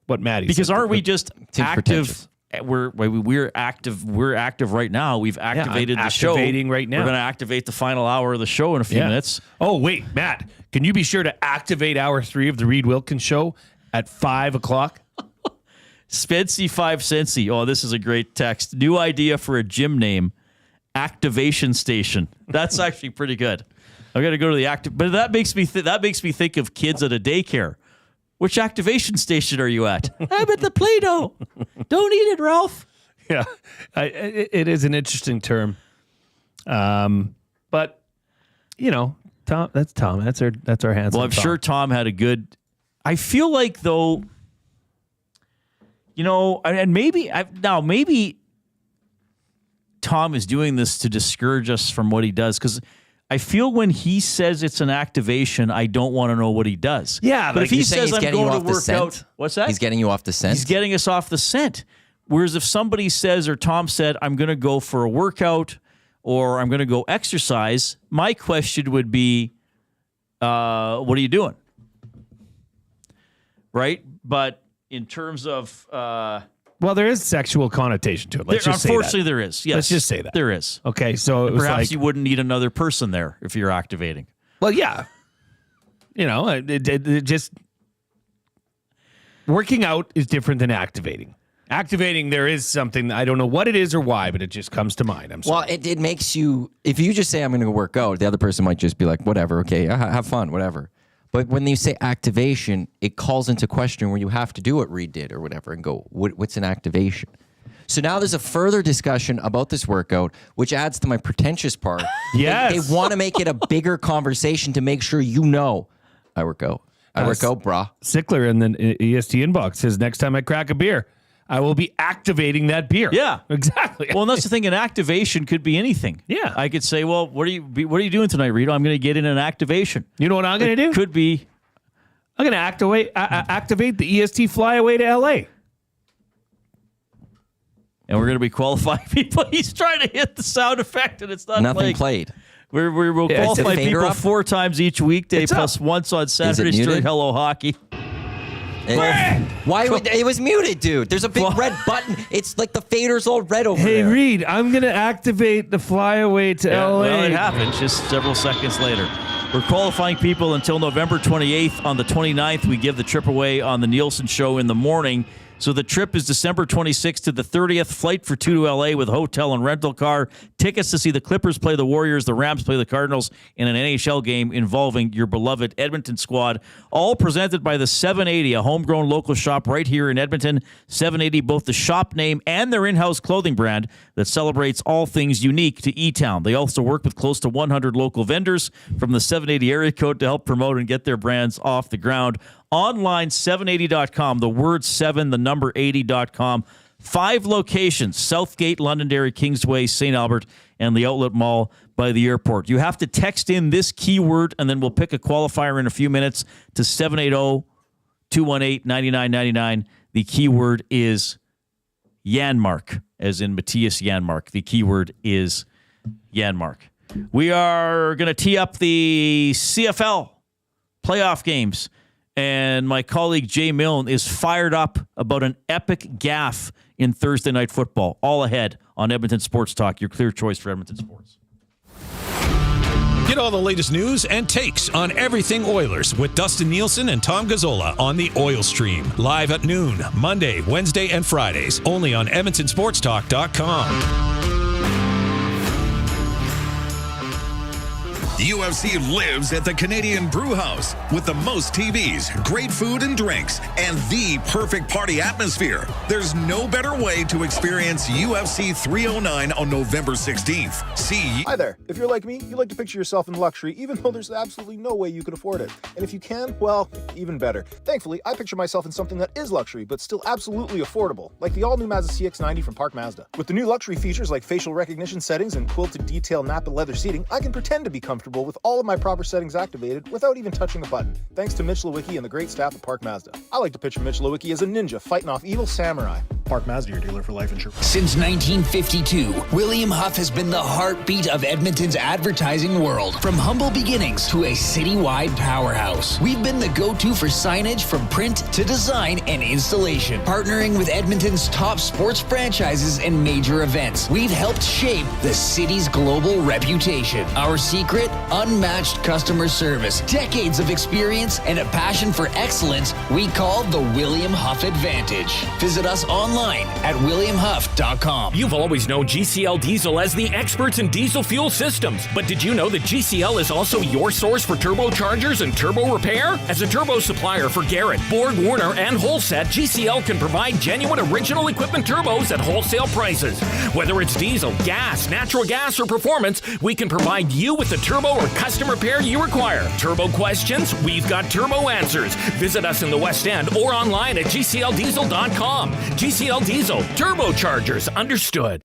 what Maddie said. Because aren't we just active? We're active. We're active right now. We've activated the show. Activating right now. We're going to activate the final hour of the show in a few minutes. Oh wait, Matt, can you be sure to activate hour 3 of the Reid Wilkins show at 5:00? Spency 5 Centsy. Oh, this is a great text. New idea for a gym name: Activation Station. That's actually pretty good. I'm going to go to the active, but that makes me think of kids at a daycare. Which activation station are you at? I'm at the Play-Doh. Don't eat it, Ralph. Yeah, it is an interesting term. But Tom, that's Tom. That's our handsome. Well, I'm sure Tom had a good. I feel like though, and maybe Tom is doing this to discourage us from what he does, because I feel when he says it's an activation, I don't want to know what he does. Yeah, but if he says I'm going to work out, what's that? He's getting you off the scent. He's getting us off the scent. Whereas if somebody says, or Tom said, I'm going to go for a workout or I'm going to go exercise, my question would be, what are you doing? Right? But in terms of Well, there is sexual connotation to it. Let's just say that. Unfortunately, there is. Yes. Let's just say that. There is. Okay, so it was perhaps like, you wouldn't need another person there if you're activating. well, yeah. You know, it just working out is different than activating. Activating, there is something, I don't know what it is or why, but it just comes to mind. I'm sorry. Well, it makes you, if you just say, I'm going to go work out, the other person might just be like, whatever, okay, have fun, whatever. But when you say activation, it calls into question where you have to do what Reid did or whatever and go, what's an activation? So now there's a further discussion about this workout, which adds to my pretentious part. Yes. They want to make it a bigger conversation to make sure you know I work out. I work out, brah. Sickler in the EST inbox says, next time I crack a beer, I will be activating that beer. Yeah, exactly. Well, and that's the thing. An activation could be anything. Yeah, I could say, well, what are you doing tonight, Reid? I'm going to get in an activation. You know what I'm going to do? Could be. I'm going to activate the EST flyaway to LA. And we're going to be qualifying people. He's trying to hit the sound effect, and it's not Nothing played. We'll qualify people up? 4 times each weekday, plus once on Saturdays during Hello Hockey. Why would it was muted, dude? There's a big red button. It's like the fader's all red over there. Hey, Reid, I'm going to activate the flyaway to LA. Well, it happens just several seconds later. We're qualifying people until November 28th. On the 29th, we give the trip away on the Nielsen Show in the morning. So the trip is December 26th to the 30th. Flight for 2 to LA with hotel and rental car. Tickets to see the Clippers play the Warriors, the Rams play the Cardinals in an NHL game involving your beloved Edmonton squad. All presented by the 780, a homegrown local shop right here in Edmonton. 780, both the shop name and their in-house clothing brand that celebrates all things unique to E-Town. They also work with close to 100 local vendors from the 780 area code to help promote and get their brands off the ground. Online, 780.com, the word 7, the number 80.com. 5 locations, Southgate, Londonderry, Kingsway, St. Albert, and the Outlet Mall by the airport. You have to text in this keyword, and then we'll pick a qualifier in a few minutes to 780-218-9999. The keyword is Janmark, as in Matthias Janmark. The keyword is Janmark. We are going to tee up the CFL playoff games. And my colleague Jay Milne is fired up about an epic gaffe in Thursday Night Football. All ahead on Edmonton Sports Talk, your clear choice for Edmonton sports. Get all the latest news and takes on everything Oilers with Dustin Nielsen and Tom Gazzola on the Oil Stream. Live at noon, Monday, Wednesday, and Fridays. Only on EdmontonSportsTalk.com. UFC lives at the Canadian Brew House with the most TVs, great food and drinks, and the perfect party atmosphere. There's no better way to experience UFC 309 on November 16th. Hi there. If you're like me, you like to picture yourself in luxury, even though there's absolutely no way you could afford it. And if you can, well, even better. Thankfully, I picture myself in something that is luxury, but still absolutely affordable, like the all-new Mazda CX-90 from Park Mazda. With the new luxury features like facial recognition settings and quilted detail Napa leather seating, I can pretend to be comfortable with all of my proper settings activated without even touching a button, thanks to Mitch Lewicki and the great staff at Park Mazda. I like to picture Mitch Lewicki as a ninja fighting off evil samurai. Park Mazda, your dealer for life insurance. Since 1952, William Huff has been the heartbeat of Edmonton's advertising world. From humble beginnings to a citywide powerhouse, we've been the go-to for signage from print to design and installation. Partnering with Edmonton's top sports franchises and major events, we've helped shape the city's global reputation. Our secret? Unmatched customer service, decades of experience, and a passion for excellence we call the William Huff Advantage. Visit us online at williamhuff.com. You've always known GCL Diesel as the experts in diesel fuel systems, but did you know that GCL is also your source for turbochargers and turbo repair? As a turbo supplier for Garrett, Borg Warner, and Wholesat, GCL can provide genuine original equipment turbos at wholesale prices. Whether it's diesel, gas, natural gas, or performance, we can provide you with the turbo or custom repair you require. Turbo questions? We've got turbo answers. Visit us in the West End or online at GCLDiesel.com. GCL Diesel, turbochargers, understood.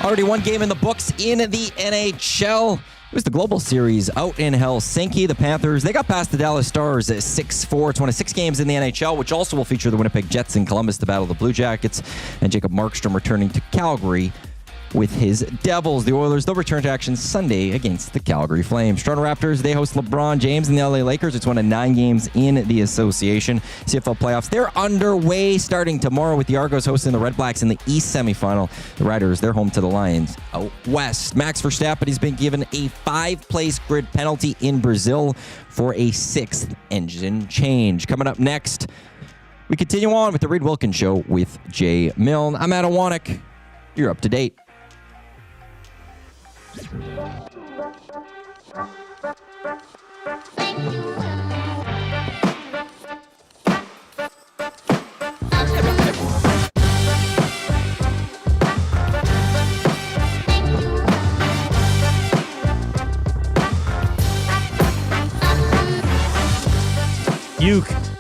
Already one game in the books in the NHL. It was the Global Series out in Helsinki. The Panthers, they got past the Dallas Stars at 6-4. 26 games in the NHL, which also will feature the Winnipeg Jets in Columbus to battle the Blue Jackets. And Jacob Markstrom returning to Calgary with his Devils. The Oilers, they'll return to action Sunday against the Calgary Flames. Toronto Raptors, they host LeBron James and the LA Lakers. It's one of 9 games in the association. CFL Playoffs, they're underway starting tomorrow with the Argos hosting the Red Blacks in the East semifinal. The Riders, they're home to the Lions out west. Max Verstappen has been given a 5-place grid penalty in Brazil for a 6th engine change. Coming up next, we continue on with the Reid Wilkins Show with Jay Milne. I'm Adam Wanek. You're up to date.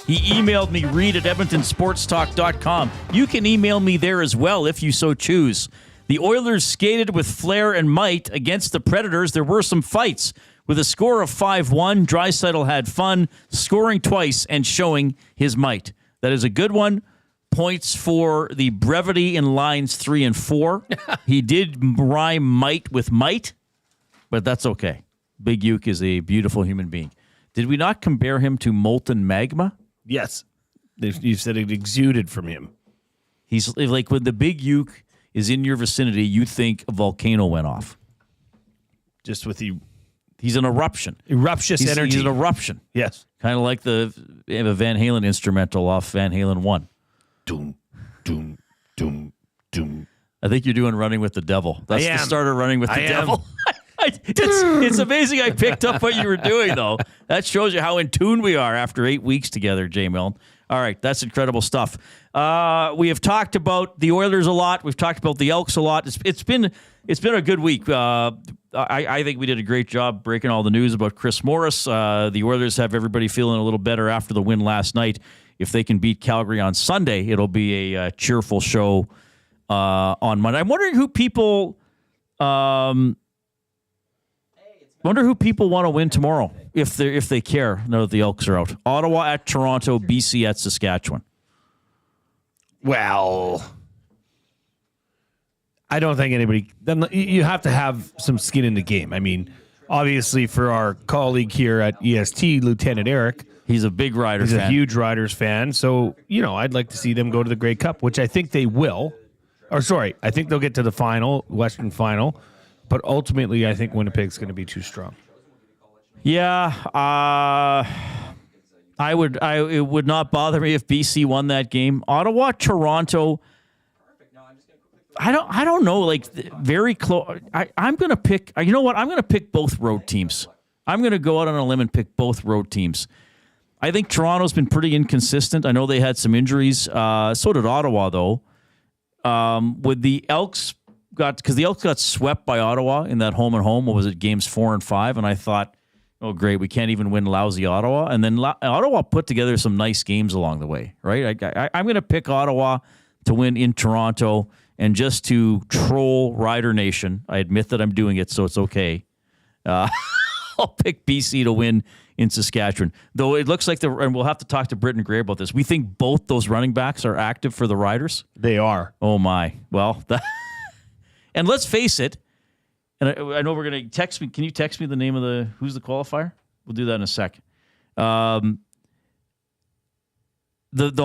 He emailed me, Reid at EdmontonSportsTalk.com. You can email me there as well if you so choose. The Oilers skated with flair and might against the Predators. There were some fights. With a score of 5-1, Draisaitl had fun, scoring twice and showing his might. That is a good one. Points for the brevity in lines 3 and 4. He did rhyme might with might, but that's okay. Big Uke is a beautiful human being. Did we not compare him to molten magma? Yes. You said it exuded from him. He's like when the Big Uke is in your vicinity, you think a volcano went off. Just with the... He's an eruption. Eruptious energy. He's an eruption. Yes. Kind of like the Van Halen instrumental off Van Halen 1. Doom, doom, doom, doom. I think you're doing Running with the Devil. That's the start of Running with the Devil. It's amazing I picked up what you were doing, though. That shows you how in tune we are after 8 weeks together, Jay Milne. All right, that's incredible stuff. We have talked about the Oilers a lot. We've talked about the Elks a lot. It's been a good week. I think we did a great job breaking all the news about Chris Morris. The Oilers have everybody feeling a little better after the win last night. If they can beat Calgary on Sunday, it'll be a cheerful show on Monday. I'm wondering who people want to win tomorrow if they care. Now that the Elks are out. Ottawa at Toronto, BC at Saskatchewan. Well, I don't think anybody... You have to have some skin in the game. I mean, obviously for our colleague here at EST, Lieutenant Eric... He's a big Riders fan. He's a huge Riders fan. So, I'd like to see them go to the Grey Cup, which I think they will. I think they'll get to the final, Western final. But ultimately, I think Winnipeg's going to be too strong. Yeah, it would not bother me if BC won that game. Ottawa, Toronto. I don't know. Like very close. I'm going to pick. You know what? I'm going to pick both road teams. I'm going to go out on a limb and pick both road teams. I think Toronto's been pretty inconsistent. I know they had some injuries. So did Ottawa, though. With the Elks. Because the Elks got swept by Ottawa in that home and home. What was it, games 4 and 5? And I thought, oh, great, we can't even win lousy Ottawa. And then Ottawa put together some nice games along the way, right? I'm going to pick Ottawa to win in Toronto. And just to troll Rider Nation, I admit that I'm doing it, so it's okay. I'll pick BC to win in Saskatchewan. Though it looks like and we'll have to talk to Britton Gray about this. We think both those running backs are active for the Riders. They are. Oh, my. Well, and let's face it, and I know we're going to text me. Can you text me the name of who's the qualifier? We'll do that in a sec. The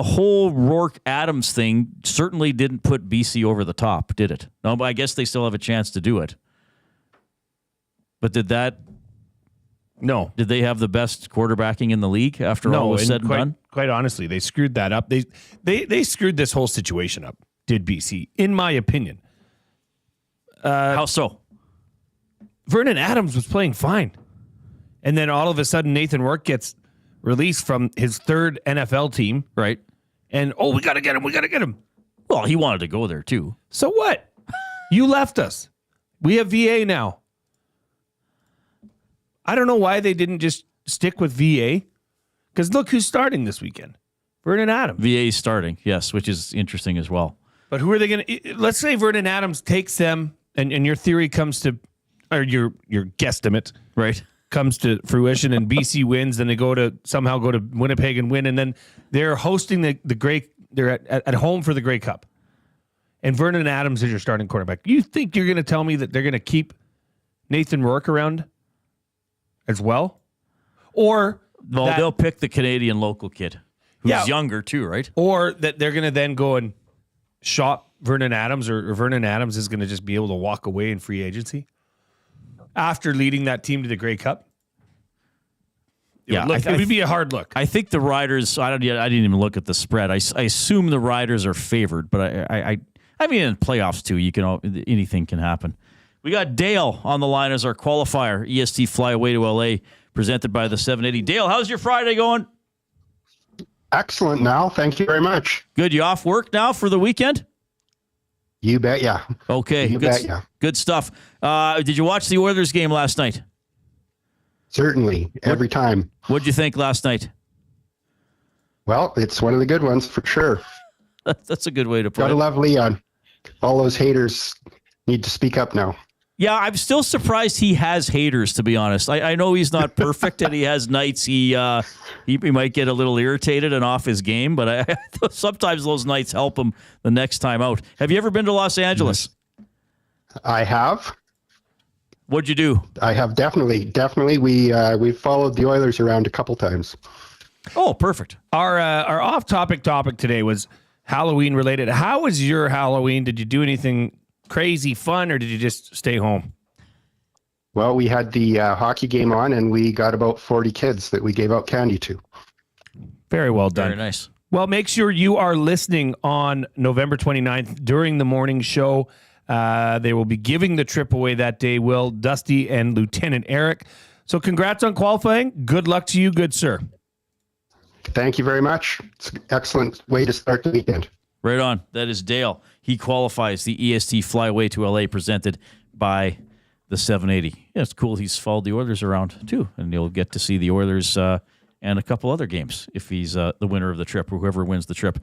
whole Rourke-Adams thing certainly didn't put BC over the top, did it? No, but I guess they still have a chance to do it. But did that... No. Did they have the best quarterbacking in the league after all was said and done? Quite honestly, they screwed that up. They screwed this whole situation up, did BC, in my opinion. How so? Vernon Adams was playing fine. And then all of a sudden, Nathan Rourke gets released from his third NFL team. Right. And, we got to get him. Well, he wanted to go there, too. So what? You left us. We have VA now. I don't know why they didn't just stick with VA. Because look who's starting this weekend. Vernon Adams. VA starting, yes, which is interesting as well. But who are they going to... Let's say Vernon Adams takes them, and your theory comes to or your guesstimate, right, comes to fruition and BC wins, then they somehow go to Winnipeg and win, and then they're hosting the Grey. They're at home for the Grey Cup, and Vernon Adams is your starting quarterback. You think you're going to tell me that they're going to keep Nathan Rourke around as well, or they'll pick the Canadian local kid who's younger too, right? Or that they're going to then go and shop Vernon Adams, or Vernon Adams is going to just be able to walk away in free agency after leading that team to the Grey Cup. It would be a hard look. I think the Riders. I didn't even look at the spread. I assume the Riders are favored, but I mean in playoffs too. Anything can happen. We got Dale on the line as our qualifier. EST Flyaway to LA, presented by the 780. Dale, how's your Friday going? Excellent. Now, thank you very much. Good. You off work now for the weekend? You bet, yeah. Okay, good stuff. Did you watch the Oilers game last night? Certainly, every time. What'd you think last night? Well, it's one of the good ones for sure. That's a good way to put it. Gotta love Leon. All those haters need to speak up now. Yeah, I'm still surprised he has haters, to be honest. I know he's not perfect and he has nights he might get a little irritated and off his game, but sometimes those nights help him the next time out. Have you ever been to Los Angeles? I have. What'd you do? I have definitely. We followed the Oilers around a couple times. Oh, perfect. Our off-topic topic today was Halloween related. How was your Halloween? Did you do anything crazy fun, or did you just stay home? Well, we had the hockey game on, and we got about 40 kids that we gave out candy to. Very well done. Very nice. Well, make sure you are listening on November 29th during the morning show. They will be giving the trip away that day, Will, Dusty, and Lieutenant Eric. So congrats on qualifying. Good luck to you, good sir. Thank you very much. It's an excellent way to start the weekend. Right on. That is Dale. He qualifies the EST Flyaway to LA, presented by the 780. Yeah, it's cool. He's followed the Oilers around too, and you'll get to see the Oilers and a couple other games if he's the winner of the trip, or whoever wins the trip.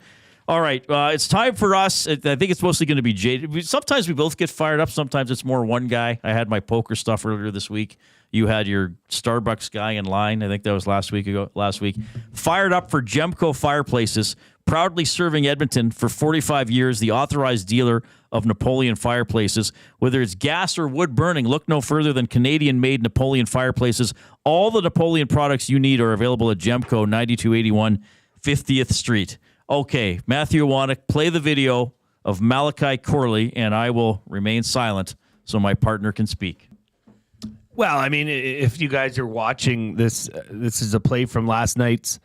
All right, it's time for us. I think it's mostly going to be Jade. Sometimes we both get fired up. Sometimes it's more one guy. I had my poker stuff earlier this week. You had your Starbucks guy in line. I think that was last week. Fired up for Gemco Fireplaces, proudly serving Edmonton for 45 years, the authorized dealer of Napoleon fireplaces. Whether it's gas or wood burning, look no further than Canadian-made Napoleon fireplaces. All the Napoleon products you need are available at Gemco, 9281 50th Street. Okay, Matthew Wannick, play the video of Malachi Corley, and I will remain silent so my partner can speak. Well, I mean, if you guys are watching this, this is a play from last night's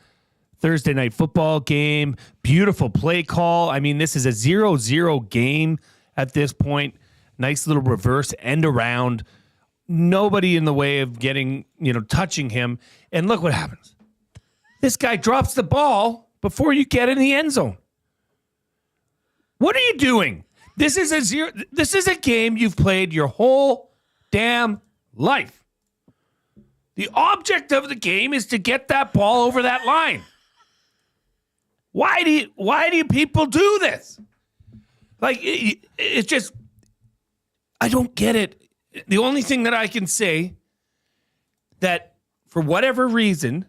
Thursday night football game. Beautiful play call. I mean, this is a 0-0 game at this point. Nice little reverse end around. Nobody in the way of getting, touching him. And look what happens. This guy drops the ball before you get in the end zone. What are you doing? This is a game you've played your whole damn life. The object of the game is to get that ball over that line. Why do people do this? Like, it's just, I don't get it. The only thing that I can say that for whatever reason,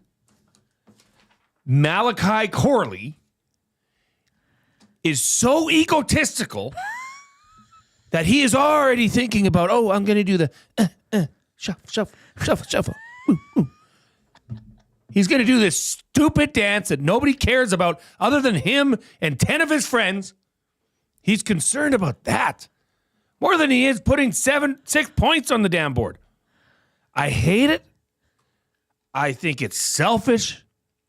Malachi Corley is so egotistical that he is already thinking about, I'm going to do the shuffle. Ooh, ooh. He's going to do this stupid dance that nobody cares about other than him and 10 of his friends. He's concerned about that more than he is putting 6 points on the damn board. I hate it. I think it's selfish.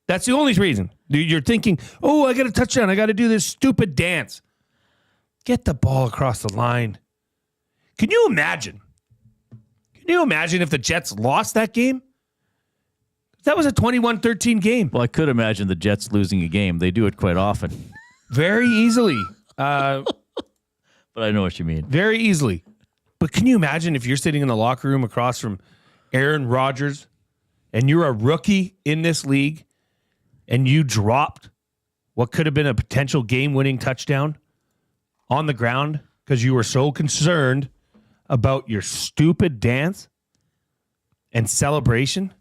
That's the only reason. You're thinking, I got a touchdown. I got to do this stupid dance. Get the ball across the line. Can you imagine? If the Jets lost that game? That was a 21-13 game. Well, I could imagine the Jets losing a game. They do it quite often. Very easily. But I know what you mean. Very easily. But can you imagine if you're sitting in the locker room across from Aaron Rodgers and you're a rookie in this league and you dropped what could have been a potential game-winning touchdown on the ground because you were so concerned about your stupid dance and celebration,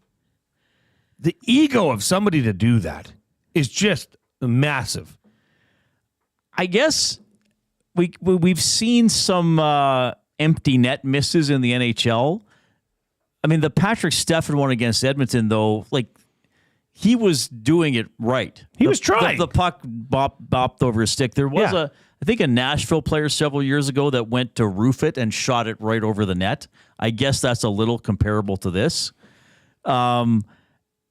the ego of somebody to do that is just massive. I guess we've seen some empty net misses in the NHL. I mean, the Patrick Stefan one against Edmonton, though, like, he was doing it right. He was trying. The puck bopped over his stick. There was I think a Nashville player several years ago that went to roof it and shot it right over the net. I guess that's a little comparable to this.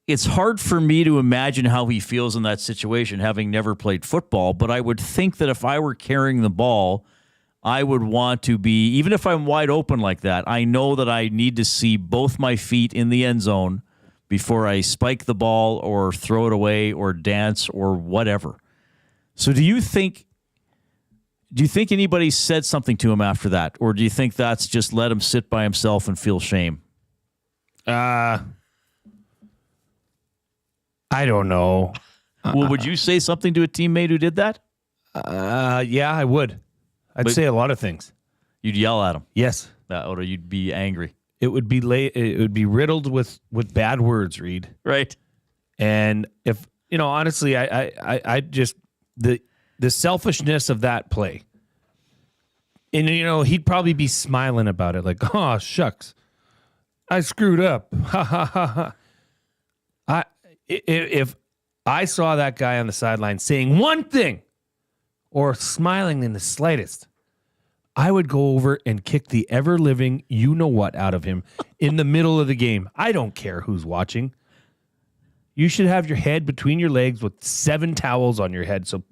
It's hard for me to imagine how he feels in that situation, having never played football, but I would think that if I were carrying the ball, I would want to be, even if I'm wide open like that, I know that I need to see both my feet in the end zone before I spike the ball or throw it away or dance or whatever. So do you think anybody said something to him after that? Or do you think that's just let him sit by himself and feel shame? I don't know. Well, would you say something to a teammate who did that? Yeah, I would. I'd say a lot of things. You'd yell at him. Yes. Or you'd be angry. It would be riddled with bad words, Reid. Right. And if, honestly, I just, the selfishness of that play. And, he'd probably be smiling about it like, oh, shucks, I screwed up. Ha, ha, ha, ha. If I saw that guy on the sideline saying one thing or smiling in the slightest, I would go over and kick the ever-living you-know-what out of him in the middle of the game. I don't care who's watching. You should have your head between your legs with 7 towels on your head so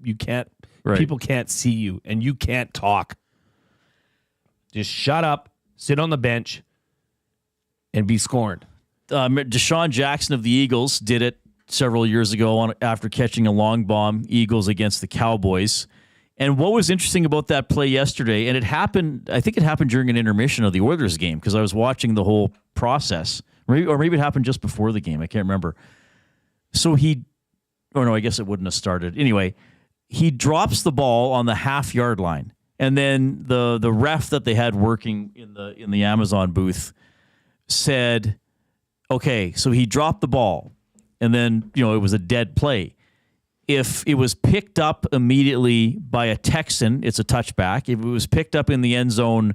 people can't see you and you can't talk. Just shut up, sit on the bench, and be scorned. Deshaun Jackson of the Eagles did it several years ago after catching a long bomb, Eagles against the Cowboys. And what was interesting about that play yesterday, and I think it happened during an intermission of the Oilers game because I was watching the whole process. Or maybe it happened just before the game. I can't remember. So I guess it wouldn't have started. Anyway, he drops the ball on the half-yard line. And then the ref that they had working in the Amazon booth said, okay, so he dropped the ball. And then, it was a dead play. If it was picked up immediately by a Texan, it's a touchback. If it was picked up in the end zone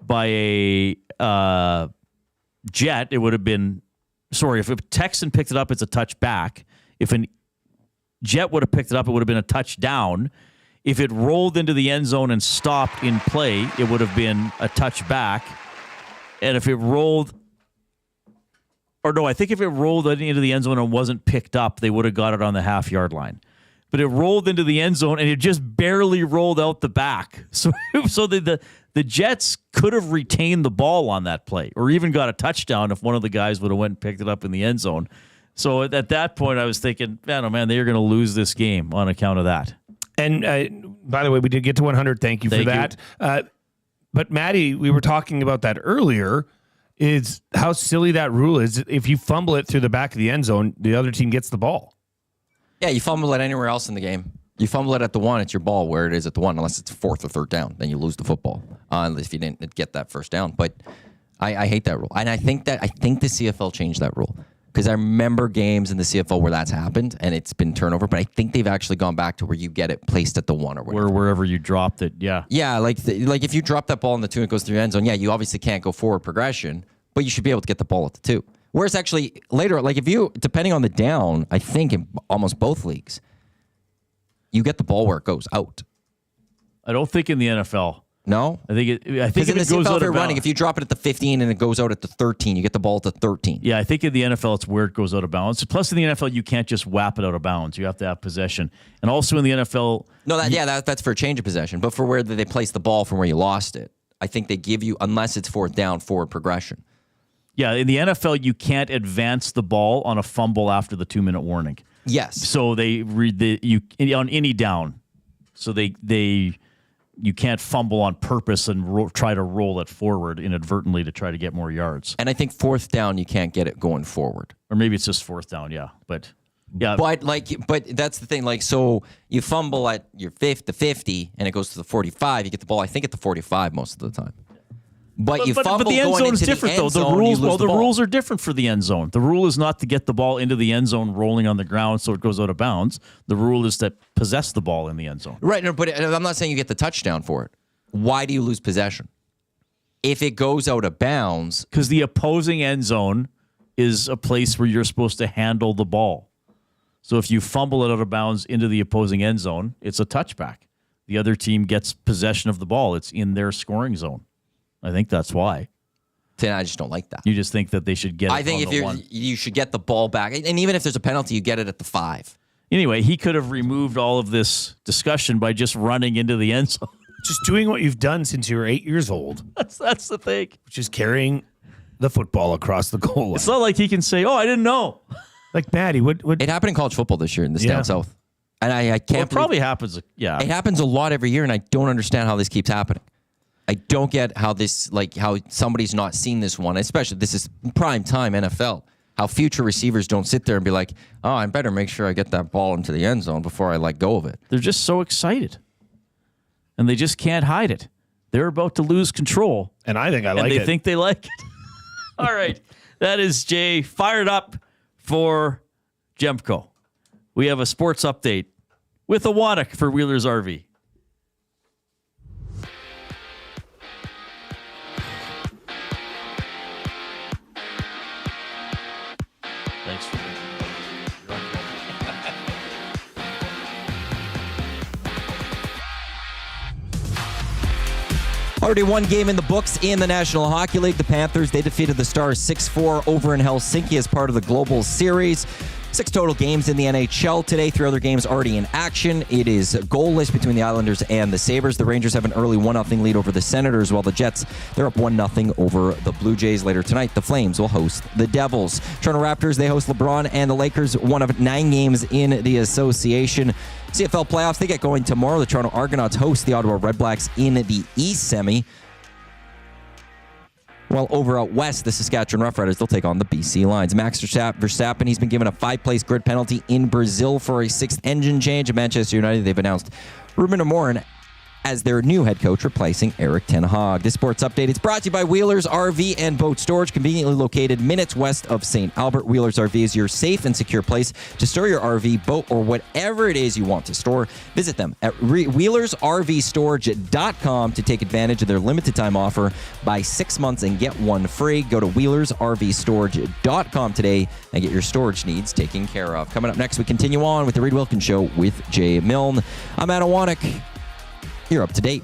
by a Jet, it would have been... Sorry, if a Texan picked it up, it's a touchback. If a Jet would have picked it up, it would have been a touchdown. If it rolled into the end zone and stopped in play, it would have been a touchback. And if it rolled... I think if it rolled into the end zone and wasn't picked up, they would have got it on the half-yard line. But it rolled into the end zone, and it just barely rolled out the back. So the Jets could have retained the ball on that play or even got a touchdown if one of the guys would have went and picked it up in the end zone. So at that point, I was thinking, man, they're going to lose this game on account of that. And by the way, we did get to 100. Thank you for that. But Maddie, we were talking about that earlier, is how silly that rule is. If you fumble it through the back of the end zone, the other team gets the ball. Yeah, you fumble it anywhere else in the game. You fumble it at the 1, it's your ball where it is at the 1, unless it's 4th or 3rd down. Then you lose the football, if you didn't get that first down. But I hate that rule. And I think the CFL changed that rule. Because I remember games in the CFL where that's happened and it's been turnover, but I think they've actually gone back to where you get it placed at the 1 or whatever. Wherever you dropped it, yeah. Yeah, like if you drop that ball in the 2 and it goes through your end zone, yeah, you obviously can't go forward progression, but you should be able to get the ball at the 2. Whereas actually later, like if you, depending on the down, I think in almost both leagues, you get the ball where it goes out. I don't think in the NFL. No? I think if in the it goes CFL, out they're of running. bounds. If you drop it at the 15 and it goes out at the 13, you get the ball at the 13. Yeah, I think in the NFL, it's where it goes out of bounds. Plus, in the NFL, you can't just whap it out of bounds. You have to have possession. And also in the NFL... No, that's for a change of possession. But for where they place the ball from where you lost it, I think they give you, unless it's 4th down, forward progression. Yeah, in the NFL, you can't advance the ball on a fumble after the 2-minute warning. Yes. So they read on any down. So you can't fumble on purpose and try to roll it forward inadvertently to try to get more yards. And I think 4th down, you can't get it going forward. Or maybe it's just 4th down, yeah. But that's the thing. Like, so you fumble at your 50, and it goes to the 45. You get the ball, I think, at the 45 most of the time. But you fumble the end going zone is into different, the end though. zone, The rules, you lose the ball. rules are different for the end zone. The rule is not to get the ball into the end zone rolling on the ground so it goes out of bounds. The rule is to possess the ball in the end zone. Right, no, but I'm not saying you get the touchdown for it. Why do you lose possession? If it goes out of bounds. Because the opposing end zone is a place where you're supposed to handle the ball. So if you fumble it out of bounds into the opposing end zone, it's a touchback. The other team gets possession of the ball. It's in their scoring zone. I think that's why. Then I just don't like that. You just think that they should get it I think on the one. you should get the ball back. And even if there's a penalty, you get it at the 5. Anyway, he could have removed all of this discussion by just running into the end zone. Just doing what you've done since you were 8 years old. That's the thing. Which is carrying the football across the goal line. It's not like he can say, "Oh, I didn't know." Like Maddie, what? It happened in college football this year in the down south, and I can't. Well, it probably happens. Yeah, it happens a lot every year, and I don't understand how this keeps happening. I don't get how how somebody's not seen this one, especially this is prime time NFL. How future receivers don't sit there and be like, "Oh, I better make sure I get that ball into the end zone before I let go of it." They're just so excited, and they just can't hide it. They're about to lose control, and I think and they think they like it. All right, that is Jay fired up for Jemco. We have a sports update with a Wannock for Wheelers RV. Thanks for Already one game in the books in the National Hockey League. The Panthers, they defeated the Stars 6-4 over in Helsinki as part of the Global Series. 6 total games in the NHL today. 3 other games already in action. It is goalless between the Islanders and the Sabres. The Rangers have an early 1-0 lead over the Senators, while the Jets, they're up 1-0 over the Blue Jays. Later tonight, the Flames will host the Devils. Toronto Raptors, they host LeBron and the Lakers, one of 9 games in the association. CFL Playoffs, they get going tomorrow. The Toronto Argonauts host the Ottawa Redblacks in the East Semi. While over out west, the Saskatchewan Roughriders, they'll take on the BC Lions. Max Verstappen, he's been given a 5-place grid penalty in Brazil for a 6th engine change. At Manchester United, they've announced Ruben Amorim as their new head coach, replacing Eric Ten Hag. This sports update, it's brought to you by Wheelers RV and Boat Storage, conveniently located minutes west of St. Albert. Wheelers RV is your safe and secure place to store your RV, boat, or whatever it is you want to store. Visit them at wheelersrvstorage.com to take advantage of their limited time offer. Buy 6 months and get 1 free. Go to wheelersrvstorage.com today and get your storage needs taken care of. Coming up next, we continue on with the Reid Wilkins Show with Jay Milne. I'm Adam Wannock. You're up to date.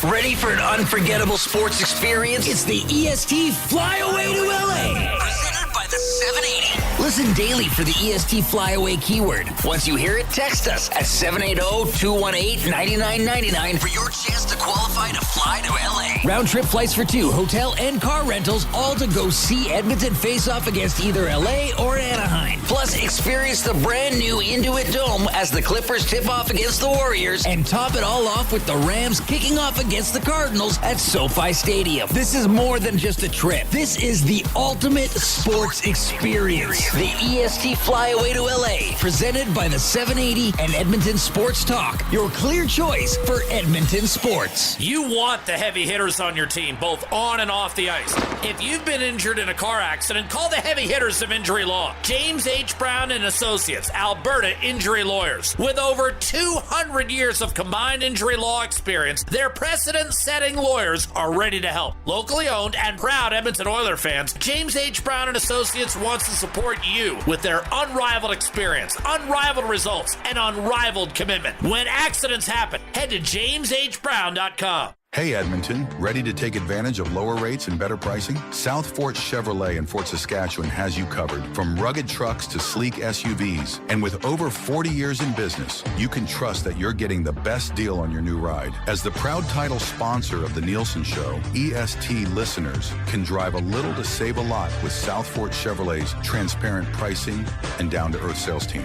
Ready for an unforgettable sports experience? It's the EST Flyaway to LA. Presented by the 780. Listen daily for the EST Flyaway keyword. Once you hear it, text us at 780-218-9999 for your chance to qualify to fly to LA. Round trip flights for 2, hotel and car rentals, all to go see Edmonton face off against either LA or Anaheim. Plus, experience the brand new Intuit Dome as the Clippers tip off against the Warriors, and top it all off with the Rams kicking off against the Cardinals at SoFi Stadium. This is more than just a trip. This is the ultimate sports experience. The EST Flyaway to LA, presented by the 780 and Edmonton Sports Talk. Your clear choice for Edmonton sports. You want the heavy hitters on your team, both on and off the ice. If you've been injured in a car accident, call the heavy hitters of injury law. James H. Brown and Associates, Alberta Injury Lawyers. With over 200 years of combined injury law experience, their precedent-setting lawyers are ready to help. Locally owned and proud Edmonton Oilers fans, James H. Brown and Associates wants to support you with their unrivaled experience, unrivaled results, and unrivaled commitment. When accidents happen, head to jameshbrown.com. Hey Edmonton, ready to take advantage of lower rates and better pricing? South Fort Chevrolet in Fort Saskatchewan has you covered. From rugged trucks to sleek SUVs. And with over 40 years in business, you can trust that you're getting the best deal on your new ride. As the proud title sponsor of the Nielsen Show, EST listeners can drive a little to save a lot with South Fort Chevrolet's transparent pricing and down-to-earth sales team.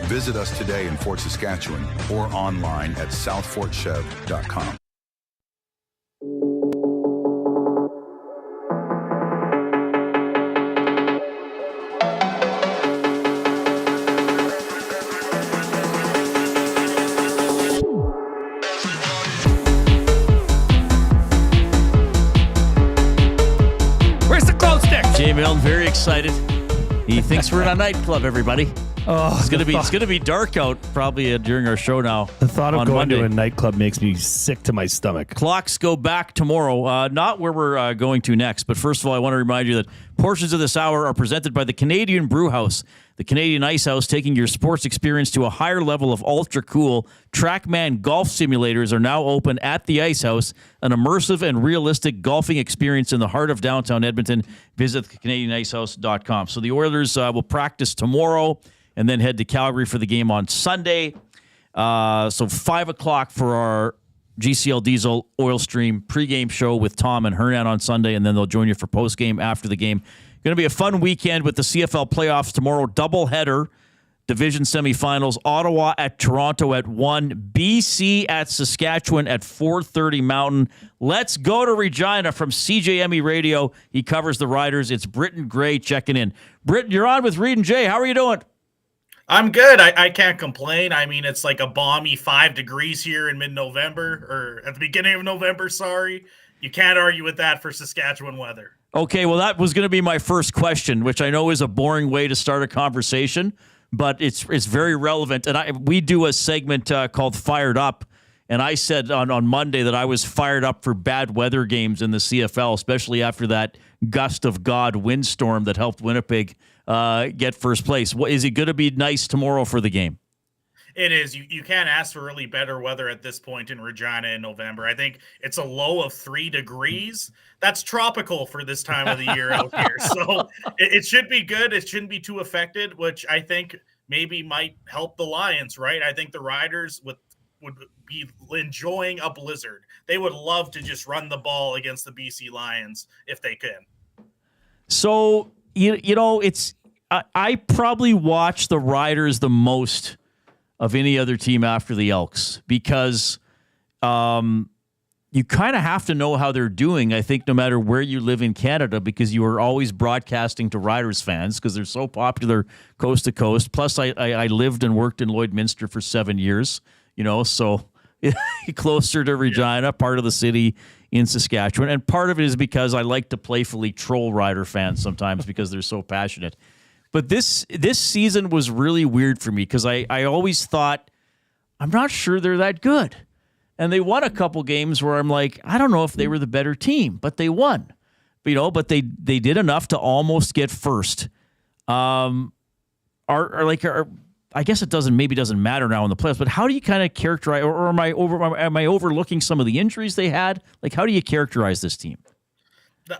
Visit us today in Fort Saskatchewan or online at southfortchev.com. Okay, Milne, very excited. He thinks we're in a nightclub, everybody. Oh, it's gonna be dark out probably during our show now. The thought of on going Monday. to a nightclub makes me sick to my stomach. Clocks go back tomorrow. Not where we're going to next, but first of all, I want to remind you that portions of this hour are presented by the Canadian Brew House. The Canadian Ice House, taking your sports experience to a higher level of ultra-cool TrackMan golf simulators, are now open at the Ice House, an immersive and realistic golfing experience in the heart of downtown Edmonton. Visit CanadianIcehouse.com. So the Oilers will practice tomorrow and then head to Calgary for the game on Sunday. So 5 o'clock for our GCL Diesel Oil Stream pregame show with Tom and Hernan on Sunday, and then they'll join you for postgame after the game. Going to be a fun weekend with the CFL playoffs tomorrow. Doubleheader, division semifinals. Ottawa at Toronto at 1. BC at Saskatchewan at 4:30 Mountain. Let's go to Regina from CJME Radio. He covers the Riders. It's Britton Gray checking in. Britton, you're on with Reid and Jay. How are you doing? I'm good. I can't complain. I mean, it's like a balmy 5 degrees here in mid-November, or at the beginning of November, sorry. You can't argue with that for Saskatchewan weather. Okay, well, that was going to be my first question, which I know is a boring way to start a conversation, but it's very relevant. And we do a segment called Fired Up, and I said on Monday that I was fired up for bad weather games in the CFL, especially after that gust of God windstorm that helped Winnipeg get first place. Is it going to be nice tomorrow for the game? It is. You can't ask for really better weather at this point in Regina in November. I think it's a low of 3 degrees. That's tropical for this time of the year out here. So it should be good. It shouldn't be too affected, which I think maybe might help the Lions, right? I think the Riders would be enjoying a blizzard. They would love to just run the ball against the BC Lions if they can. So, you know, I probably watch the Riders the most of any other team after the Elks because you kind of have to know how they're doing, I think, no matter where you live in Canada, because you are always broadcasting to Riders fans because they're so popular coast to coast. Plus, I lived and worked in Lloydminster for 7 years, you know, so closer to Regina, part of the city in Saskatchewan. And part of it is because I like to playfully troll Rider fans sometimes because they're so passionate. But this season was really weird for me because I always thought, I'm not sure they're that good. And they won a couple games where I'm like, I don't know if they were the better team, but they won. But they did enough to almost get first. I guess it doesn't matter now in the playoffs, but how do you kind of characterize, or am I overlooking some of the injuries they had? Like, how do you characterize this team?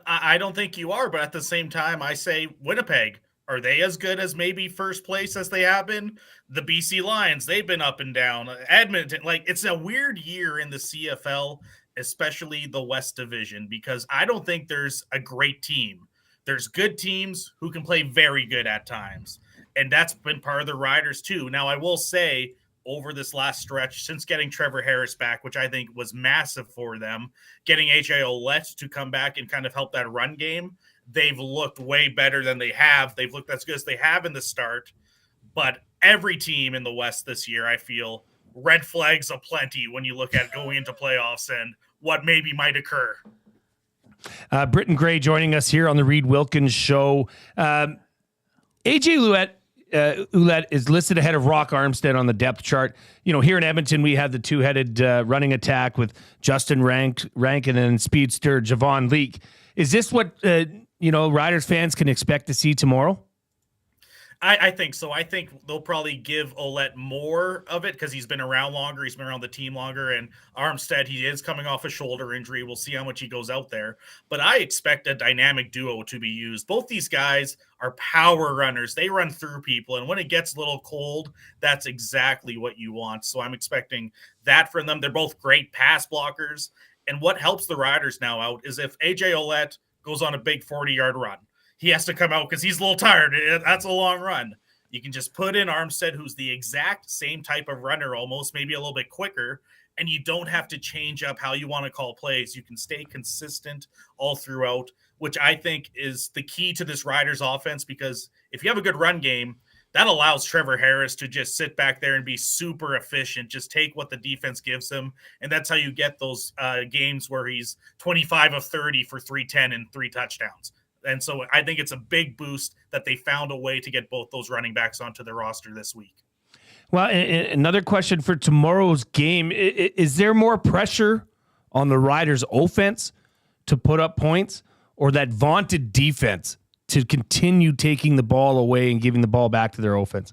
I don't think you are, but at the same time, I say Winnipeg. Are they as good as maybe first place as they have been? The BC Lions, they've been up and down. Edmonton, it's a weird year in the CFL, especially the West Division, because I don't think there's a great team. There's good teams who can play very good at times, and that's been part of the Riders too. Now, I will say, over this last stretch, since getting Trevor Harris back, which I think was massive for them, getting A.J. Ouellette to come back and kind of help that run game, they've looked way better than they have. They've looked as good as they have in the start. But every team in the West this year, I feel, red flags aplenty when you look at going into playoffs and what maybe might occur. Britton Gray joining us here on the Reid Wilkins Show. A.J. Ouellette is listed ahead of Rock Armstead on the depth chart. You know, here in Edmonton, we have the two-headed running attack with Justin Rankin and speedster Javon Leake. Is this what Riders fans can expect to see tomorrow? I think so. I think they'll probably give Ouellette more of it because he's been around longer. He's been around the team longer. And Armstead, he is coming off a shoulder injury. We'll see how much he goes out there. But I expect a dynamic duo to be used. Both these guys are power runners. They run through people. And when it gets a little cold, that's exactly what you want. So I'm expecting that from them. They're both great pass blockers. And what helps the Riders now out is if A.J. Ouellette goes on a big 40-yard run, he has to come out because he's a little tired. That's a long run. You can just put in Armstead, who's the exact same type of runner, almost maybe a little bit quicker, and you don't have to change up how you want to call plays. You can stay consistent all throughout, which I think is the key to this Riders offense, because if you have a good run game, that allows Trevor Harris to just sit back there and be super efficient, just take what the defense gives him. And that's how you get those games where he's 25 of 30 for 310 and 3 touchdowns. And so I think it's a big boost that they found a way to get both those running backs onto their roster this week. Well, another question for tomorrow's game. Is there more pressure on the Riders' offense to put up points, or that vaunted defense to continue taking the ball away and giving the ball back to their offense?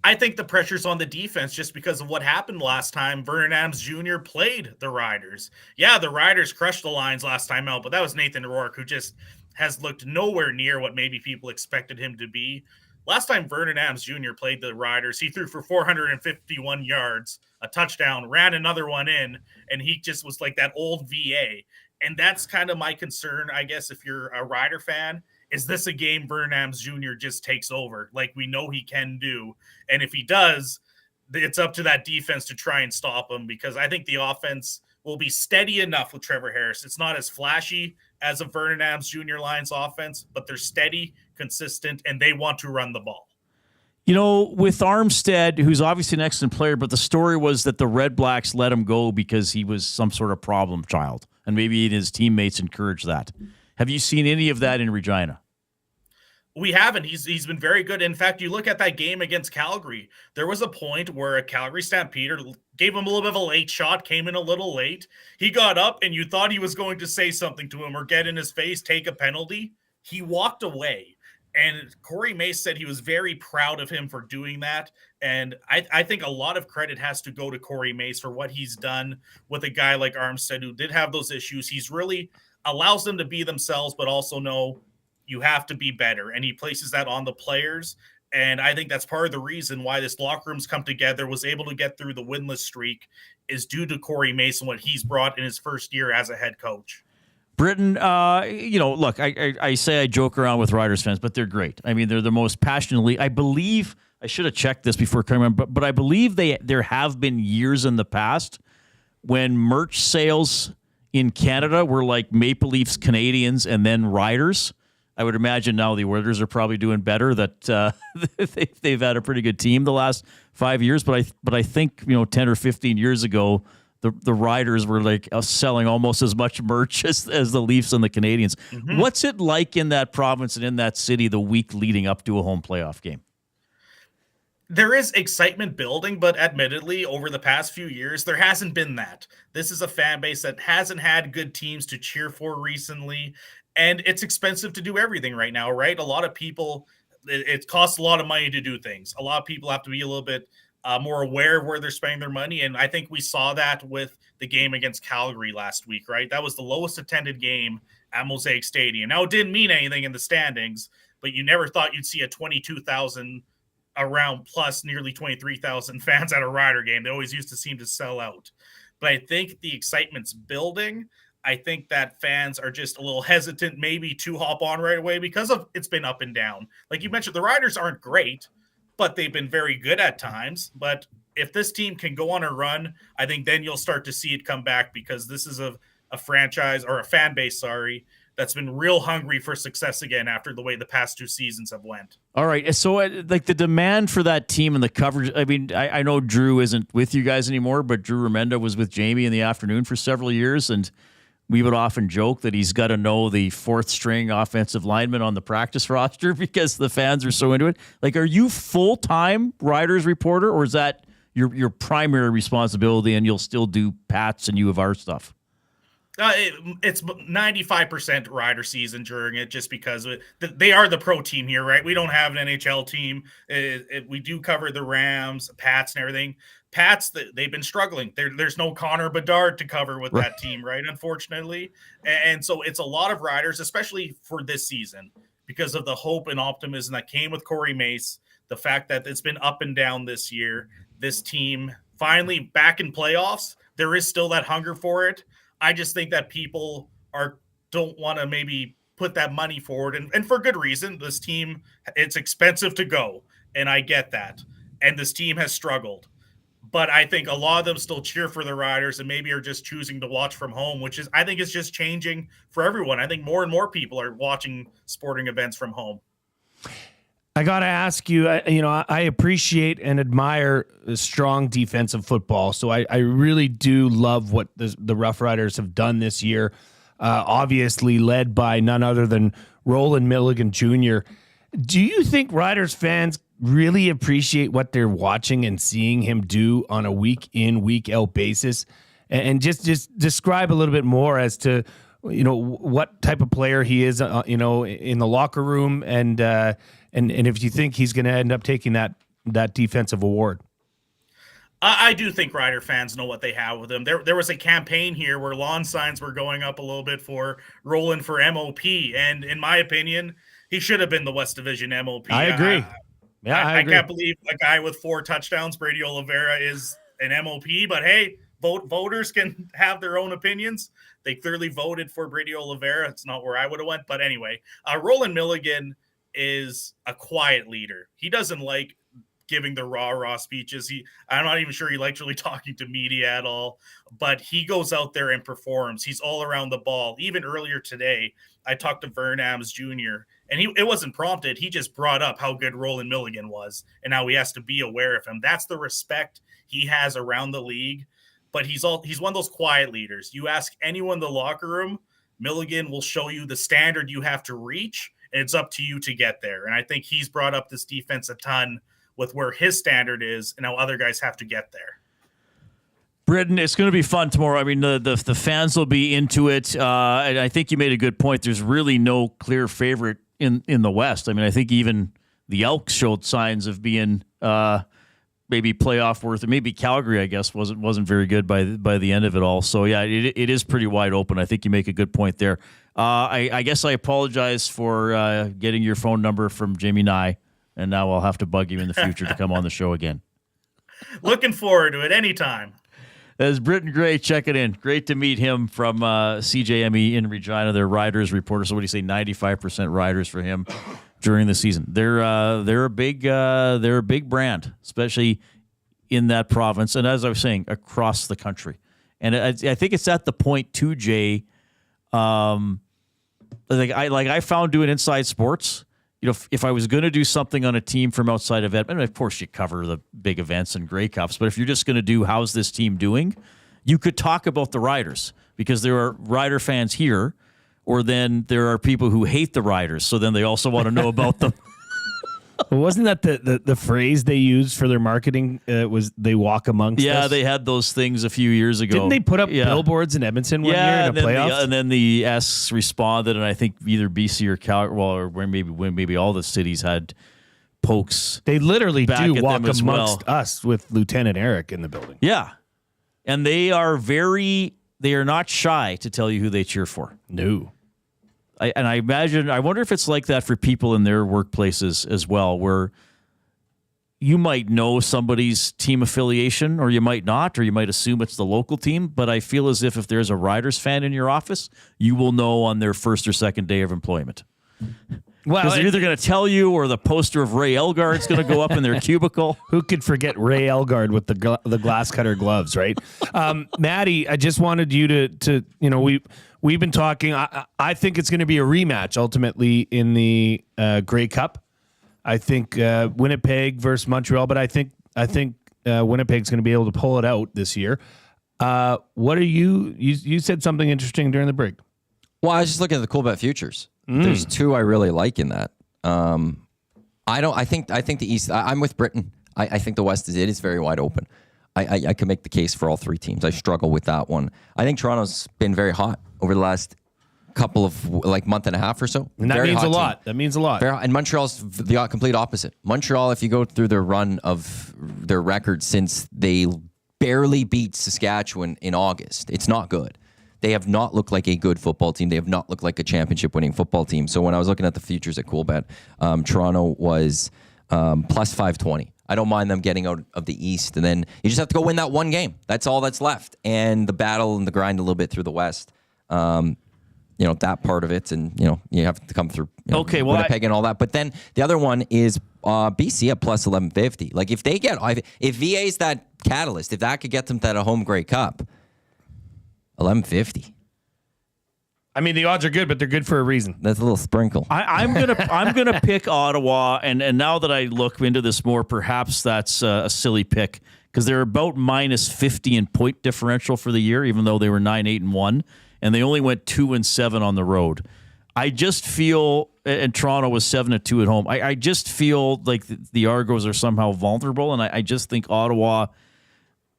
I think the pressure's on the defense just because of what happened last time Vernon Adams Jr. played the Riders. Yeah, the Riders crushed the Lions last time out, but that was Nathan Rourke, who just has looked nowhere near what maybe people expected him to be. Last time Vernon Adams Jr. played the Riders, he threw for 451 yards, a touchdown, ran another one in, and he just was like that old VA. And that's kind of my concern, I guess, if you're a Rider fan. Is this a game Vernon Adams Jr. just takes over like we know he can do? And if he does, it's up to that defense to try and stop him, because I think the offense will be steady enough with Trevor Harris. It's not as flashy as a Vernon Adams Jr. Lions offense, but they're steady, consistent, and they want to run the ball. You know, with Armstead, who's obviously an excellent player, but the story was that the Red Blacks let him go because he was some sort of problem child, and maybe his teammates encouraged that. Have you seen any of that in Regina? We haven't. He's been very good. In fact, you look at that game against Calgary, there was a point where a Calgary Stampeder gave him a little bit of a late shot, came in a little late. He got up, and you thought he was going to say something to him or get in his face, take a penalty. He walked away. And Corey Mace said he was very proud of him for doing that. And I think a lot of credit has to go to Corey Mace for what he's done with a guy like Armstead, who did have those issues. He's really allows them to be themselves, but also know you have to be better. And he places that on the players. And I think that's part of the reason why this locker room's come together, was able to get through the winless streak, is due to Corey Mace and what he's brought in his first year as a head coach. Britton, look, I say I joke around with Riders fans, but they're great. I mean, they're the most passionately. I believe, I should have checked this before coming on, but I believe there have been years in the past when merch sales in Canada were like Maple Leafs, Canadians, and then Riders. I would imagine now the Oilers are probably doing better, that they've had a pretty good team the last 5 years. But I think 10 or 15 years ago, the Riders were like selling almost as much merch as the Leafs and the Canadians. Mm-hmm. What's it like in that province and in that city the week leading up to a home playoff game? There is excitement building, but admittedly, over the past few years, there hasn't been that. This is a fan base that hasn't had good teams to cheer for recently, and it's expensive to do everything right now, right? A lot of people, it costs a lot of money to do things. A lot of people have to be a little bit more aware of where they're spending their money, and I think we saw that with the game against Calgary last week, right? That was the lowest attended game at Mosaic Stadium. Now, it didn't mean anything in the standings, but you never thought you'd see a 22,000 around plus nearly 23,000 fans at a Rider game. They always used to seem to sell out. But I think the excitement's building. I think that fans are just a little hesitant maybe to hop on right away because of it's been up and down. Like you mentioned, the Riders aren't great, but they've been very good at times. But if this team can go on a run, I think then you'll start to see it come back, because this is a franchise, or a fan base, that's been real hungry for success again after the way the past two seasons have went. All right. So like the demand for that team and the coverage, I mean, I know Drew isn't with you guys anymore, but Drew Remenda was with Jamie in the afternoon for several years. And we would often joke that he's got to know the fourth string offensive lineman on the practice roster because the fans are so into it. Like, are you full-time Riders reporter, or is that your primary responsibility and you'll still do Pats and U of R stuff? It's 95% Rider season during it, just because they are the pro team here, right? We don't have an NHL team. We do cover the Rams, Pats, and everything. Pats, they've been struggling. There's no Connor Bedard to cover with that team, right? Unfortunately. And so it's a lot of Riders, especially for this season, because of the hope and optimism that came with Corey Mace, the fact that it's been up and down this year. This team finally back in playoffs. There is still that hunger for it. I just think that people don't want to maybe put that money forward, and for good reason. This team, it's expensive to go, and I get that. And this team has struggled. But I think a lot of them still cheer for the Riders and maybe are just choosing to watch from home, which is, I think, is just changing for everyone. I think more and more people are watching sporting events from home. I got to ask you, I appreciate and admire the strong defensive football. So I really do love what the Rough Riders have done this year. obviously led by none other than Roland Milligan Jr. Do you think Riders fans really appreciate what they're watching and seeing him do on a week in, week out basis? And just describe a little bit more as to, what type of player he is, in the locker room, and if you think he's going to end up taking that defensive award. I do think Rider fans know what they have with him. There was a campaign here where lawn signs were going up a little bit for Roland for MOP, and in my opinion, he should have been the West Division MOP. I agree. I agree. I can't believe a guy with 4 touchdowns, Brady Oliveira, is an MOP, but hey, voters can have their own opinions. They clearly voted for Brady Oliveira. It's not where I would have went, but anyway, Roland Milligan is a quiet leader. He doesn't like giving the rah-rah speeches. I'm not even sure he likes really talking to media at all, but he goes out there and performs. He's all around the ball. Even earlier today, I talked to Vern Adams Jr., and it wasn't prompted. He just brought up how good Roland Milligan was and how he has to be aware of him. That's the respect he has around the league, but he's one of those quiet leaders. You ask anyone in the locker room, Milligan will show you the standard you have to reach, and it's up to you to get there. And I think he's brought up this defense a ton with where his standard is and how other guys have to get there. Britton, it's going to be fun tomorrow. I mean, the fans will be into it. And I think you made a good point. There's really no clear favorite in the West. I mean, I think even the Elks showed signs of being maybe playoff worth. Maybe Calgary, I guess, wasn't very good by the end of it all. So yeah, it is pretty wide open. I think you make a good point there. I guess I apologize for getting your phone number from Jamie Nye, and now I'll have to bug you in the future to come on the show again. Looking forward to it anytime. That's Britton Gray checking in. Great to meet him from CJME in Regina. They're Riders reporter. So what do you say? 95% Riders for him during the season. They're a big brand, especially in that province, and as I was saying, across the country. And I think it's at the point too, Jay. I found doing Inside Sports. If I was going to do something on a team from outside of Edmonton, of course you cover the big events and Grey Cups, but if you're just going to do how's this team doing, you could talk about the Riders because there are Rider fans here, or then there are people who hate the Riders, so then they also want to know about them. Well, wasn't that the phrase they used for their marketing? Was they walk amongst us? Yeah, they had those things a few years ago. Didn't they put up billboards in Edmonton one year in the playoffs? And then the S responded, and I think either BC or Calgary, or maybe all the cities had pokes. They literally do walk amongst well. us with Lieutenant Eric in the building. Yeah, and they are not shy to tell you who they cheer for. No. I wonder if it's like that for people in their workplaces as well, where you might know somebody's team affiliation, or you might not, or you might assume it's the local team. But I feel as if there's a Riders fan in your office, you will know on their first or second day of employment. Well, they're either going to tell you, or the poster of Ray Elgard's going to go up in their cubicle. Who could forget Ray Elgard with the glass cutter gloves, right? Maddie, I just wanted you to we've been talking. I think it's going to be a rematch ultimately in the Grey Cup. I think Winnipeg versus Montreal, but I think Winnipeg's going to be able to pull it out this year. What are you said something interesting during the break? Well, I was just looking at the cool bet futures. There's 2 I really like in that. I think the East. I'm with Britton. I think the West is very wide open. I can make the case for all 3 teams. I struggle with that one. I think Toronto's been very hot over the last couple of month and a half or so. And that means a lot. That means a lot. And Montreal's the complete opposite. Montreal, if you go through their run of their record since they barely beat Saskatchewan in August, it's not good. They have not looked like a good football team. They have not looked like a championship-winning football team. So when I was looking at the futures at CoolBet, Toronto was plus 520. I don't mind them getting out of the East. And then you just have to go win that one game. That's all that's left. And the battle and the grind a little bit through the West. That part of it. And, you have to come through Winnipeg and all that. But then the other one is BC at plus 1150. Like if VA's that catalyst, if that could get them to that home Grey Cup, 1150. I mean, the odds are good, but they're good for a reason. That's a little sprinkle. I'm gonna pick Ottawa, and now that I look into this more, perhaps that's a silly pick because they're about minus 50 in point differential for the year, even though they were 9-8-1. and they only went 2-7 on the road. I just feel, and Toronto was 7-2 at home. I just feel like the Argos are somehow vulnerable, and I just think Ottawa.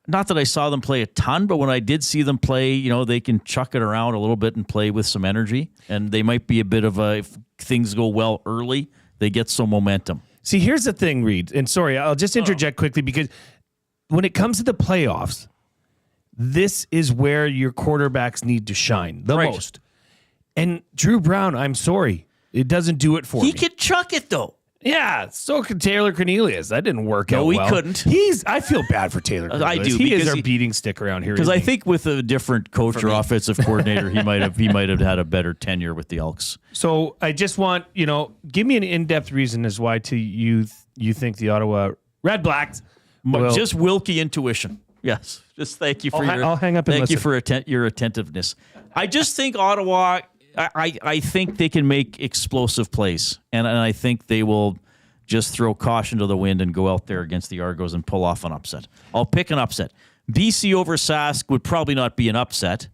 Not that I saw them play a ton, but when I did see them play, they can chuck it around a little bit and play with some energy. And they might be a bit of if things go well early, they get some momentum. See, here's the thing, Reid. And sorry, I'll just interject quickly because when it comes to the playoffs, this is where your quarterbacks need to shine the most. And Drew Brown, I'm sorry, it doesn't do it for me. He could chuck it, though. Yeah, so could Taylor Cornelius. That didn't work out well. No, he couldn't. I feel bad for Taylor Cornelius. I do. He is our beating stick around here. Because I think with a different coach or offensive coordinator, he might have had a better tenure with the Elks. So I just want, give me an in-depth reason as why you think the Ottawa Red Blacks will... Just Wilkie intuition. Yes. Just thank you for I'll hang up and thank listen. you for your attentiveness. I just think Ottawa... I think they can make explosive plays, and I think they will just throw caution to the wind and go out there against the Argos and pull off an upset. I'll pick an upset. BC over Sask would probably not be an upset,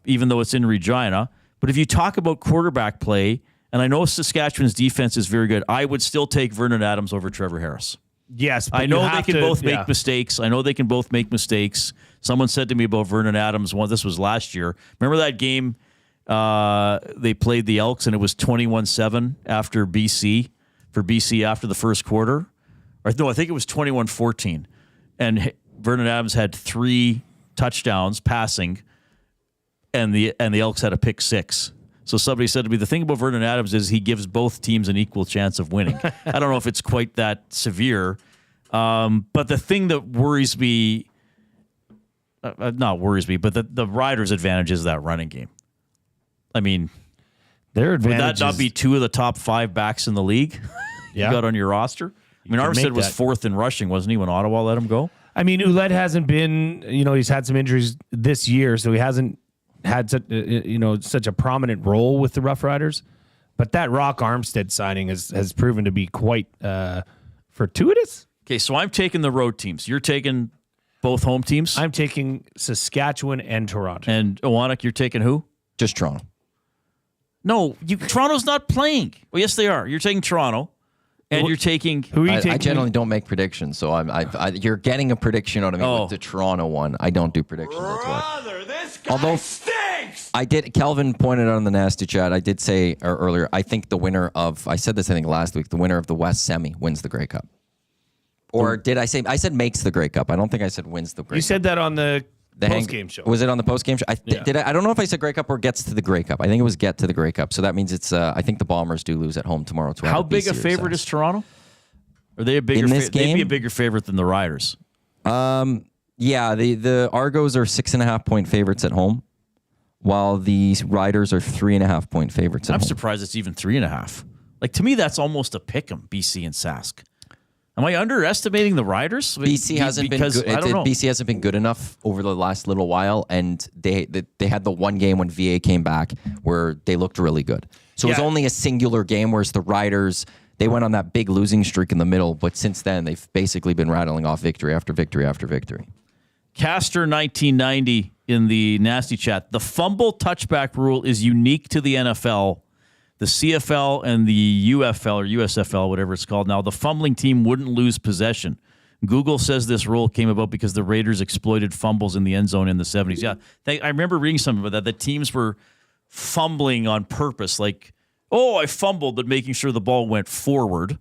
even though it's in Regina. But if you talk about quarterback play, and I know Saskatchewan's defense is very good, I would still take Vernon Adams over Trevor Harris. Yes, but I know they can both make mistakes. I know they can both make mistakes. Someone said to me about Vernon Adams, this was last year. Remember that game? They played the Elks, and it was 21-7 after BC after the first quarter. Or no, I think it was 21-14. And Vernon Adams had 3 touchdowns passing, and the Elks had a pick 6. So somebody said to me, the thing about Vernon Adams is he gives both teams an equal chance of winning. I don't know if it's quite that severe, but the thing that worries me, but the Riders' advantage is that running game. I mean, their would advantage that not be 2 of the top 5 backs in the league you got on your roster? I mean, Armstead was 4th in rushing, wasn't he, when Ottawa let him go? I mean, Ouellette hasn't been, he's had some injuries this year, so he hasn't had such a prominent role with the Rough Riders. But that Rock Armstead signing has proven to be quite fortuitous. Okay, so I'm taking the road teams. You're taking both home teams? I'm taking Saskatchewan and Toronto. And Owanek, you're taking who? Just Toronto. No, Toronto's not playing. Well, yes, they are. You're taking Toronto, and you're taking... Who are you taking? I generally don't make predictions, so you're getting a prediction out of me with the Toronto one. I don't do predictions. Brother, this guy stinks! I did. Kelvin pointed out in the nasty chat, I did say earlier, I think the winner of... I said this, I think, last week. The winner of the West Semi wins the Grey Cup. Or did I say... I said makes the Grey Cup. I don't think I said wins the Grey Cup. You said that on the post-game show. Was it on the post-game show? I don't know if I said Grey Cup or gets to the Grey Cup. I think it was get to the Grey Cup. So that means it's. I think the Bombers do lose at home tomorrow. How big a favorite is Toronto? Are they a bigger in this game? They'd be a bigger favorite than the Riders. Yeah, the Argos are 6.5-point favorites at home, while the Riders are 3.5-point favorites at home. I'm surprised it's even 3.5. Like, to me, that's almost a pick 'em, BC and Sask. Am I underestimating the Riders? BC hasn't been good. BC hasn't been good enough over the last little while, and they had the one game when VA came back where they looked really good. So it was only a singular game, whereas the Riders, they went on that big losing streak in the middle, but since then they've basically been rattling off victory after victory after victory. Castor 1990 in the nasty chat. The fumble touchback rule is unique to the NFL. The CFL and the UFL or USFL, whatever it's called now, the fumbling team wouldn't lose possession. Google says this rule came about because the Raiders exploited fumbles in the end zone in the 70s. Yeah, I remember reading something about that. The teams were fumbling on purpose, like, I fumbled, but making sure the ball went forward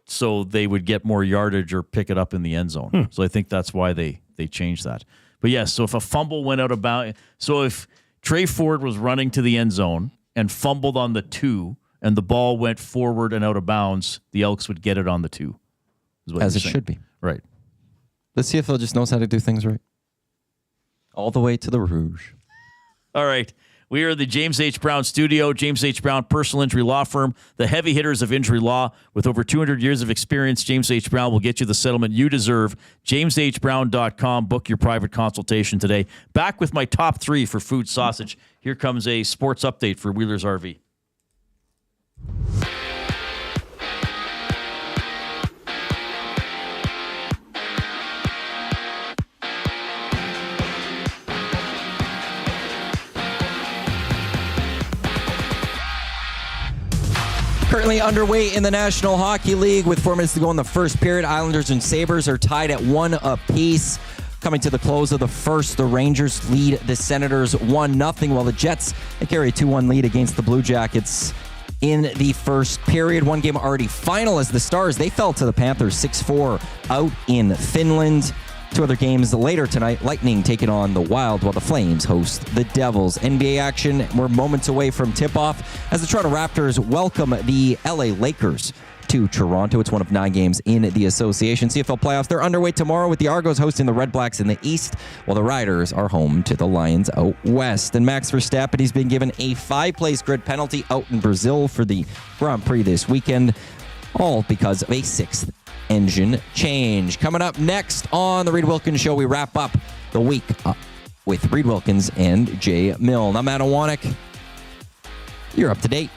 so they would get more yardage or pick it up in the end zone. So I think that's why they changed that. But yes, so if a fumble went out of bounds, so if Trey Ford was running to the end zone and fumbled on the 2, and the ball went forward and out of bounds, the Elks would get it on the 2. As it should be. Right. The CFL just knows how to do things right. All the way to the Rouge. All right. We are the James H. Brown Studio. James H. Brown Personal Injury Law Firm, the heavy hitters of injury law. With over 200 years of experience, James H. Brown will get you the settlement you deserve. JamesHBrown.com. Book your private consultation today. Back with my top 3 for food sausage. Here comes a sports update for Wheelers RV. Currently underway in the National Hockey League with 4 minutes to go in the first period. Islanders and Sabres are tied at 1 apiece. Coming to the close of the first, the Rangers lead the Senators 1-0, while the Jets carry a 2-1 lead against the Blue Jackets in the first period. One game already final as the Stars, they fell to the Panthers 6-4 out in Finland. 2 other games later tonight, Lightning taking on the Wild while the Flames host the Devils. NBA action, we're moments away from tip-off as the Toronto Raptors welcome the LA Lakers to Toronto. It's one of 9 games in the association. CFL Playoffs, they're underway tomorrow with the Argos hosting the Red Blacks in the East, while the Riders are home to the Lions out West. And Max Verstappen, he's been given a 5-place grid penalty out in Brazil for the Grand Prix this weekend, all because of a 6th engine change. Coming up next on the Reid Wilkins Show, we wrap up the week with Reid Wilkins and Jay Milne. I'm Adam Wanek. You're up to date.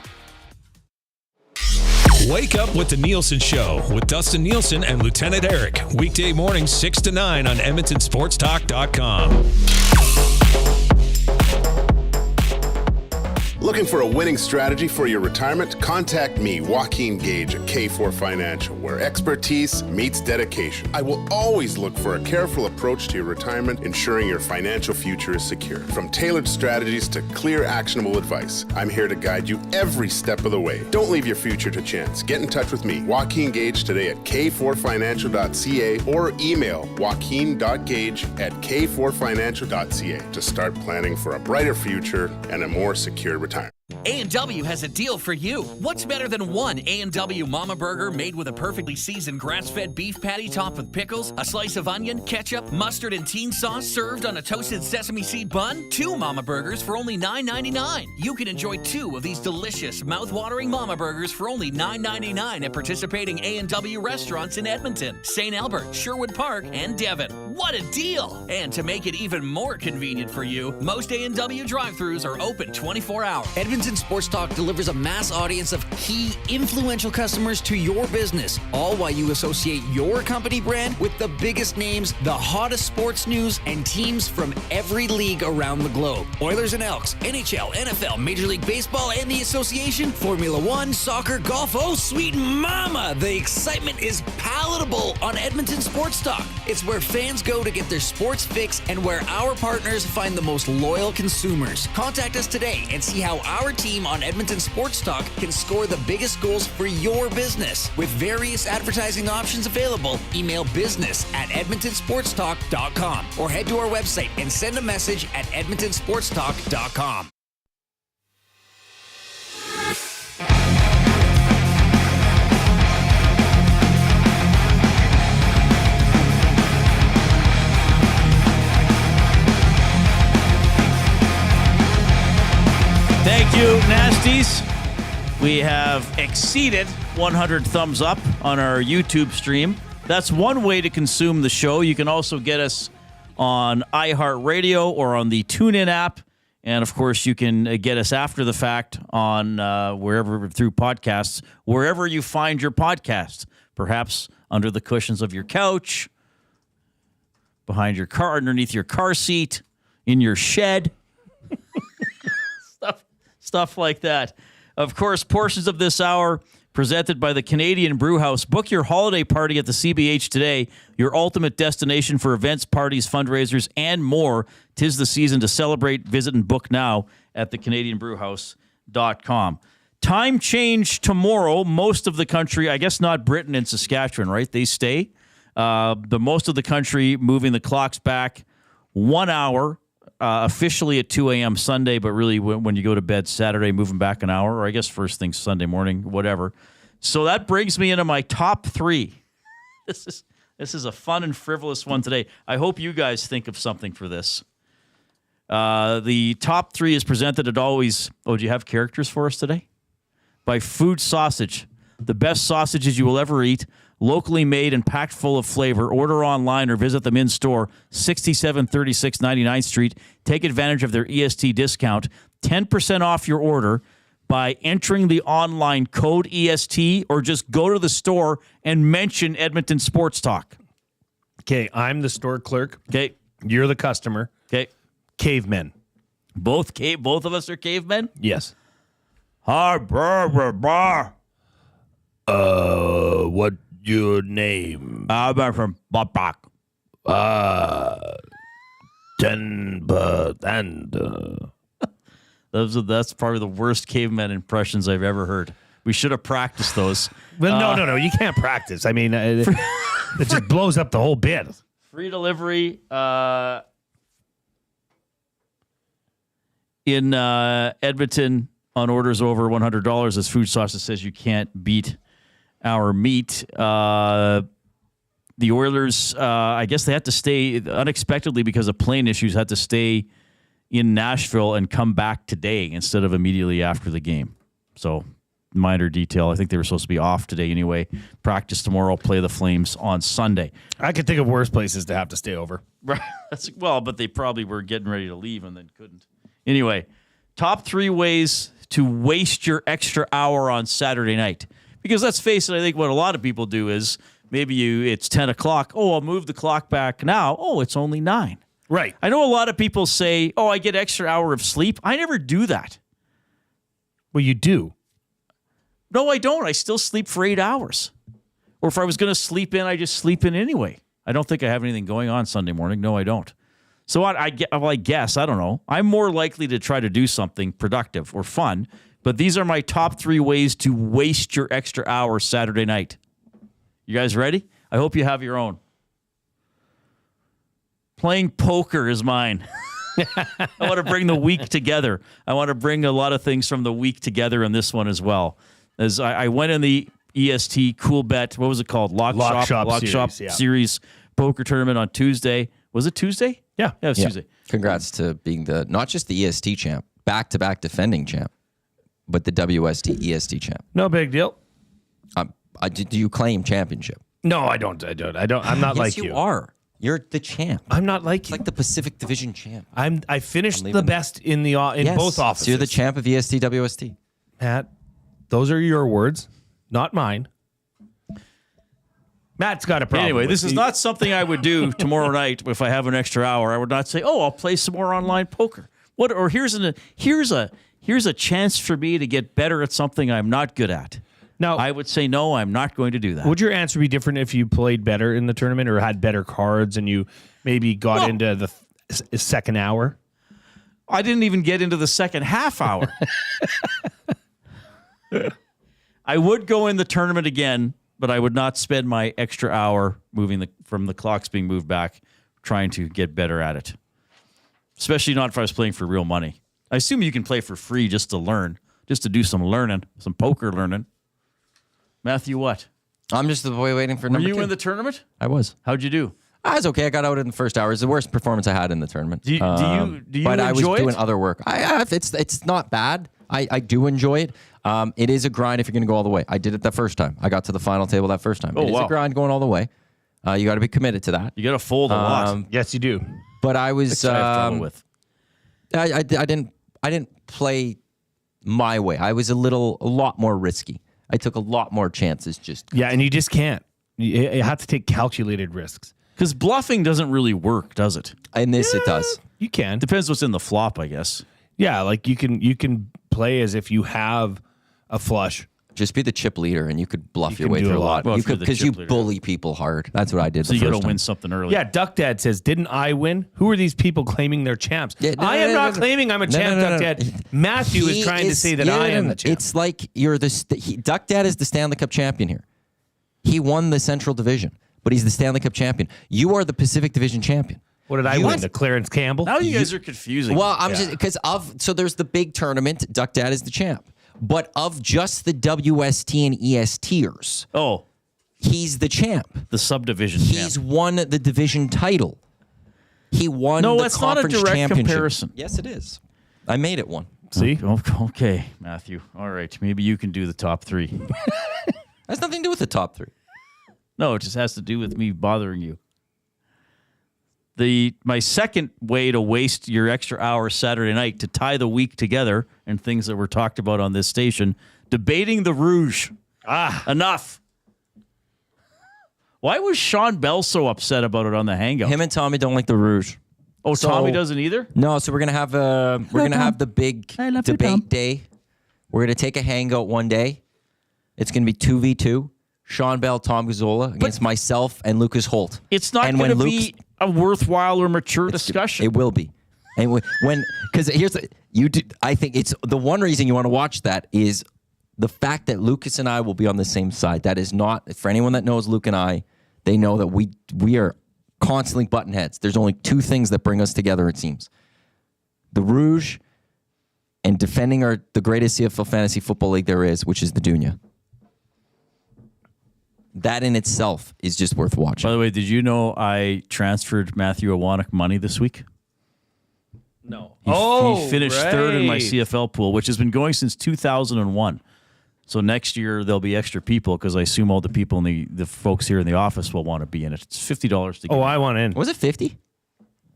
Wake up with the Nielsen Show with Dustin Nielsen and Lieutenant Eric. Weekday mornings 6 to 9 on EdmontonSportsTalk.com. Looking for a winning strategy for your retirement? Contact me, Joaquin Gage at K4 Financial, where expertise meets dedication. I will always look for a careful approach to your retirement, ensuring your financial future is secure. From tailored strategies to clear, actionable advice, I'm here to guide you every step of the way. Don't leave your future to chance. Get in touch with me, Joaquin Gage, today at k4financial.ca or email joaquin.gage@k4financial.ca to start planning for a brighter future and a more secure retirement. A&W has a deal for you. What's better than one A&W Mama Burger made with a perfectly seasoned grass-fed beef patty topped with pickles, a slice of onion, ketchup, mustard, and teen sauce served on a toasted sesame seed bun? 2 Mama Burgers for only $9.99. You can enjoy 2 of these delicious, mouth-watering Mama Burgers for only $9.99 at participating A&W restaurants in Edmonton, St. Albert, Sherwood Park, and Devon. What a deal! And to make it even more convenient for you, most A&W drive-thrus are open 24 hours. Edmonton Sports Talk delivers a mass audience of key, influential customers to your business, all while you associate your company brand with the biggest names, the hottest sports news, and teams from every league around the globe. Oilers and Elks, NHL, NFL, Major League Baseball, and the association, Formula One, soccer, golf, oh sweet mama! The excitement is palatable on Edmonton Sports Talk. It's where fans go to get their sports fix and where our partners find the most loyal consumers. Contact us today and see how our team on Edmonton Sports Talk can score the biggest goals for your business. With various advertising options available, email business@edmontonsportstalk.com or head to our website and send a message at edmontonsportstalk.com. Thank you, Nasties. We have exceeded 100 thumbs up on our YouTube stream. That's one way to consume the show. You can also get us on iHeartRadio or on the TuneIn app. And, of course, you can get us after the fact on wherever, through podcasts, wherever you find your podcast. Perhaps under the cushions of your couch, behind your car, underneath your car seat, in your shed. Stuff like that. Of course, portions of this hour presented by the Canadian Brewhouse. Book your holiday party at the CBH today, your ultimate destination for events, parties, fundraisers, and more. 'Tis the season to celebrate. Visit and book now at thecanadianbrewhouse.com. Time change tomorrow. Most of the country, I guess not Britton and Saskatchewan, right? They stay. The most of the country moving the clocks back 1 hour. Officially at 2 a.m. Sunday, but really when you go to bed Saturday, moving back an hour, or I guess first thing Sunday morning, whatever. So that brings me into my top 3. This is a fun and frivolous one today. I hope you guys think of something for this. The top 3 is presented at always. Oh, do you have characters for us today? By Food Sausage, the best sausages you will ever eat. Locally made and packed full of flavor. Order online or visit them in store, 6736 99th Street. Take advantage of their EST discount. 10% off your order by entering the online code EST, or just go to the store and mention Edmonton Sports Talk. Okay, I'm the store clerk. Okay. You're the customer. Okay. Cavemen. Both of us are cavemen? Yes. Hi, brr, brr, brr. What your name? I'm from Bobak. 10%. That's probably the worst caveman impressions I've ever heard. We should have practiced those. Well, no. You can't practice. I mean, it just blows up the whole bit. Free delivery in Edmonton on orders over $100. As Food Sauce says, you can't beat our meat. The Oilers, I guess they had to stay unexpectedly because of plane issues, had to stay in Nashville and come back today instead of immediately after the game. So minor detail. I think they were supposed to be off today anyway. Practice tomorrow, play the Flames on Sunday. I could think of worse places to have to stay over. Right. But they probably were getting ready to leave and then couldn't. Anyway, top 3 ways to waste your extra hour on Saturday night. Because let's face it, I think what a lot of people do is maybe it's 10 o'clock. Oh, I'll move the clock back now. Oh, it's only 9. Right. I know a lot of people say, oh, I get extra hour of sleep. I never do that. Well, you do. No, I don't. I still sleep for 8 hours. Or if I was going to sleep in, I just sleep in anyway. I don't think I have anything going on Sunday morning. No, I don't. So I guess, I don't know. I'm more likely to try to do something productive or fun. But these are my top 3 ways to waste your extra hour Saturday night. You guys ready? I hope you have your own. Playing poker is mine. I want to bring the week together. I want to bring a lot of things from the week together in this one as well. As I went in the EST Cool Bet, what was it called? Lock Shop Series poker tournament on Tuesday. Was it Tuesday? Yeah. Yeah, it was Tuesday. Congrats to being not just the EST champ, back-to-back defending champ, but the WST EST champ. No big deal. Do you claim championship? No, I don't. I'm not like you. Yes, you are. You're the champ. I'm not like you. Like the Pacific Division champ. I finished the best in both offices. So you're the champ of EST WST. Matt, those are your words, not mine. Matt's got a problem. Anyway, this is not something I would do tomorrow night if I have an extra hour. I would not say, "Oh, I'll play some more online poker." Or here's a chance for me to get better at something I'm not good at. Now, I would say no, I'm not going to do that. Would your answer be different if you played better in the tournament or had better cards and you maybe got into the second hour? I didn't even get into the second half hour. I would go in the tournament again, but I would not spend my extra hour from the clocks being moved back trying to get better at it. Especially not if I was playing for real money. I assume you can play for free just to learn, just to do some learning, some poker learning. Matthew, what? I'm just the boy waiting for number 2. Were you in the tournament? I was. How'd you do? I was okay. I got out in the first hour. It's the worst performance I had in the tournament. Do you but I was doing other work. It's not bad. I do enjoy it. It is a grind if you're going to go all the way. I did it that first time. I got to the final table that first time. It is a grind going all the way. You got to be committed to that. You got to fold a lot. Yes, you do. But I was. I have trouble with. I didn't play my way. I was a lot more risky. I took a lot more chances. And you just can't. You have to take calculated risks. Because bluffing doesn't really work, does it? In this, it does. You can. Depends what's in the flop, I guess. Yeah, like you can play as if you have a flush. Just be the chip leader, and you could bluff your way through a lot. Well, Because you bully people hard. That's what I did. So you got to win something early. Yeah, Duck Dad says, "Didn't I win? Who are these people claiming they're champs? I am not claiming I'm a champ, Duck Dad. Matthew is trying to say that I am the champ. It's like you're Duck Dad is the Stanley Cup champion here. He won the Central Division, but he's the Stanley Cup champion. You are the Pacific Division champion. What did I win? The Clarence Campbell? Now you guys are confusing. Well, I'm just because so there's the big tournament. Duck Dad is the champ. But of just the WST and ESTers, he's the champ. The subdivision champ. He's won the division title. He won the conference championship. No, that's not a direct comparison. Yes, it is. I made it one. See? Okay, Matthew. All right. Maybe you can do the top 3. Has nothing to do with the top 3. No, it just has to do with me bothering you. My second way to waste your extra hour Saturday night to tie the week together and things that were talked about on this station, debating the Rouge. Enough. Why was Sean Bell so upset about it on the Hangout? Him and Tommy don't like the Rouge. Oh, Tommy doesn't either? No, so we're gonna have the big debate day. We're gonna take a hangout one day. It's going to be 2v2. Sean Bell, Tom Gazzola against myself and Lucas Holt. It's not going to be a worthwhile or mature discussion. It will be. And because I think it's the one reason you want to watch that is the fact that Lucas and I will be on the same side. That is not, for anyone that knows Luke and I, they know that we are constantly button heads. There's only two things that bring us together, it seems. The Rouge and defending the greatest CFL fantasy football league there is, which is the Dunya. That in itself is just worth watching. By the way, did you know I transferred Matthew Iwanek money this week? No. He finished third in my CFL pool, which has been going since 2001. So next year there'll be extra people because I assume all the people in the folks here in the office will want to be in it. It's $50 to get. Oh, I want in. Was it 50?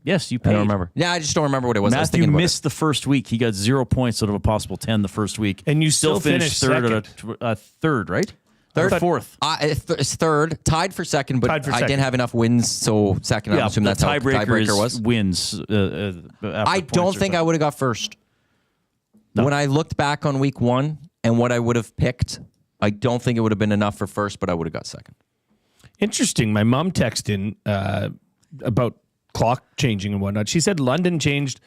Yes, you paid. I don't remember. Yeah, I just don't remember what it was. Matthew missed the first week. He got 0 points out of a possible 10 the first week. And you still finished third third, right? Third, fourth. It's third, tied for second, but I didn't have enough wins, so second. I assume that's how the tiebreaker was. Wins. I don't think I would have got first. No. When I looked back on week one and what I would have picked, I don't think it would have been enough for first, but I would have got second. Interesting. My mom texted in about clock changing and whatnot. She said London changed.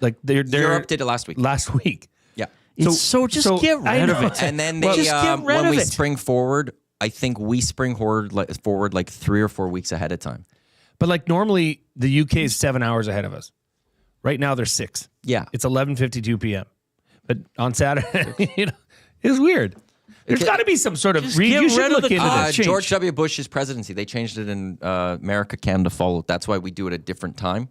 Like Europe did it last week. Yeah. Just get rid of it. And then when we spring forward, I think we spring forward like 3 or 4 weeks ahead of time. But like normally the UK is 7 hours ahead of us. Right now they're 6. Yeah. It's 11:52 p.m. But on Saturday, it's weird. There's got to be some sort of you should look into this. George W. Bush's presidency, they changed it in America, Canada followed. That's why we do it at a different time.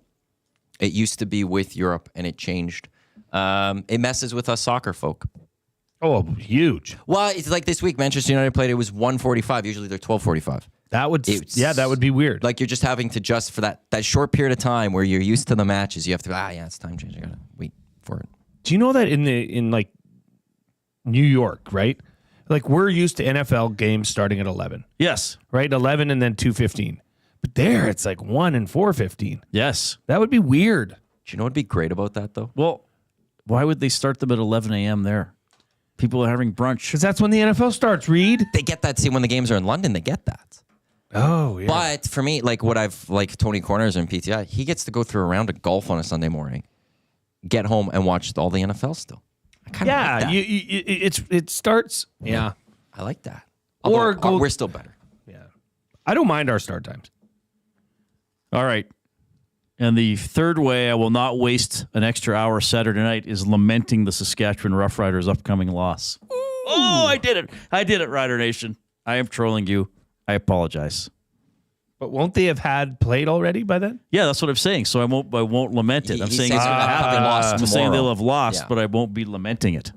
It used to be with Europe, and it changed. It messes with us soccer folk. Oh, huge. Well, it's like this week, Manchester United played. It was 1:45. Usually they're 12:45. That would be weird. Like you're just having to adjust for that short period of time where you're used to the matches. You have to it's time change. I gotta wait for it. Do you know that in like New York, right? Like we're used to NFL games starting at 11. Yes. Right? 11 and then 2:15. But there it's like 1 and 4:15. Yes. That would be weird. Do you know what'd be great about that though? Well, why would they start them at 11 a.m. there? People are having brunch. Because that's when the NFL starts, Reid. They get that. See, when the games are in London, they get that. Oh, yeah. But for me, like Tony Corners in PTI, he gets to go through a round of golf on a Sunday morning, get home and watch all the NFL still. I kind of like that. It starts. Yeah. I like that. Although, we're still better. Yeah. I don't mind our start times. All right. And the third way I will not waste an extra hour Saturday night is lamenting the Saskatchewan Roughriders' upcoming loss. Ooh. Oh, I did it, Rider Nation. I am trolling you. I apologize. But won't they have had played already by then? Yeah, that's what I'm saying. So I won't lament it. I'm saying it's going to happen. I'm saying they'll have lost, but I won't be lamenting it.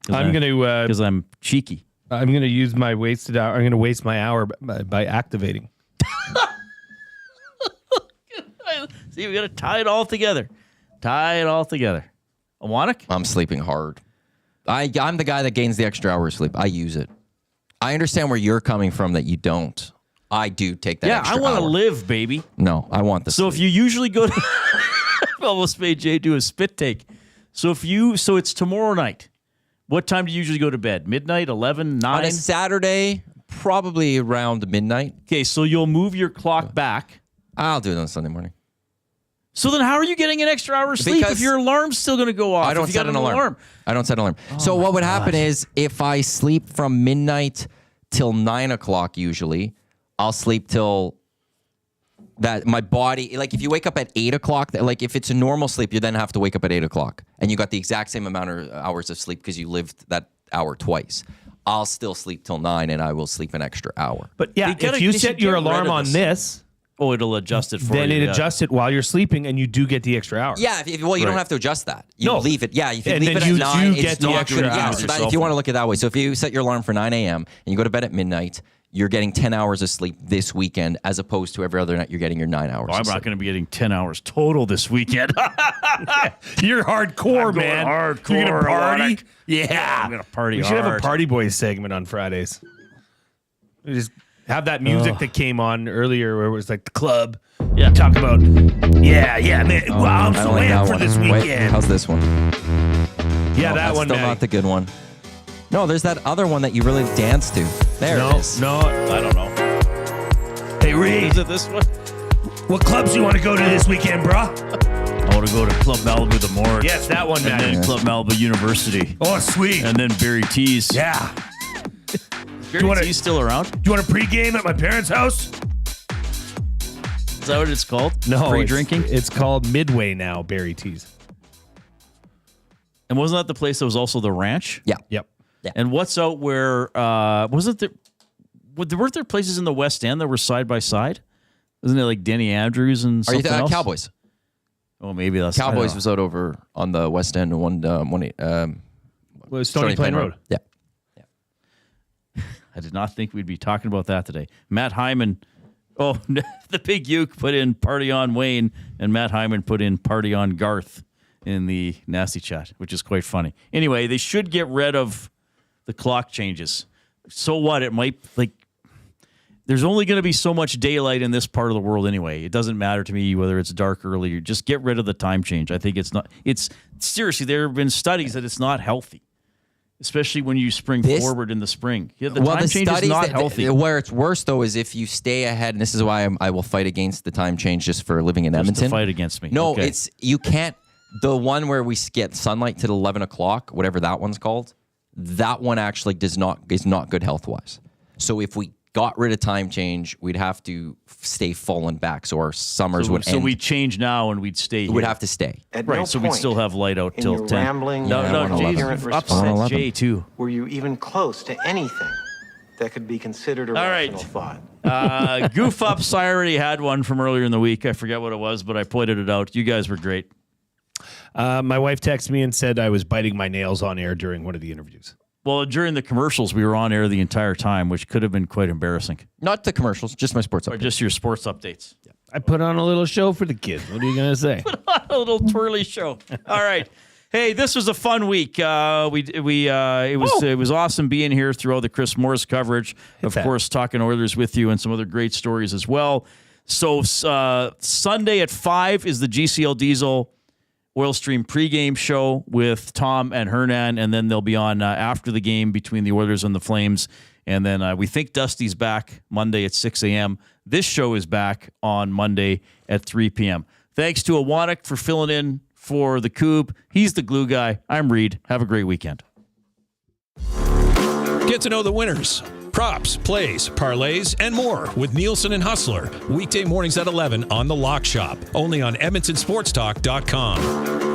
Because I'm cheeky. I'm going to use my wasted hour. I'm going to waste my hour by activating. See, we got to tie it all together. Iwanek? I'm sleeping hard. I'm the guy that gains the extra hour of sleep. I use it. I understand where you're coming from that you don't. I do take that extra hour. Yeah, I want to live, baby. No, I want the So sleep. if you usually go to... I almost made Jay do a spit take. So it's tomorrow night. What time do you usually go to bed? Midnight, 11, 9? On a Saturday, probably around midnight. Okay, so you'll move your clock back. I'll do it on Sunday morning. So then how are you getting an extra hour of sleep if your alarm's still going to go off? I don't set an alarm. I don't set an alarm. So what would happen is if I sleep from midnight till 9 o'clock usually, I'll sleep till that my body, like if you wake up at 8 o'clock, like if it's a normal sleep, you then have to wake up at 8 o'clock and you got the exact same amount of hours of sleep because you lived that hour twice. I'll still sleep till 9 and I will sleep an extra hour. But yeah, if you set your alarm on this... Oh, it'll adjust it for you. Then it adjusts it while you're sleeping, and you do get the extra hour. Yeah, you don't have to adjust that. You leave it. Yeah, if you leave it at 9, it's not doing it. Yeah, so if you want to look at it that way. So if you set your alarm for 9 a.m. and you go to bed at midnight, you're getting 10 hours of sleep this weekend, as opposed to every other night you're getting your 9 hours. Oh, I'm not going to be getting 10 hours total this weekend. You're hardcore, man. Hardcore. You're going to party? Yeah. I'm going to party We should have a Party Boys segment on Fridays. We just have that music that came on earlier where it was like the club. Yeah. Talk about, man. Wow, I'm so amped for this weekend. Wait, how's this one? Yeah, that that's one. Still not the good one. No, there's that other one that you really dance to. There it is. No, I don't know. Hey, Reid. Is it this one? What clubs you want to go to this weekend, brah? I want to go to Club Malibu the Morgue. Yes, that one, and man. then Club Malibu University. Oh, sweet. And then Barry T's. Yeah. Barry T's still around? Do you want a pregame at my parents' house? Is that what it's called? No. Free drinking? It's called Midway now, Barry T's. And wasn't that the place that was also the ranch? Yeah. Yep. Yeah. And what's out where, wasn't there, weren't there places in the West End that were side by side? Isn't it like Denny Andrews and Are you something else? Cowboys? Oh, maybe that's Cowboys was out over on the West End Stony Plain Road. Yeah. I did not think we'd be talking about that today. Matt Hyman, the big uke put in Party on Wayne, and Matt Hyman put in Party on Garth in the nasty chat, which is quite funny. Anyway, they should get rid of the clock changes. So what? It might, there's only going to be so much daylight in this part of the world anyway. It doesn't matter to me whether it's dark early. Just get rid of the time change. I think seriously, there have been studies that it's not healthy, especially when you spring forward in the spring. Yeah, the time change is not healthy. Where it's worse, though, is if you stay ahead, and this is why I will fight against the time change just for living in Edmonton. To fight against me. No, okay. you can't. The one where we get sunlight till 11 o'clock, whatever that one's called, that one actually is not good health-wise. So if we got rid of time change, we'd have to stay fallen back, so our summers would end. So we'd change now and we'd stay here. We'd have to stay. Right, so we'd still have light out till 10. Rambling, No, Jay's upset Jay, too. Were you even close to anything that could be considered a rational thought? Goof ups, I already had one from earlier in the week. I forget what it was, but I pointed it out. You guys were great. My wife texted me and said I was biting my nails on air during one of the interviews. Well, during the commercials, we were on air the entire time, which could have been quite embarrassing. Not the commercials, just my sports updates. Or just your sports updates. Yeah. I put on a little show for the kids. What are you going to say? Put on a little twirly show. All right. Hey, this was a fun week. It was awesome being here through all the Chris Morris coverage. Of course, talking Oilers with you and some other great stories as well. So Sunday at 5 is the GCL Diesel Oil Stream pregame show with Tom and Hernan, and then they'll be on after the game between the Oilers and the Flames. And then we think Dusty's back Monday at 6 a.m. This show is back on Monday at 3 p.m. Thanks to Awanik for filling in for the Coob. He's the glue guy. I'm Reid. Have a great weekend. Get to know the winners, props, plays, parlays, and more with Nielsen and Hustler. Weekday mornings at 11 on The Lock Shop. Only on EdmontonSportsTalk.com.